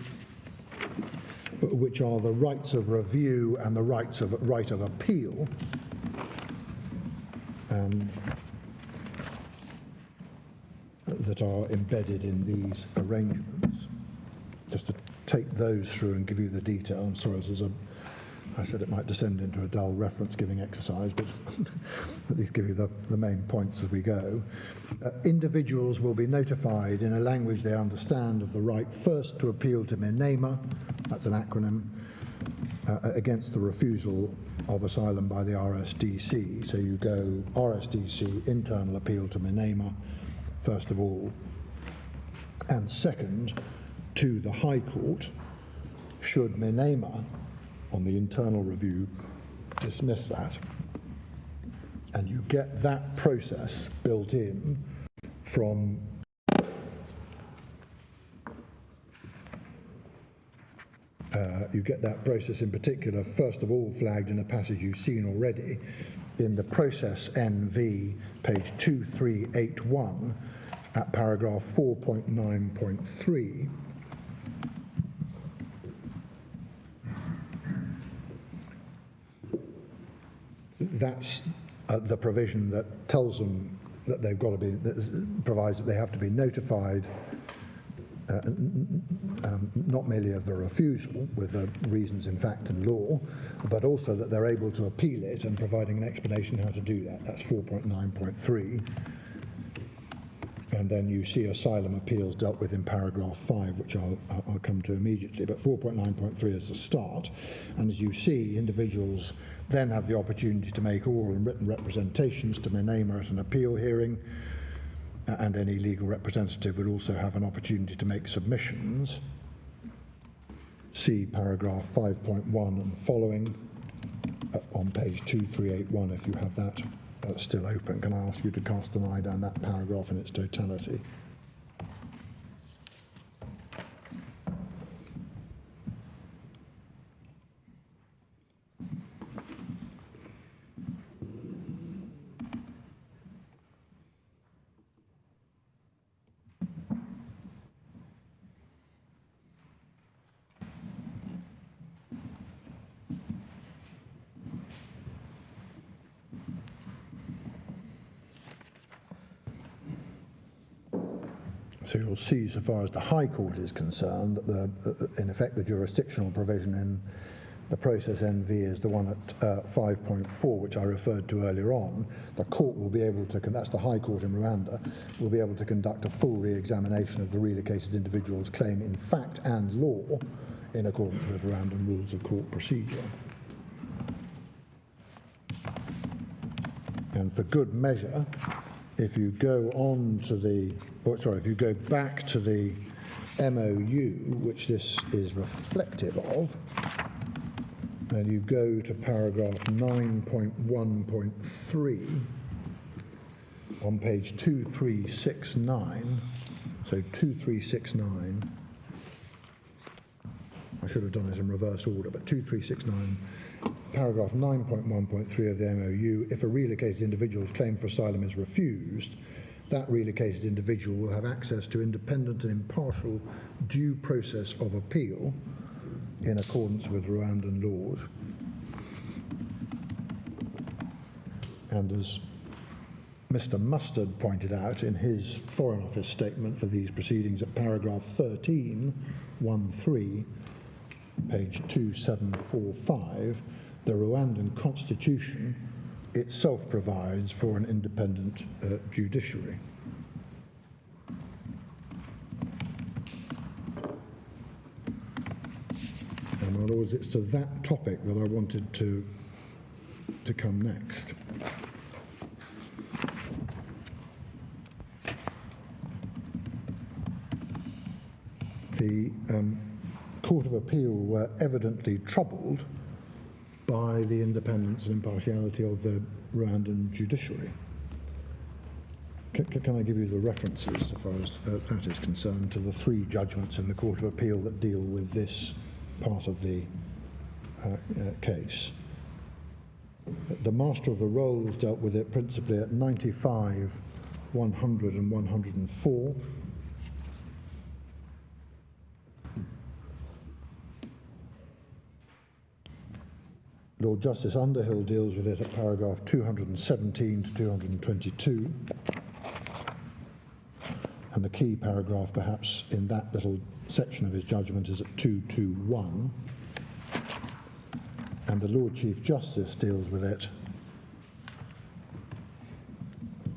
which are the rights of review and the right of appeal. That are embedded in these arrangements. Just to take those through and give you the detail. I'm sorry, I said it might descend into a dull reference-giving exercise, but at least give you the main points as we go. Individuals will be notified in a language they understand of the right first to appeal to MENAMA, that's an acronym, against the refusal of asylum by the RSDC. So you go RSDC, internal appeal to MENAMA, first of all, and second, to the High Court, should MENAMA, on the internal review, dismiss that. And you get that process built in from you get that process in particular, first of all, flagged in a passage you've seen already in the process NV, page 2381, at paragraph 4.9.3. That's the provision that tells them that they've got to be, that provides that they have to be notified not merely of the refusal with the reasons in fact and law, but also that they're able to appeal it and providing an explanation how to do that. That's 4.9.3. And then you see asylum appeals dealt with in paragraph 5, which I'll come to immediately. But 4.9.3 is the start. And as you see, individuals then have the opportunity to make oral and written representations to MENAMA at an appeal hearing, and any legal representative would also have an opportunity to make submissions. See paragraph 5.1 and following on page 2381 if you have that still open. Can I ask you to cast an eye down that paragraph in its totality? So you'll see, so far as the High Court is concerned, that in effect the jurisdictional provision in the process NV is the one at 5.4, which I referred to earlier on. The court will be able to, that's the High Court in Rwanda, will be able to conduct a full re-examination of the relocated individual's claim in fact and law in accordance with Rwandan rules of court procedure. And for good measure, if you go on to the, if you go back to the MOU, which this is reflective of, and you go to paragraph 9.1.3 on page 2369, so 2369, I should have done this in reverse order, but 2369, paragraph 9.1.3 of the MOU, if a relocated individual's claim for asylum is refused, that relocated individual will have access to independent and impartial due process of appeal in accordance with Rwandan laws. And as Mr. Mustard pointed out in his Foreign Office statement for these proceedings at paragraph 13, page 2745, the Rwandan constitution itself provides for an independent judiciary. And my lords, it's to that topic that I wanted to come next. The Court of Appeal were evidently troubled by the independence and impartiality of the Rwandan judiciary. Can I give you the references, as far as that is concerned, to the 3 judgments in the Court of Appeal that deal with this part of the case? The Master of the Rolls dealt with it principally at 95, 100 and 104. Lord Justice Underhill deals with it at paragraph 217 to 222. And the key paragraph, perhaps, in that little section of his judgment is at 221. And the Lord Chief Justice deals with it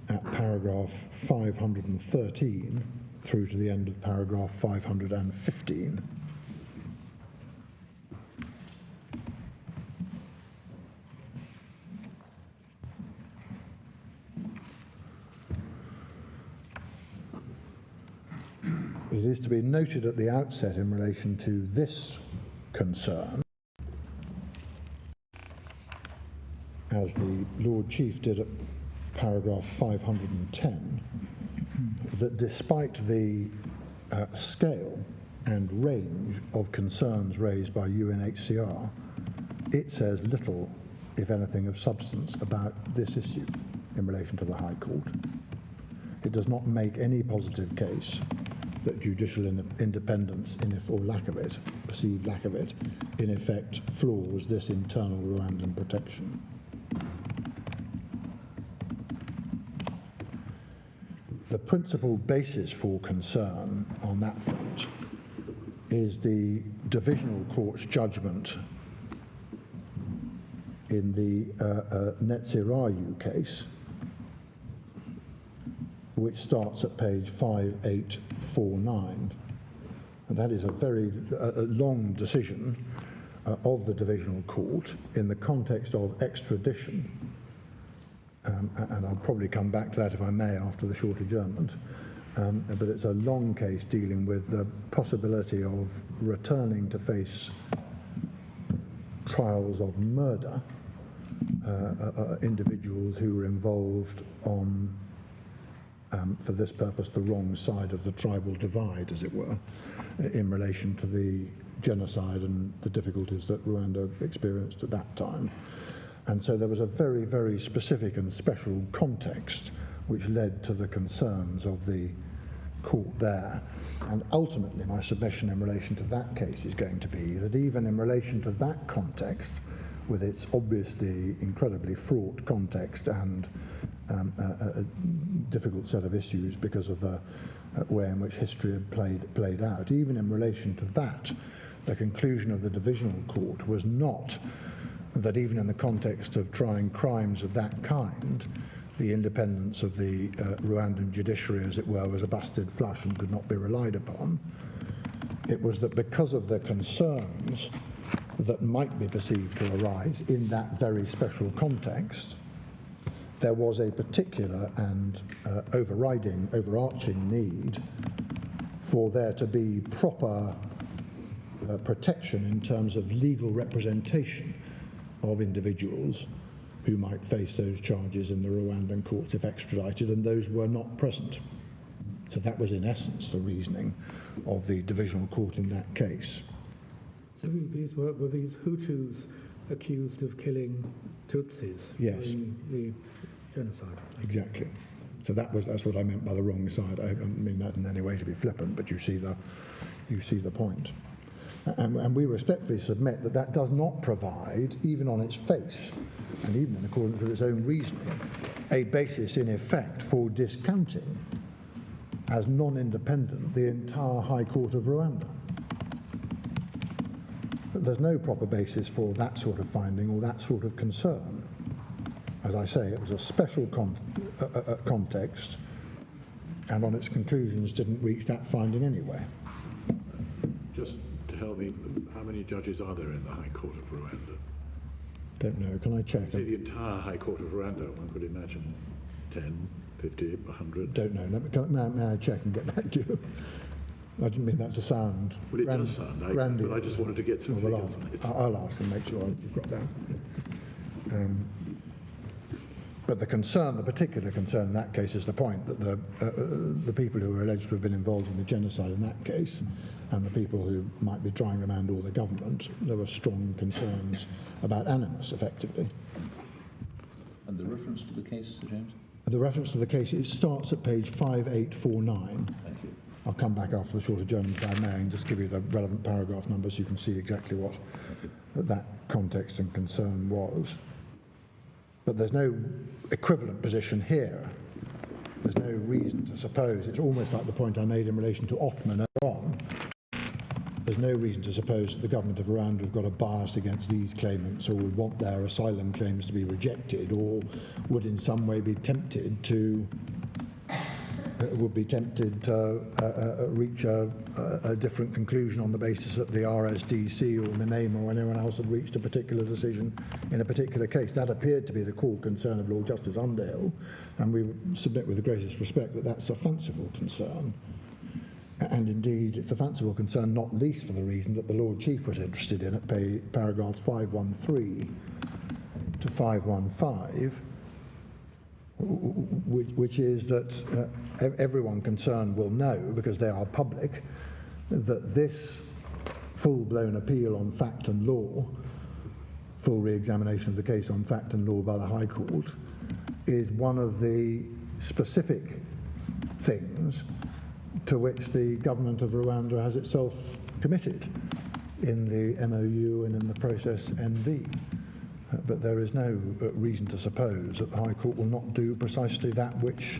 at paragraph 513 through to the end of paragraph 515. It is to be noted at the outset in relation to this concern, as the Lord Chief did at paragraph 510, that despite the scale and range of concerns raised by UNHCR, it says little, if anything, of substance about this issue in relation to the High Court. It does not make any positive case that judicial independence, or lack of it, perceived lack of it, in effect flaws this internal Rwandan protection. The principal basis for concern on that front is the Divisional Court's judgment in the Netsirayu case, which starts at page 5849. And that is a very long decision of the Divisional Court in the context of extradition. And I'll probably come back to that, if I may, after the short adjournment. But it's a long case dealing with the possibility of returning to face trials of murder, individuals who were involved on, for this purpose, the wrong side of the tribal divide, as it were, in relation to the genocide and the difficulties that Rwanda experienced at that time. And so there was a very, very specific and special context which led to the concerns of the court there. And ultimately, my submission in relation to that case is going to be that even in relation to that context, with its obviously incredibly fraught context and a difficult set of issues because of the way in which history had played out, even in relation to that, the conclusion of the Divisional Court was not that even in the context of trying crimes of that kind, the independence of the Rwandan judiciary, as it were, was a busted flush and could not be relied upon. It was that because of the concerns that might be perceived to arise in that very special context, there was a particular and overarching need for there to be proper protection in terms of legal representation of individuals who might face those charges in the Rwandan courts if extradited, and those were not present. So that was in essence the reasoning of the Divisional Court in that case. So were these Hutus accused of killing Tutsis Yes. during the genocide? Exactly. So that's what I meant by the wrong side. I don't mean that in any way to be flippant, but you see the point. And we respectfully submit that that does not provide, even on its face, and even in accordance with its own reasoning, a basis in effect for discounting as non-independent the entire High Court of Rwanda. But there's no proper basis for that sort of finding or that sort of concern. As I say, it was a special context, and on its conclusions didn't reach that finding anyway. Just to help me, how many judges are there in the High Court of Rwanda? Don't know. Can I check? See, the entire High Court of Rwanda, one could imagine 10, 50, 100. Don't know. May I check and get back to you? I didn't mean that to sound Well, it does sound like that, but I just wanted to get some figures on it. I'll ask and make sure you've got that. But the concern, the particular concern in that case, is the point that the people who are alleged to have been involved in the genocide in that case, and the people who might be trying them and or the government, there were strong concerns about animus, effectively. And the reference to the case, Sir James? The reference to the case, it starts at page 5849. Thank you. I'll come back after the short adjournment if I may and just give you the relevant paragraph numbers so you can see exactly what that context and concern was. But there's no equivalent position here. There's no reason to suppose, it's almost like the point I made in relation to Othman earlier on. There's no reason to suppose that the government of Rwanda have got a bias against these claimants or would want their asylum claims to be rejected or would in some way be tempted to reach a different conclusion on the basis that the RSDC or NAME or anyone else had reached a particular decision in a particular case. That appeared to be the core concern of Lord Justice Underhill, and we submit with the greatest respect that that's a fanciful concern. And indeed, it's a fanciful concern not least for the reason that the Lord Chief was interested in at paragraphs 513 to 515, which is that everyone concerned will know, because they are public, that this full-blown appeal on fact and law, full re-examination of the case on fact and law by the High Court, is one of the specific things to which the government of Rwanda has itself committed in the MOU and in the process NV. But there is no reason to suppose that the High Court will not do precisely that which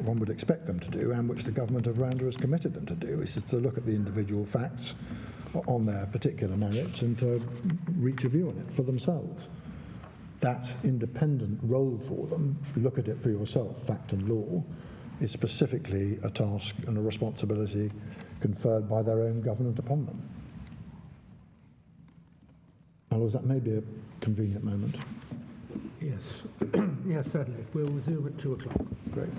one would expect them to do and which the government of Rwanda has committed them to do, is to look at the individual facts on their particular merits and to reach a view on it for themselves. That independent role for them, look at it for yourself, fact and law, is specifically a task and a responsibility conferred by their own government upon them. My Lords, that may be a convenient moment. Yes, yes, certainly. We'll resume at 2 o'clock. Great.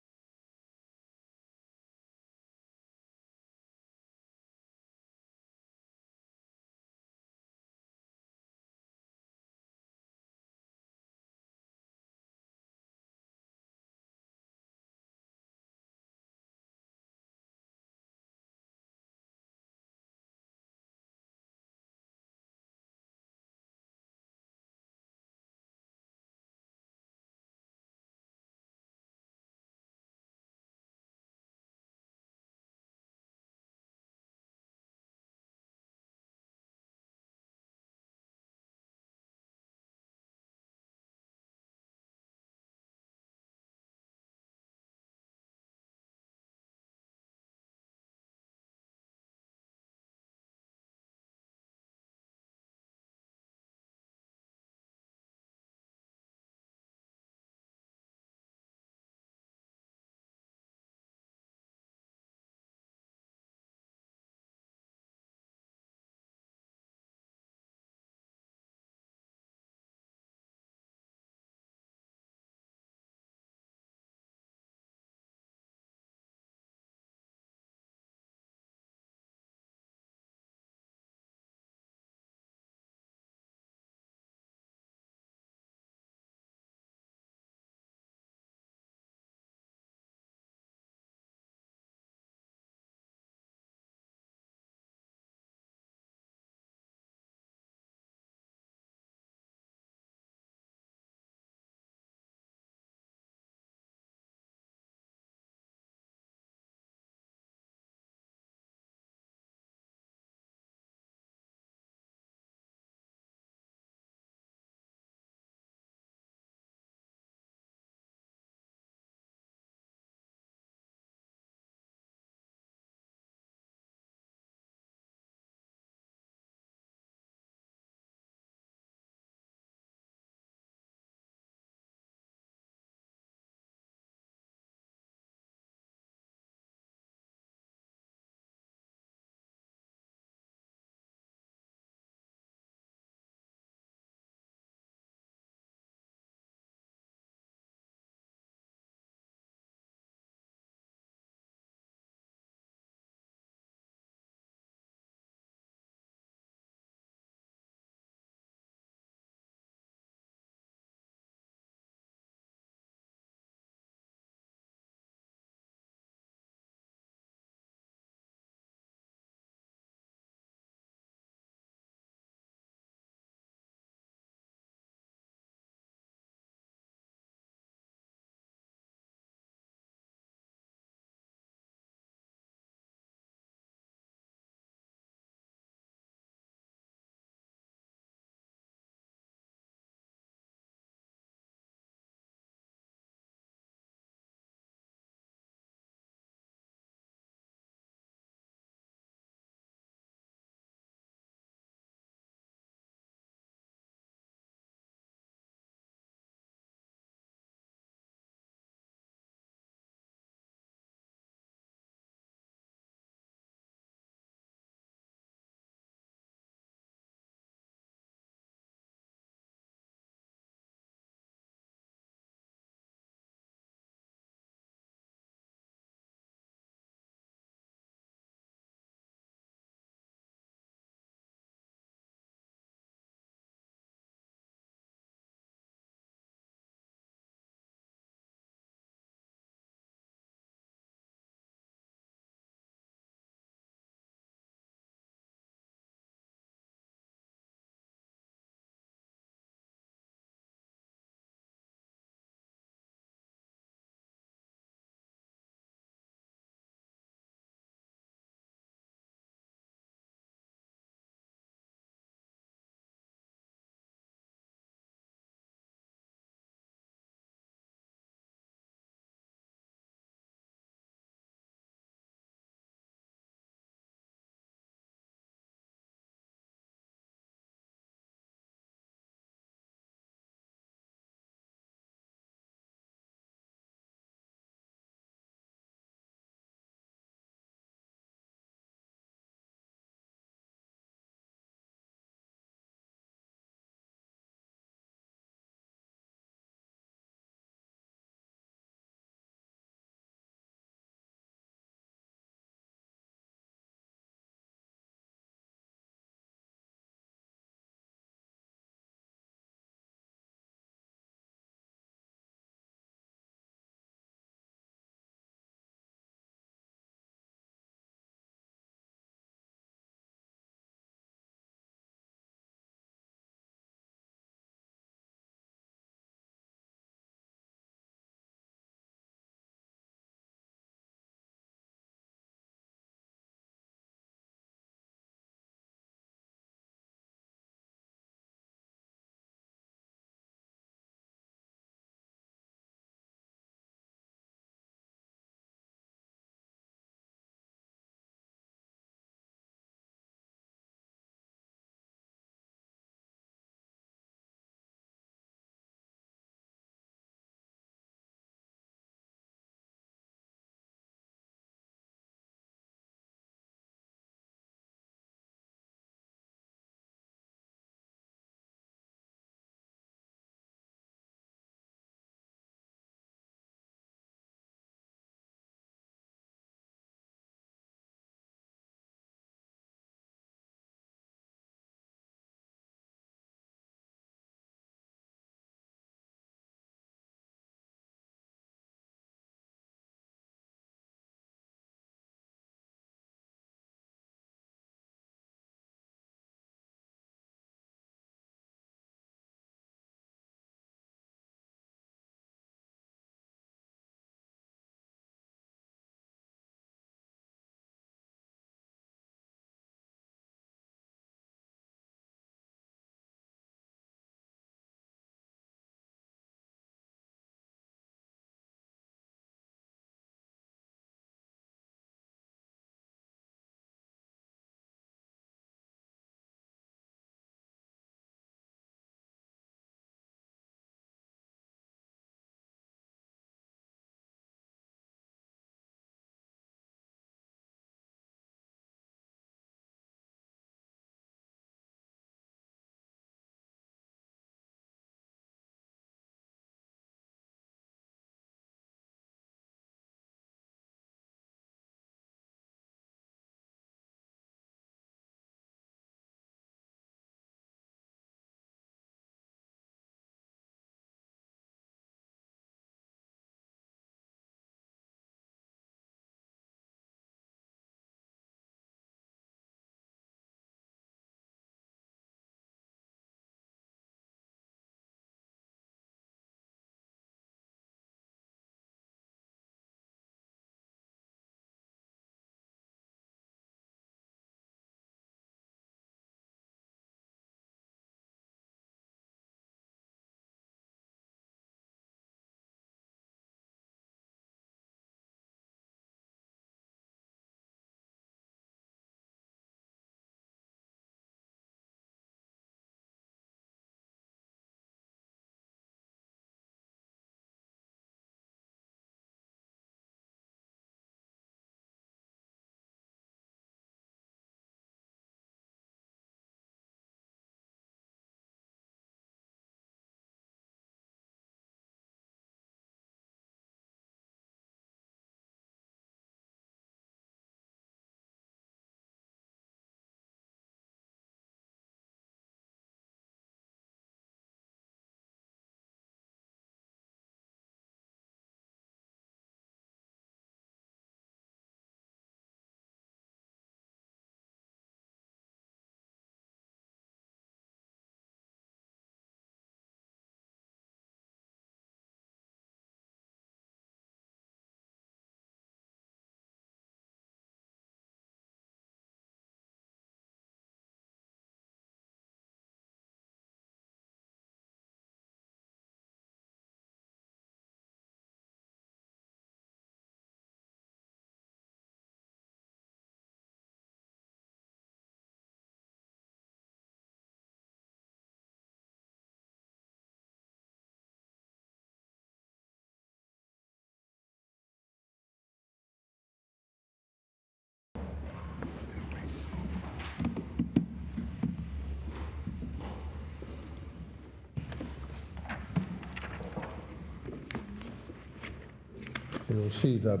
you'll see the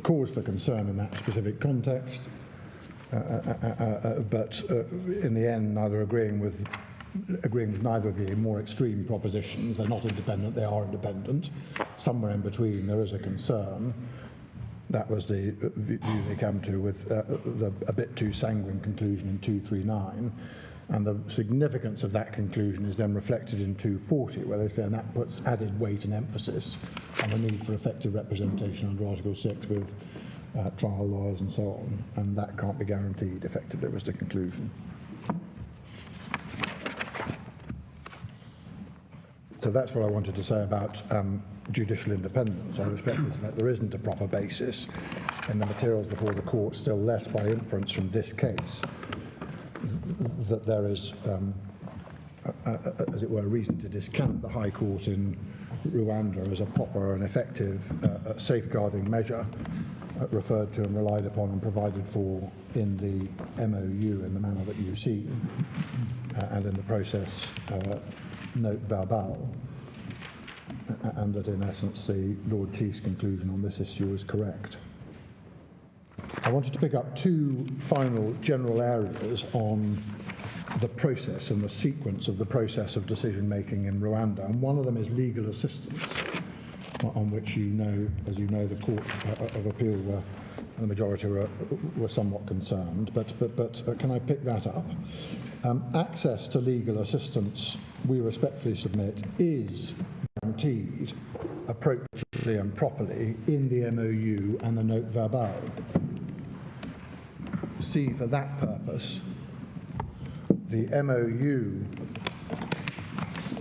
cause for concern in that specific context, but in the end, neither agreeing with neither of the more extreme propositions. They're not independent, they are independent. Somewhere in between, there is a concern. That was the view they came to with a bit too sanguine conclusion in 239. And the significance of that conclusion is then reflected in 240, where they say, and that puts added weight and emphasis on the need for effective representation under Article 6 with trial lawyers and so on. And that can't be guaranteed, effectively, was the conclusion. So that's what I wanted to say about judicial independence. I respectfully submit there isn't a proper basis in the materials before the court, still less by inference from this case, that there is, as it were, reason to discount the High Court in Rwanda as a proper and effective safeguarding measure referred to and relied upon and provided for in the MOU in the manner that you've seen, and in the process note verbal, and that in essence the Lord Chief's conclusion on this issue is correct. I wanted to pick up two final general areas on the process and the sequence of the process of decision making in Rwanda, and one of them is legal assistance, on which you know, as you know, the Court of Appeal the majority were somewhat concerned, but can I pick that up? Access to legal assistance, we respectfully submit, is guaranteed appropriately and properly in the MOU and the note verbal. See, for that purpose, the MOU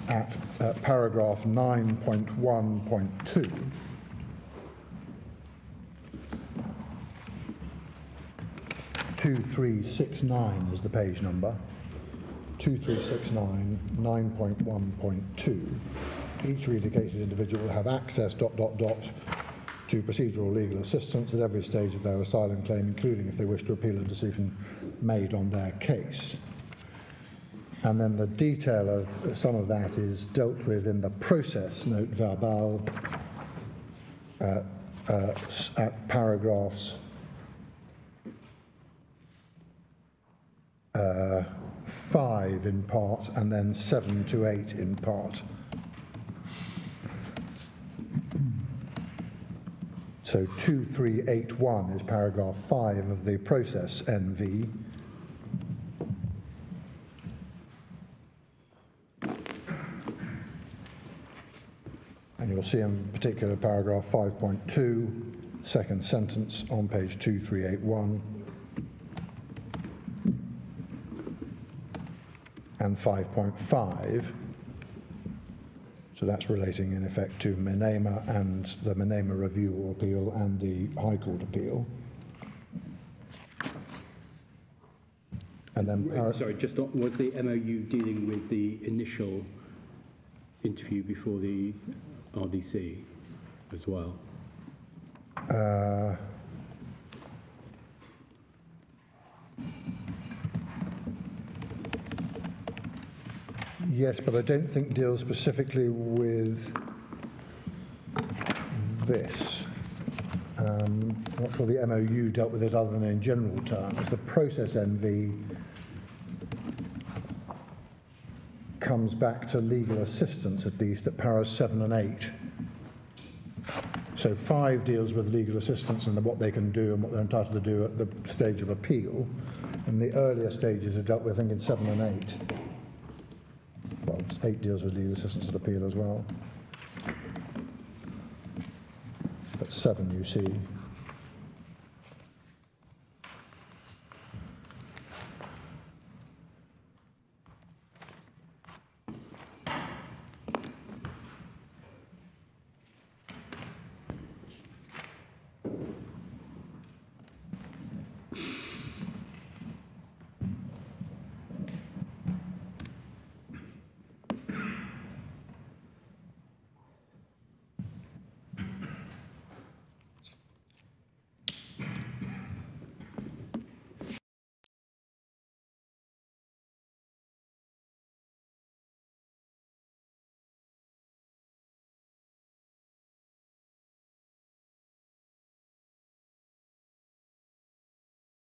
at paragraph 9.1.2 2369 is the page number, 2369, 9.1.2. Each relocated individual will have access ... to procedural legal assistance at every stage of their asylum claim, including if they wish to appeal a decision made on their case. And then the detail of some of that is dealt with in the process note verbal at paragraphs 5 in part, and then 7 to 8 in part. So 2381 is paragraph 5 of the process NV. And you'll see in particular paragraph 5.2, second sentence on page 2381. And 5.5, so that's relating in effect to Menema and the Menema review or appeal and the High Court appeal. And then, sorry, just not, was the MOU dealing with the initial interview before the RDC as well? Yes, but I don't think deals specifically with this. I'm not sure the MOU dealt with it other than in general terms. The process NV comes back to legal assistance, at least at paras 7 and 8. So 5 deals with legal assistance and what they can do and what they're entitled to do at the stage of appeal. And the earlier stages are dealt with, I think, in 7 and 8. Well, 8 deals with legal assistance at appeal as well. But 7, you see.